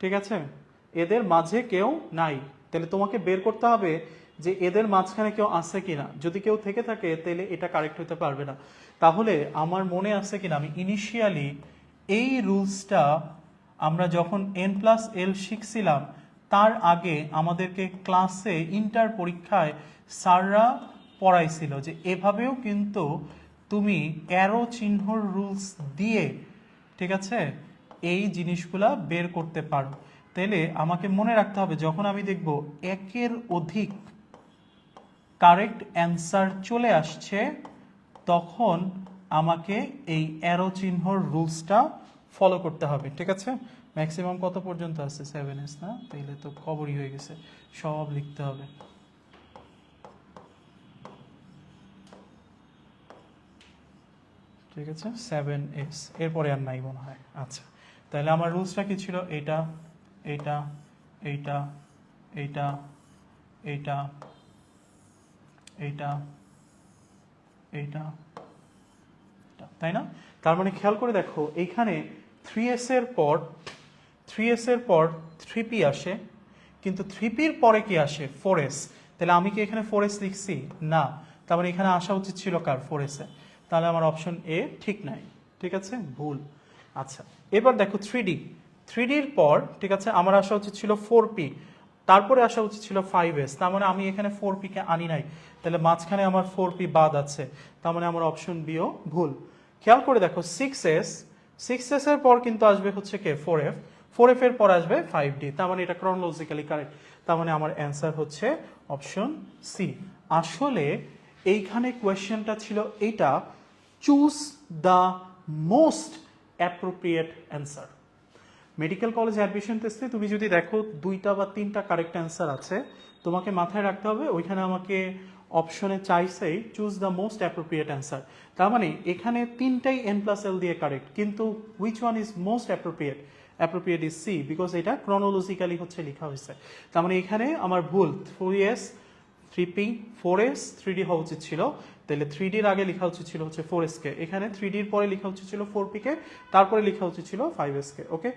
ঠিক আছে, এদের মাঝে কেউ নাই। তাহলে তোমাকে বের করতে হবে যে এদের মাঝখানে কেউ আছে কিনা। যদি কেউ থেকে থাকে তাহলে এটা কারেক্ট হতে পারবে না। তাহলে আমার মনে আছে কিনা, আমি ইনিশিয়ালি এই রুলসটা আমরা যখন n প্লাস এল শিখছিলাম তার আগে আমাদেরকে ক্লাসে ইন্টার পরীক্ষায় স্যাররা পড়াইছিল যে এভাবেও কিন্তু তুমি অ্যারো চিহ্নর রুলস দিয়ে, ঠিক আছে, এই জিনিসগুলা বের করতে পারো। তাহলে আমাকে মনে রাখতে হবে যখন আমি দেখব একের অধিক কারেক্ট অ্যান্সার চলে আসছে তখন আমাকে এই অ্যারো চিহ্নর রুলসটা ফলো করতে হবে, ঠিক আছে। ম্যাক্সিমাম কত পর্যন্ত আছে? 7s না? তাইলে তো খবরই হয়ে গেছে, সব লিখতে হবে। ঠিক আছে 7s, এরপরে আর নাই মনে হয়। আচ্ছা তাহলে আমার রুলসটা কি ছিল? এইটা, এইটা, এইটা, এইটা, এইটা, এইটা, এইটা, তাই না? তার মানে খেয়াল করে দেখো এইখানে 3s এর পর 3s এর পর 3p আসে, কিন্তু 3p এর পরে কি আসে? 4s। তাহলে আমি কি এখানে 4s লিখছি? না। তার মানে এখানে আসা উচিত ছিল কার? 4s এ। তাহলে আমার অপশন এ ঠিক নাই, ঠিক আছে, ভুল। আচ্ছা এবার দেখো 3d, 3d এর পর, ঠিক আছে, আমার আসা উচিত ছিল 4p, তারপরে আসা উচিত ছিল 5s। তার মানে আমি এখানে 4p কে আনি নাই, তাহলে মাঝখানে আমার 4p বাদ আছে, তার মানে আমার অপশন বিও ভুল। খেয়াল করে দেখো 6s, 6s এর পর কিন্তু আসবে হচ্ছে কে? 4f, 4f এর পর আসবে 5d, তার মানে এটা ক্রনোলজিক্যালি কারেক্ট। তার মানে আমার অ্যান্সার হচ্ছে অপশন সি। আসলে এইখানে কোয়েশ্চেনটা ছিল এইটা, choose the most appropriate answer. Medical college admission টেস্টে তুমি যদি দেখো 2টা বা 3টা কারেক্ট অ্যান্সার আছে, তোমাকে মাথায় রাখতে হবে ওইখানে আমাকে অপশনে চাইছেই choose the most appropriate answer. তার মানে এখানে 3টাই n প্লাস এল দিয়ে কারেক্ট, কিন্তু which one is most appropriate? Appropriate is C, because এটা ক্রনোলজিক্যালি হচ্ছে লেখা হয়েছে। তার মানে এখানে আমার ভুল, 3s 3p 4s 3d হওয়া উচিত ছিল। তাহলে 3dর আগে লেখা উচিত ছিল হচ্ছে 4s কে, এখানে 3dর পরে লেখা উচিত ছিল 4p কে, তারপরে লেখা উচিত ছিল 5s কে। ওকে,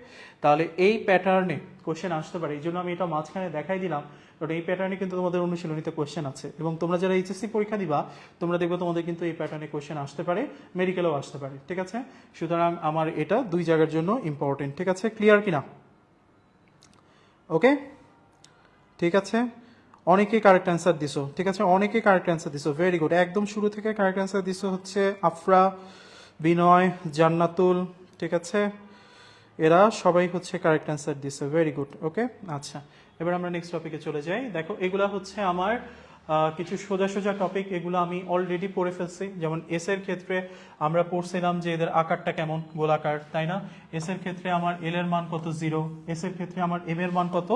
তাহলে এই প্যাটার্নে কোশ্চেন আসতে পারে, এই জন্য আমি এটা মাঝখানে দেখাই দিলাম। বাট এই প্যাটার্নে কিন্তু তোমাদের অনুশীলনীতে কোশ্চেন আছে, এবং তোমরা যারা এইচএসসি পরীক্ষা দিবা তোমরা দেখবে তোমাদের কিন্তু এই প্যাটার্নে কোশ্চেন আসতে পারে, মেডিকেলেও আসতে পারে, ঠিক আছে। সুতরাং আমার এটা 2 জায়গার জন্য ইম্পর্টেন্ট, ঠিক আছে। ক্লিয়ার কিনা? ওকে, ঠিক আছে। অনেকেই কারেক্ট অ্যান্সার দিছো, ঠিক আছে, অনেকেই কারেক্ট অ্যান্সার দিছো, ভেরি গুড। একদম শুরু থেকে কারেক্ট অ্যান্সার দিছো হচ্ছে আফরা, বিনয়, জান্নাতুল, ঠিক আছে, এরা সবাই হচ্ছে কারেক্ট অ্যান্সার দিছে, ভেরি গুড। ওকে, আচ্ছা এবার আমরা নেক্সট টপিকে চলে যাই। দেখো এগুলা হচ্ছে আমার কিছু সোজা সোজা টপিক, এগুলো আমি অলরেডি পড়ে ফেলছি। যেমন এস এর ক্ষেত্রে আমরা পড়ছিলাম যে এদের আকারটা কেমন, গোলাকার, তাই না? এস এর ক্ষেত্রে আমার এল এর মান কত? 0। এস এর ক্ষেত্রে আমার এম এর মান কত?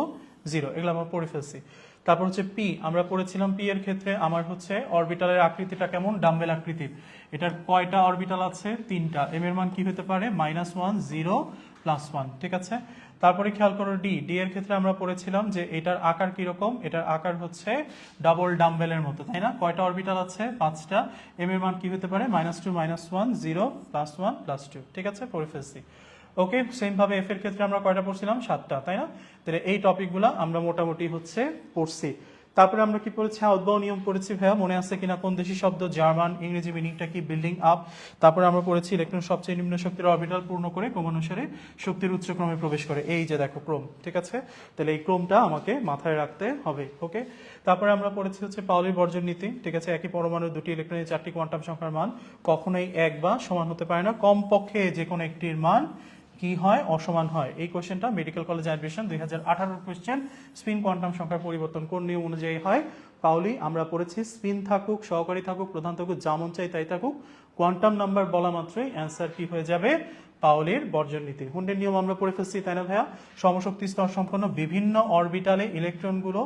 0। এগুলো আমরা পড়ে ফেলছি। তারপর হচ্ছে পি, আমরা পড়েছিলাম পি এর ক্ষেত্রে আমার হচ্ছে অরবিটালের আকৃতিটা কেমন, ডাম্বেল আকৃতির। এটার কয়টা অরবিটাল আছে, 3টা। এম এর মান কি হতে পারে, -1 0 +1, ঠিক আছে। তারপরে খেয়াল করো ডি, ডি এর ক্ষেত্রে আমরা পড়েছিলাম যে এটার আকার কিরকম, এটার আকার হচ্ছে ডাবল ডাম্বেলের মতো, তাই না। কয়টা অরবিটাল আছে, 5টা। এম এর মান কি হতে পারে, -2 -1 0 +1 +2, ঠিক আছে, পড়ে ফেলছি। ওকে, সেম ভাবে এফ এর ক্ষেত্রে আমরা কয়টা পড়ছিলাম, 7টা, তাই না। তাহলে এই টপিকগুলো আমরা মোটামুটি হচ্ছে পড়ছি। তারপরে আমরা কি পড়েছি, উদ্ভব নিয়ম পড়েছি ভাইয়া, মনে আছে কিনা, কোন দেশি শব্দ, জার্মান, ইংরেজি মিনিংটা কি, বিল্ডিং আপ। তারপরে আমরা পড়েছি ইলেকট্রন সবচেয়ে নিম্ন শক্তির অরবিটাল পূর্ণ করে ক্রমানুসারে শক্তির উচ্চ ক্রমে প্রবেশ করে, এই যে দেখো ক্রম, ঠিক আছে। তাহলে এই ক্রমটা আমাকে মাথায় রাখতে হবে। ওকে, তারপরে আমরা পড়েছি হচ্ছে পাউলির বর্জন নীতি, ঠিক আছে। একই পরমাণুর 2টি ইলেকট্রনের 4টি কোয়ান্টাম সংখ্যার মান কখনোই এক বা সমান হতে পারে না, কমপক্ষে যে কোনো একটির মান কি হয়, অসমান হয়। এই কোশ্চেনটা medical college admission 2018 question. Spin quantum সংখ্যার পরিবর্তন কোন নিয়ম অনুযায়ী হয়, পাউলি। আমরা পড়েছি স্পিন থাকুক, সহকারী থাকুক, প্রধান থাকুক, যেমন চাই তাই থাকুক, কোয়ান্টাম নাম্বার বলা মাত্রই অ্যান্সার কি হয়ে যাবে, পাউলির বর্জন নীতি। হুন্ডের নিয়ম আমরা পড়ে ফেলছি, তাই না ভাইয়া। সমশক্তি স্তর সম্পন্ন বিভিন্ন অরবিটালে ইলেকট্রনগুলো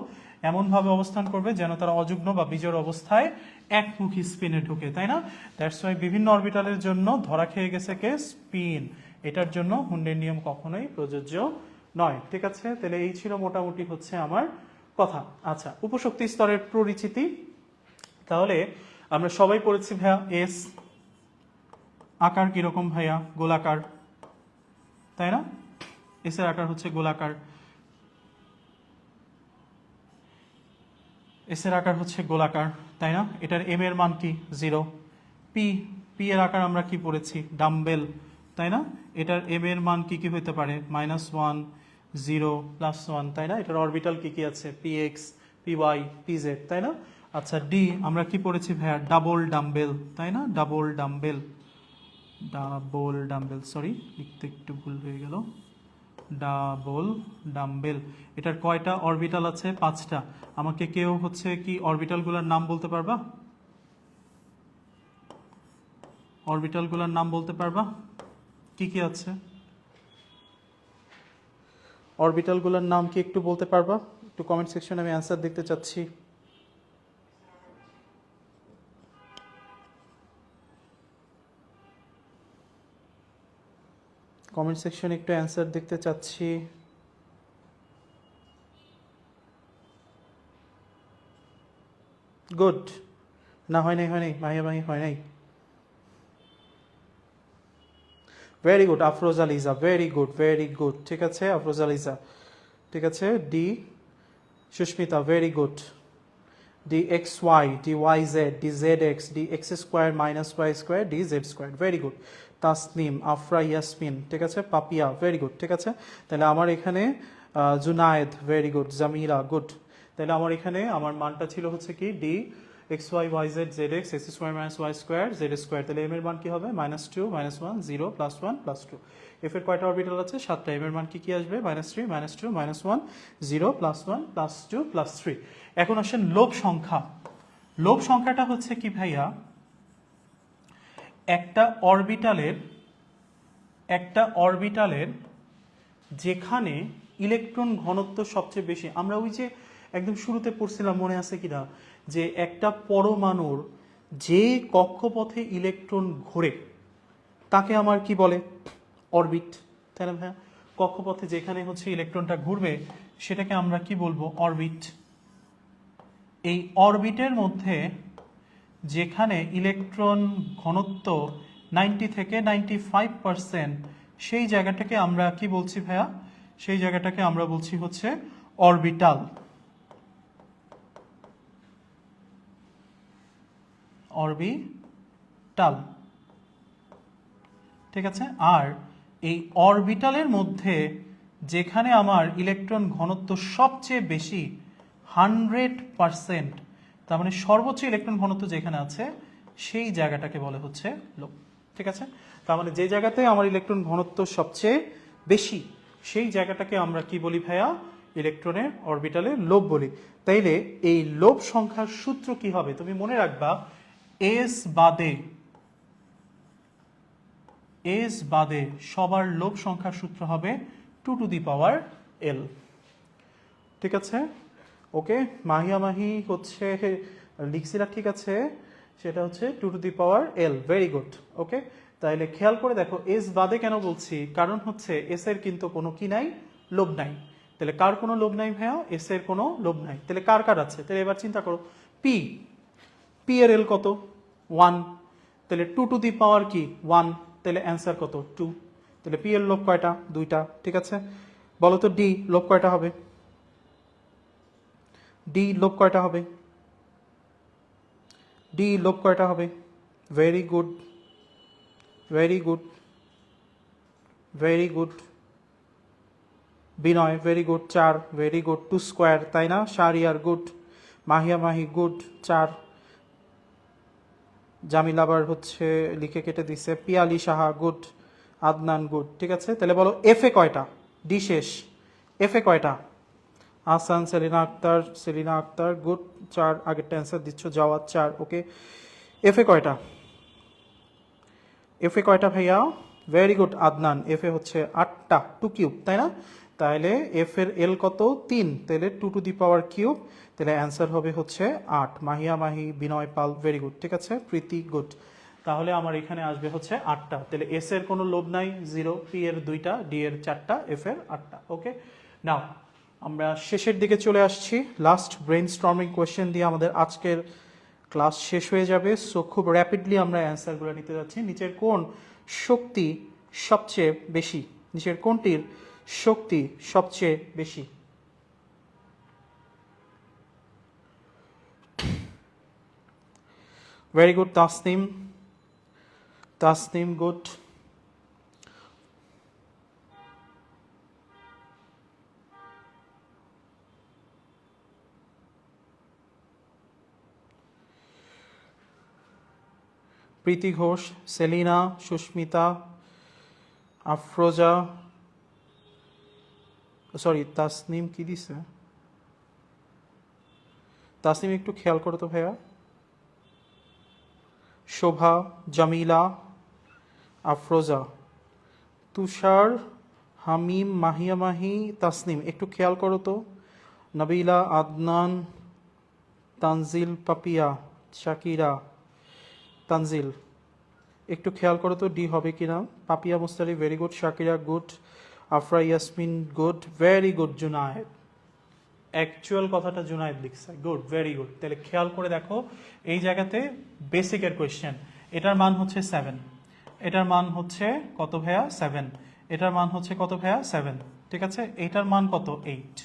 এমনভাবে অবস্থান করবে যেন তারা অযুগ্ম বা বিজোড় অবস্থায় একমুখী স্পিনে ঢুকে, তাই না। দ্যাটস ওয়াই বিভিন্ন অরবিটালের জন্য ধরা খেয়ে গেছে কে, স্পিন। এটার জন্য হুন্ডের নিয়ম কখনোই প্রযোজ্য নয়, ঠিক আছে। তাহলে এই ছিল মোটামুটি হচ্ছে আমার কথা। আচ্ছা, উপশক্তি স্তরের পরিচিতি, তাহলে আমরা সবাই পড়েছি ভাইয়া এস, আকার কিরকম ভাইয়া, গোলাকার, তাই না। এস এর আকার হচ্ছে গোলাকার, এস এর আকার হচ্ছে গোলাকার, তাই না। এটার এম এর মান কি, 0। পি, পি এর আকার আমরা কি পড়েছি, ডাম্বেল, তাই না। এটার এম এর মান কি কি হতে পারে, -1 0 +1, তাই না। এটার অরবিটাল কি কি আছে, px py pz, তাই না। আচ্ছা, ডি আমরা কি পড়েছি ভাইয়া, ডাবল ডাম্বেল, তাই না, double dumbbell, double dumbbell, sorry লিখতে একটু ভুল হয়ে গেল, ডাবল ডাম্বেল। এটার কয়টা অরবিটাল আছে, 5টা। আমাকে কেউ হচ্ছে কি অরবিটালগুলোর নাম বলতে পারবা, অরবিটালগুলোর নাম বলতে পারবা, কি কি আছে অরবিটালগুলোর নাম কি একটু বলতে পারবা, একটু কমেন্ট সেকশনে আমি অ্যান্সার দেখতে চাচ্ছি। কমেন্ট সেকশনে একটু অ্যান্সার দেখতে চাচ্ছি। গুড, না হয় নাই, হয় নাই মাহিয়া, মাহি হয় নাই। Very good Afroza Liza, very good very good, ঠিক আছে আফরোজা লিজা, ঠিক আছে। D Susmita, very good. D x Y, D Y Z, D Z X, D X square minus Y square, D Z square, very good. Tasnim, Afra Yasmin, ঠিক আছে। পাপিয়া, ভেরি গুড, ঠিক আছে। তাহলে আমার এখানে Junaid, very good. Jamila, good. তাহলে আমার এখানে আমার মানটা ছিল হচ্ছে কি, d x Y Y Z Z x, x square minus Y square z square. তাহলে এম এর মান কি হবে, -2 -1 0 +1 +2। এফ এর কয়টা অরবিটাল আছে, 7টা। এম এর মান কি কি আসবে, -3 -2 -1 0 +1 +2 +3। এখন আসেন লোভ সংখ্যা। লোভ সংখ্যাটা হচ্ছে কি ভাইয়া, একটা অরবিটালের যেখানে ইলেকট্রন ঘনত্ব সবচেয়ে বেশি। আমরা ওই যে একদম শুরুতে পড়ছিলাম, মনে আছে কিনা, যে একটা পরমাণুর যে কক্ষপথে ইলেকট্রন ঘোরে তাকে আমার কি বলে, অরবিট, তাই না ভাইয়া। কক্ষপথে যেখানে হচ্ছে ইলেকট্রনটা ঘুরবে সেটাকে আমরা কি বলবো, অরবিট। এই অরবিটের মধ্যে যেখানে ইলেকট্রন ঘনত্ব 90 থেকে 95%, সেই জায়গাটাকে আমরা কি বলছি ভাইয়া, সেই জায়গাটাকে আমরা বলছি হচ্ছে অরবিটাল, অরবিটাল, ঠিক আছে। আর এই অরবিটালের মধ্যে যেখানে আমার ইলেকট্রন ঘনত্ব সবচেয়ে বেশি 100%, তার মানে সর্বোচ্চ ইলেকট্রন ঘনত্ব যেখানে আছে সেই জায়গাটাকে বলে হচ্ছে লোভ, ঠিক আছে। তার মানে যে জায়গাতে আমার ইলেকট্রন ঘনত্ব সবচেয়ে বেশি সেই জায়গাটাকে আমরা কি বলি ভাইয়া, ইলেকট্রনের অরবিটালে লোভ বলি। তাইলে এই লোভ সংখ্যার সূত্র কি হবে, তুমি মনে রাখবা, এস বাদে সবার লোভ সংখ্যার সূত্র হবে 2 টু দি পাওয়ার এল, ঠিক আছে। ওকে, মাহিয়া মাহি হচ্ছে লিখছিলা, ঠিক আছে, সেটা হচ্ছে 2^l, ভেরি গুড। ওকে, তাহলে খেয়াল করে দেখো এস বাদে কেন বলছি, কারণ হচ্ছে এস এর কিন্তু কোনো কি নাই, লোভ নাই। তাহলে কার কোনো লোভ নাই ভাইয়া? এস এর কোনো লোভ নাই। তাহলে কার কার আছে? তাহলে এবার চিন্তা করো, পি, পি এর এল কত? 1। তাহলে 2^, কি 1, তাহলে অ্যান্সার কত? 2। তাহলে পি এর লোভ কয়টা? 2টা, ঠিক আছে। বলো তো ডি লোভ কয়টা হবে? ডি লোভ কয়টা হবে? ডি লোভ কয়টা হবে? Very good, very good, very good. Binoy very good, 4, very good. 2², তাই না? Shahriar good, Mahiya Mahi good, 4। জামিল আবার হচ্ছে লিখে কেটে দিছে। পিয়ালি সাহা গুড, আদনান গুড, ঠিক আছে। তাহলে বলো এফ এ কয়টা? ডি শেষ, এফ এ কয়টা? আহসান, সেলিনা আক্তার গুড, 4। আগেরটা অ্যান্সার দিচ্ছ, জাওয়াদ 4। ওকে, এফ এ কয়টা? এফ এ কয়টা ভাইয়া? ভেরি গুড আদনান, এফ এ হচ্ছে 8টা, 2³ তাই না? তাহলে এফ এর এল কত? 3, তাহলে 2^3। তাহলে অ্যান্সার হবে হচ্ছে 8। মাহিয়া মাহি, বিনয় পাল, ভেরি গুড, ঠিক আছে। প্রীতি গুড। তাহলে আমার এখানে আসবে হচ্ছে 8টা। তাহলে এস এর কোনো লোভ নাই, 0, পি এর 2টা, ডি এর 4টা, এফ এর 8টা। ওকে, নাও আমরা শেষের দিকে চলে আসছি। লাস্ট ব্রেন স্টর্মিং কোয়েশ্চেন দিয়ে আমাদের আজকের ক্লাস শেষ হয়ে যাবে। সো খুব র্যাপিডলি আমরা অ্যান্সারগুলো নিতে যাচ্ছি। নিচের কোন শক্তি সবচেয়ে বেশি? নিচের কোনটির শক্তি সবচেয়ে বেশি? Very good Tasnim, Tasnim good. Priti Ghosh, Selina, Susmita, Afroza, sorry Tasnim কি দিছে? তাসনিম একটু খেয়াল করো তো ভাইয়া। শোভা, জামিলা, আফরোজা, তুষার, হামিম, মাহিয়া মাহি, তাসনিম একটু খেয়াল করো তো। নবিলা, আদনান, তানজিল, পাপিয়া, শাকিরা, তানজিল একটু খেয়াল করো তো ডি হবে কিনা। Papiya Mustari very good, Shakira good, Afra Yasmin good, very good. Junayed, actual কথাটা জুনায়েদ লিখছে, গুড, ভেরি গুড। তাহলে খেয়াল করে দেখো এই জায়গাতে বেসিকের কোয়েশ্চেন, এটার মান হচ্ছে 7, এটার মান হচ্ছে কত ভাইয়া? 7। এটার মান হচ্ছে কত ভাইয়া? 7, ঠিক আছে। এইটার মান কত? 8।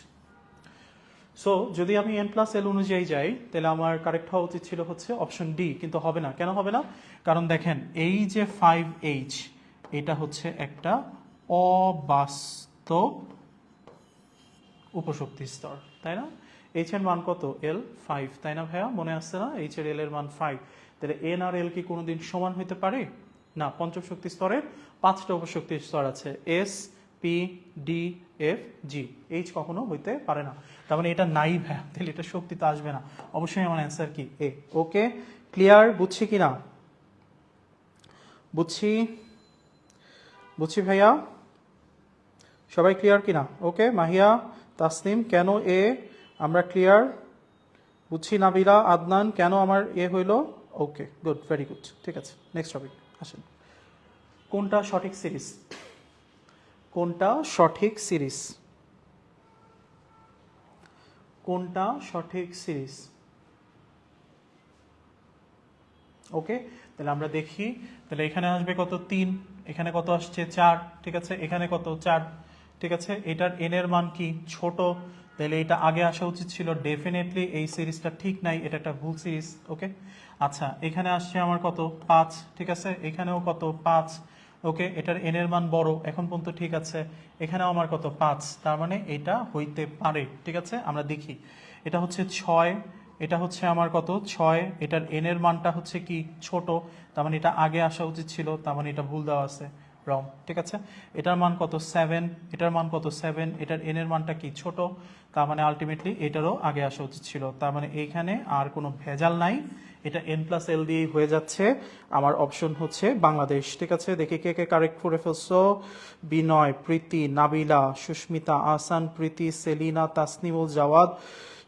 সো যদি আমি n+l অনুযায়ী যাই তাহলে আমার কারেক্ট হওয়া উচিত ছিল হচ্ছে অপশন ডি, কিন্তু হবে না। কেন হবে না? কারণ দেখেন এই যে 5H, এটা হচ্ছে একটা অবাস্তব উপশক্তি স্তর, তাই না? এইচ এর মান কত? এল 5, তাই না ভাইয়া? মনে আসছে না? এইচ এর এল এর মান 5। তাহলে এন আর এল কি কোনোদিন সমান হইতে পারে না? পঞ্চম শক্তি স্তরের 5টা উপশক্তি স্তর আছে, এস, পি, ডি, এফ, জি। এইচ কখনো হইতে পারে না। তার মানে এটা নাই ভাইয়া, তাহলে এটা শক্তি তো আসবে না। অবশ্যই আমার অ্যান্সার কি? এ। ওকে, ক্লিয়ার? বুঝছি কিনা? বুঝছি, বুঝছি ভাইয়া, সবাই ক্লিয়ার কিনা? ওকে, মাহিয়া, তাসনিম কেন এ? আমরা ক্লিয়ার, বুঝছি। নাবিলা, আদনান কেন আমার এ হইল? ওকে, গুড, ভেরি গুড, ঠিক আছে। নেক্সট টপিক আসেন। কোনটা সঠিক সিরিজ? কোনটা সঠিক সিরিজ? কোনটা সঠিক সিরিজ? ওকে, তাহলে আমরা দেখি। তাহলে এখানে আসবে কত? 3, এখানে কত আসছে? 4, ঠিক আছে। এখানে কত? 4, ঠিক আছে। এটার এন এর মান কি? ছোট, তাহলে এটা আগে আসা উচিত ছিল। ডেফিনেটলি এই সিরিজটা ঠিক নাই, এটা একটা ভুল সিরিজ। ওকে, আচ্ছা এখানে আসছে আমার কত? 5, ঠিক আছে। এখানেও কত? 5। ওকে, এটার এন এর মান বড়, এখন পর্যন্ত ঠিক আছে। এখানেও আমার কত? 5, তার মানে এটা হইতে পারে, ঠিক আছে। আমরা দেখি, এটা হচ্ছে 6, এটা হচ্ছে আমার কত? 6, এটার এন এর মানটা হচ্ছে কি? ছোট, তার মানে এটা আগে আসা উচিত ছিল, তার মানে এটা ভুল দেওয়া আছে, রং, ঠিক আছে। এটার মান কত? 7, এটার মান কত? 7, এটার এন এর মানটা কি? ছোট, তার মানে আলটিমেটলি এটারও আগে আসা উচিত ছিল, তার মানে এইখানে আর কোনো ভেজাল নাই, এটা n+l দিয়েই হয়ে যাচ্ছে। আমার অপশন হচ্ছে বাংলাদেশ, ঠিক আছে। দেখি কে কে কারেক্ট করে ফেলছো। বিনয়, প্রীতি, নাবিলা, সুস্মিতা, আহসান, প্রীতি, সেলিনা, তাসনিমুল, জাওয়াদ,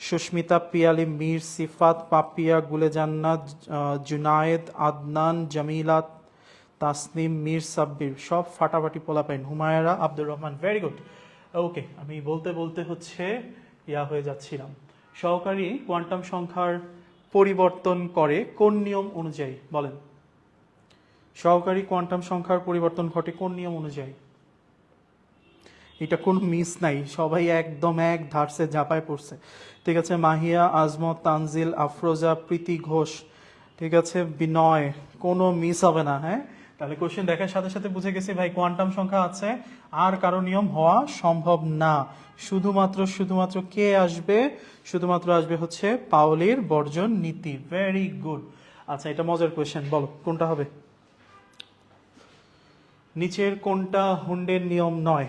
সুস্মিতা, পিয়ালি, মীর, সিফাত, পাপিয়া, গুলে জান্নাত, জুনায়েদ, আদনান, জামিলা, তাসনিম, মীর সাব্বির, সব ফাটাফাটি পোলাপাইন। Humaira, Abdur Rahman, very good. Okay, আমি বলতে বলতে হচ্ছে হয়ে যাচ্ছিলাম। সহকারী কোয়ান্টাম সংখ্যার পরিবর্তন করে কোন নিয়ম অনুযায়ী বলেন? সহকারী কোয়ান্টাম সংখ্যার পরিবর্তন ঘটে কোন নিয়ম অনুযায়ী? এটা কোনো মিস নাই, সবাই একদম এক ধারসে ঝাঁপায় পড়ছে। ঠিক আছে, মাহিয়া, আজমত, তানজিল, আফরোজা, প্রীতি ঘোষ, ঠিক আছে, বিনয়, কোনো মিস হবে না। হ্যাঁ, তাহলে কোশ্চেন দেখার সাথে সাথে বুঝে গেছি ভাই কোয়ান্টাম সংখ্যা আছে, আর কারো নিয়ম হওয়া সম্ভব না। শুধুমাত্র কে আসবে? শুধুমাত্র আসবে হচ্ছে পাওলির বর্জন নীতি। Very good. আচ্ছা, এটা মজার কোশ্চেন, বলো কোনটা হবে? নিচের কোনটা হুন্ডের নিয়ম নয়?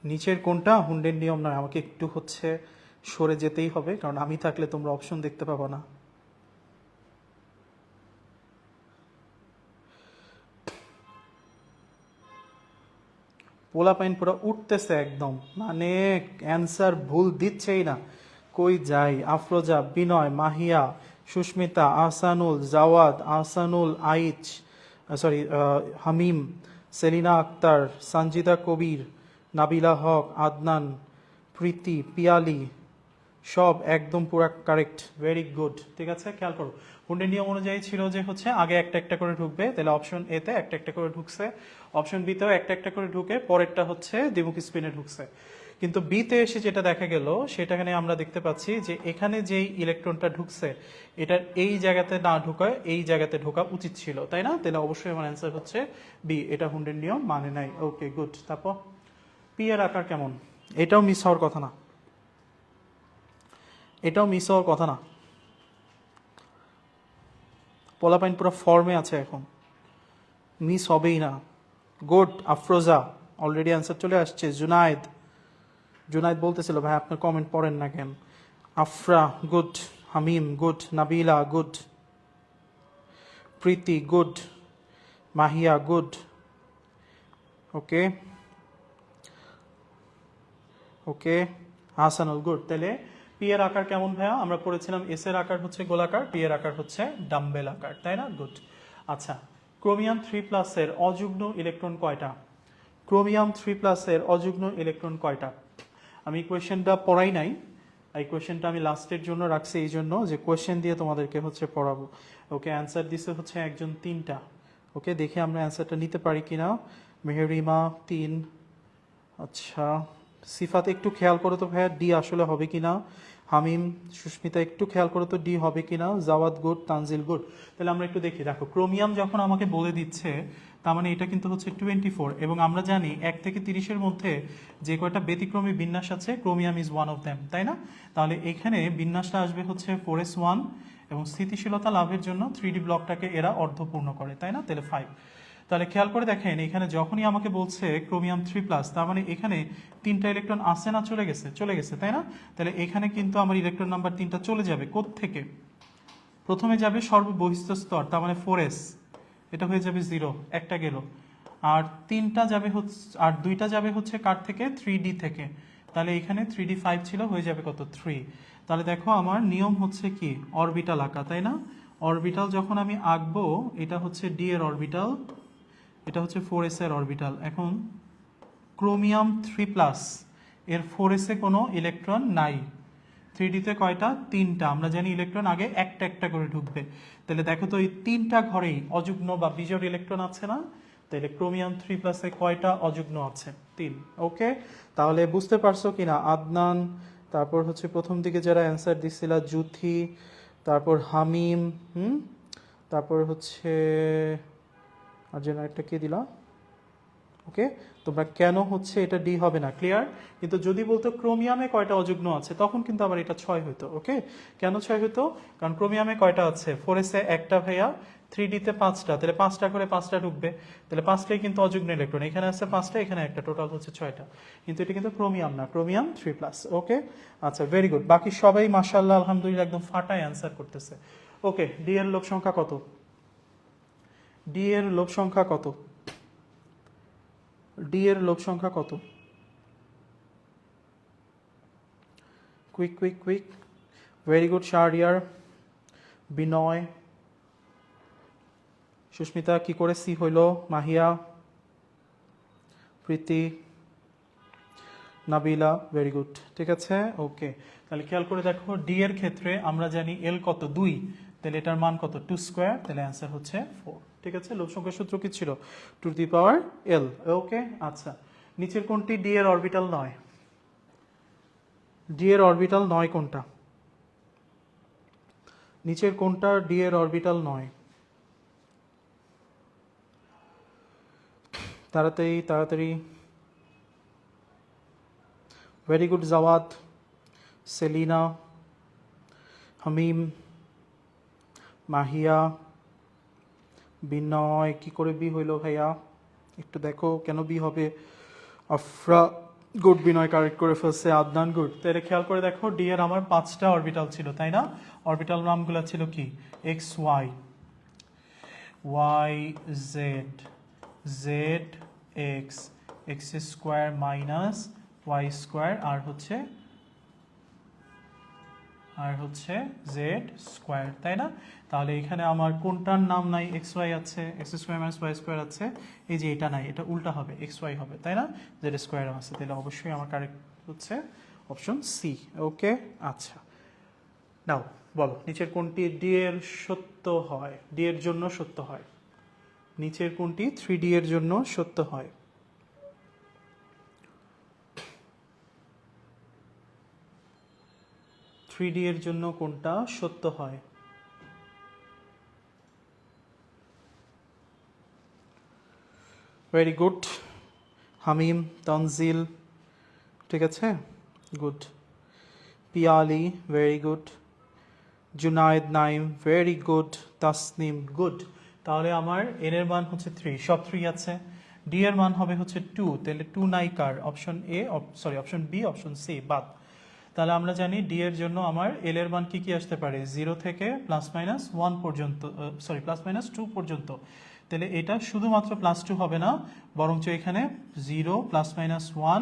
নিচের কোনটা হুন্ডের নিয়ম নয়? আমাকে একটু হচ্ছে সরে যেতেই হবে, কারণ আমি থাকলে তোমরা অপশন দেখতে পাবো না। পোলাপাইন পুরো উঠতেছে একদম, মানে অ্যান্সার ভুল দিচ্ছেই না। কই যাই? আফরোজা, বিনয়, মাহিয়া, সুস্মিতা, আহসানুল, জাওয়াদ, আহসানুল, আইচ, সরি, হামিম, সেলিনা আক্তার, সঞ্জিদা কবির, নাবিলা হক, আদনান, প্রীতি, পিয়ালি, সব একদম পুরো কারেক্ট। Very good. ঠিক আছে, খেয়াল করো, হুন্ডের নিয়ম অনুযায়ী ছিল যে হচ্ছে আগে একটা একটা করে ঢুকবে, তাহলে অপশন এ তে একটা একটা করে ঢুকছে, অপশন বি তেও একটা একটা করে ঢুকে পরেরটা হচ্ছে দ্বিমুখী স্পিনে ঢুকছে। কিন্তু বি তে এসে যেটা দেখা গেল সেটাখানে আমরা দেখতে পাচ্ছি যে এখানে যেই ইলেকট্রনটা ঢুকছে এটার এই জায়গাতে না ঢুকায় এই জায়গাতে ঢোকা উচিত ছিল, তাই না? তাহলে অবশ্যই আমার অ্যান্সার হচ্ছে বি, এটা হুন্ডের নিয়ম মানে নাই। ওকে, গুড। তারপর পি এর আকার কেমন? এটাও মিস হওয়ার কথা না, এটাও মিস হওয়ার কথা না। পোলাপাইন পুরো ফর্মে আছে এখন, মিস হবেই না। গুড। আফরোজা, অলরেডি অ্যান্সার চলে আসছে। জুনায়েদ, জুনায়েদ বলতেছিল ভাই আপনার কমেন্ট পড়েন না কেন। আফরা, গুড। হামিম, good. Nabila, good. Priti, good. Mahiya, good. ওকে ওকে, হাসানুল, গুড। তাহলে পি এর আকার কেমন ভাইয়া? আমরা পড়েছিলাম এস এর আকার হচ্ছে গোলাকার, পি এর আকার হচ্ছে ডাম্বেল আকার, তাই না? গুড। আচ্ছা, ক্রোমিয়াম 3+ এর অযুগ্ম ইলেকট্রন কয়টা? ক্রোমিয়াম 3+ এর অযুগ্ম ইলেকট্রন কয়টা? আমি কোয়েশ্চেনটা পড়াই নাই, এই কোয়েশ্চেনটা আমি লাস্টের জন্য রাখছি, এই জন্য যে কোয়েশ্চেন দিয়ে তোমাদেরকে হচ্ছে পড়াবো। ওকে, অ্যান্সার দিছে হচ্ছে একজন 3টা। ওকে, দেখি আমরা অ্যান্সারটা নিতে পারি কিনা। মেহরিমা 3। আচ্ছা, সিফাত একটু খেয়াল করো তো ভাইয়া ডি আসলে হবে কিনা। হামিম, সুস্মিতা একটু খেয়াল করো তো ডি হবে কিনা। জাওয়াদ, গুড। তানজিল, গুড। তাহলে আমরা একটু দেখি। দেখো, ক্রোমিয়াম যখন আমাকে বলে দিচ্ছে তার মানে এটা কিন্তু হচ্ছে 24, এবং আমরা জানি 1 থেকে 30-এর মধ্যে যে কয়টা ব্যতিক্রমী বিন্যাস আছে chromium is one of them, তাই না? তাহলে এখানে বিন্যাসটা আসবে হচ্ছে 4s1, এবং স্থিতিশীলতা লাভের জন্য 3D ব্লকটাকে এরা অর্ধপূর্ণ করে, তাই না? তাহলে 5। তাহলে খেয়াল করে দেখেন, এখানে যখনই আমাকে বলছে ক্রোমিয়াম 3+, তার মানে এখানে 3টা ইলেকট্রন আসছে না চলে গেছে? চলে গেছে, তাই না? তাহলে এখানে কিন্তু আমার ইলেকট্রন নাম্বার 3টা চলে যাবে থেকে? প্রথমে যাবে সর্ববহিস্থ স্তর, তার মানে 4s, এটা হয়ে যাবে 0, একটা গেল। আর 3টা যাবে হচ্ছে, আর 2টা যাবে হচ্ছে কার থেকে? 3D থেকে। তাহলে এখানে 3D 5 ছিল, হয়ে যাবে কত? 3। তাহলে দেখো আমার নিয়ম হচ্ছে কি অরবিটাল আঁকা, তাই না? অরবিটাল যখন আমি আঁকবো, এটা হচ্ছে ডি এর অরবিটাল, এটা হচ্ছে 4s এর অরবিটাল। এখন ক্রোমিয়াম 3+, এর 4s এ কোনো ইলেকট্রন নাই। 3D তে কয়টা? 3টা। আমরা জানি ইলেকট্রন আগে একটা একটা করে ঢুকবে। তাহলে দেখো তো এই 3টা ঘরেই অযুগ্ম বা বিজোড় ইলেকট্রন আছে না? তাহলে ক্রোমিয়াম 3+ এ কয়টা অযুগ্ম আছে? 3। ওকে, তাহলে বুঝতে পারছো কিনা? আদনান, তারপর হচ্ছে প্রথম দিকে যারা অ্যান্সার দিচ্ছিল, জুথি, তারপর হামিম, তারপর হচ্ছে আর যেন একটা কে দিলা। ওকে, তোমরা কেন হচ্ছে এটা ডি হবে না ক্লিয়ার? কিন্তু যদি বলতো ক্রোমিয়ামে কয়টা অযুগ্ম আছে, তখন কিন্তু আবার এটা 6 হতো। ওকে, কেন 6 হতো? কারণ ক্রোমিয়ামে কয়টা আছে? 4s এ একটা ভাইয়া, 3D তে 5টা, তাহলে 5টা করে 5টা ঢুকবে, তাহলে 5টাই কিন্তু অযুগ্ম ইলেকট্রন। এখানে আছে 5টা, এখানে একটা, টোটাল হচ্ছে 6টা। কিন্তু এটা কিন্তু ক্রোমিয়াম না, ক্রোমিয়াম 3+। ওকে, আচ্ছা, ভেরি গুড। বাকি সবাই মাশাআল্লাহ আলহামদুলিল্লাহ একদম ফাটায় অ্যান্সার করতেছে। ওকে, ডি এর লোভ সংখ্যা কত? ডি এর লোভ সংখ্যা কত? ডি এর লোক সংখ্যা কত? Quick quick quick, very good Shahriar, Binoy, Susmita কি করে সি হইল, মাহিয়া, প্রীতি, নাবিলা, ভেরি গুড। ঠিক আছে, ওকে। তাহলে খেয়াল করে দেখো, ডি এর ক্ষেত্রে আমরা জানি এল কত, 2, তাহলে এটার মান কত, 2 স্কোয়ার, তাহলে অ্যান্সার হচ্ছে 4। ঠিক আছে, লোক সংখ্যার সূত্র কি ছিল, 2^l। ওকে, আচ্ছা। নিচের কোনটি ডি এর অরবিটাল নয়? ডি এর অরবিটাল নয় কোনটা? নিচের কোনটা ডি এর অরবিটাল নয়? তাড়াতাড়ি তাড়াতাড়ি। ভেরি গুড জাওয়াদ, সেলিনা, হামিম, মাহিয়া, বিনয়। কি করে বি হইল ভাইয়া, একটু দেখো কেন বি হবে। আফরা, গুড, বিনয় কারেক্ট করে ফেলছে। আদনান, গুড। তাহলে খেয়াল করে দেখো, ডি এর আমার 5টা অরবিটাল ছিল, তাই না? অরবিটাল নামগুলো ছিল কি, X Y, Y Z, Z x, x square minus Y square, আর হচ্ছে জেড স্কোয়ার, তাই না? তাহলে এখানে আমার কোনটার নাম নাই, এক্স ওয়াই আছে, x square minus Y square আছে, এই যে এটা নাই, এটা উল্টা হবে, এক্স ওয়াই হবে, তাই না? জেড স্কোয়ার আছে, তাহলে অবশ্যই আমার কারেক্ট হচ্ছে অপশন সি। ওকে, আচ্ছা। নাও বলো, নিচের কোনটি ডি এর সত্য হয়, ডি এর জন্য সত্য হয়? নিচের কোনটি 3D এর জন্য সত্য হয়? থ্রি এর জন্য কোনটা সত্য হয়? ভেরি গুড হামিম, তানজিল, ঠিক আছে, good. Piyali, very good. Junaid, Naim, very good. Tasnim, good. তাহলে আমার এন এর মান হচ্ছে 3, সব 3 আছে। ডি এর মান হবে হচ্ছে 2, তাহলে 2 নাই কার, option A, sorry option B, option C বাদ। তাহলে আমরা জানি ডি এর জন্য আমার এল এর মান কি কি আসতে পারে, 0 থেকে +-1 পর্যন্ত, সরি +-2 পর্যন্ত। তাহলে এটা শুধুমাত্র +2 হবে না, বরঞ্চ এখানে 0, +-1,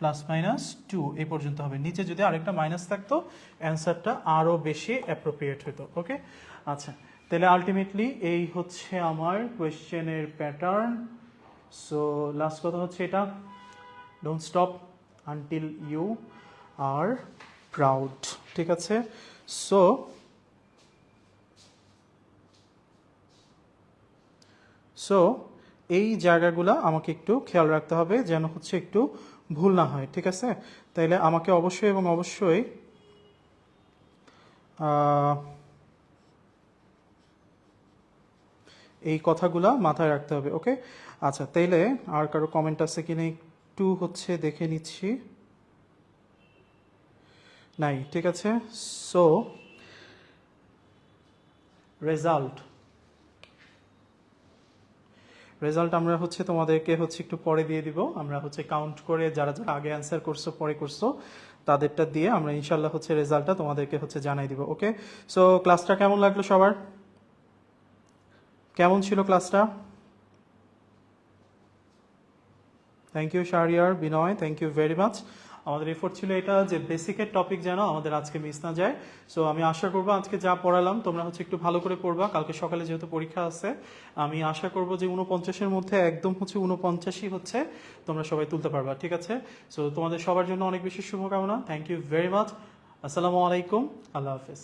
+-2 এই পর্যন্ত হবে। নিচে যদি আরেকটা মাইনাস থাকতো, অ্যান্সারটা আরও বেশি অ্যাপ্রোপ্রিয়েট হতো। ওকে, আচ্ছা। তাহলে আলটিমেটলি এই হচ্ছে আমার কোয়েশ্চেনের প্যাটার্ন। সো লাস্ট কথা হচ্ছে এটা, don't stop until you are proud. ঠিক আছে, সো এই জায়গাগুলো আমাকে একটু খেয়াল রাখতে হবে যেন হচ্ছে একটু ভুল না হয়। ঠিক আছে, তাইলে আমাকে অবশ্যই এবং অবশ্যই এই কথাগুলা মাথায় রাখতে হবে। ওকে, আচ্ছা। তাইলে আর কারো কমেন্ট আছে কিনা একটু হচ্ছে দেখে নিচ্ছি, নাই। ঠিক আছে, সো রেজাল্ট আমরা হচ্ছে তোমাদেরকে হচ্ছে একটু পরে দিয়ে দিব। আমরা হচ্ছে কাউন্ট করে যারা যারা আগে অ্যান্সার করছো, পরে করছো, তাদেরটা দিয়ে আমরা ইনশাল্লাহ হচ্ছে রেজাল্টটা তোমাদেরকে হচ্ছে জানাই দিব। ওকে, সো ক্লাসটা কেমন লাগলো সবার? কেমন ছিল ক্লাসটা? Thank you Shahriar, Binoy, thank you very much. আমাদের এফোর্ট ছিল এটা যে বেসিকের টপিক যেন আমাদের আজকে মিস না যায়। সো আমি আশা করবো আজকে যা পড়ালাম তোমরা হচ্ছে একটু ভালো করে পড়বা। কালকে সকালে যেহেতু পরীক্ষা আছে, আমি আশা করবো যে 49-এর মধ্যে একদম হচ্ছে 49ই হচ্ছে তোমরা সবাই তুলতে পারবা। ঠিক আছে, সো তোমাদের সবার জন্য অনেক বেশি শুভকামনা। Thank you very much. আসসালামু আলাইকুম, আল্লাহ হাফেজ।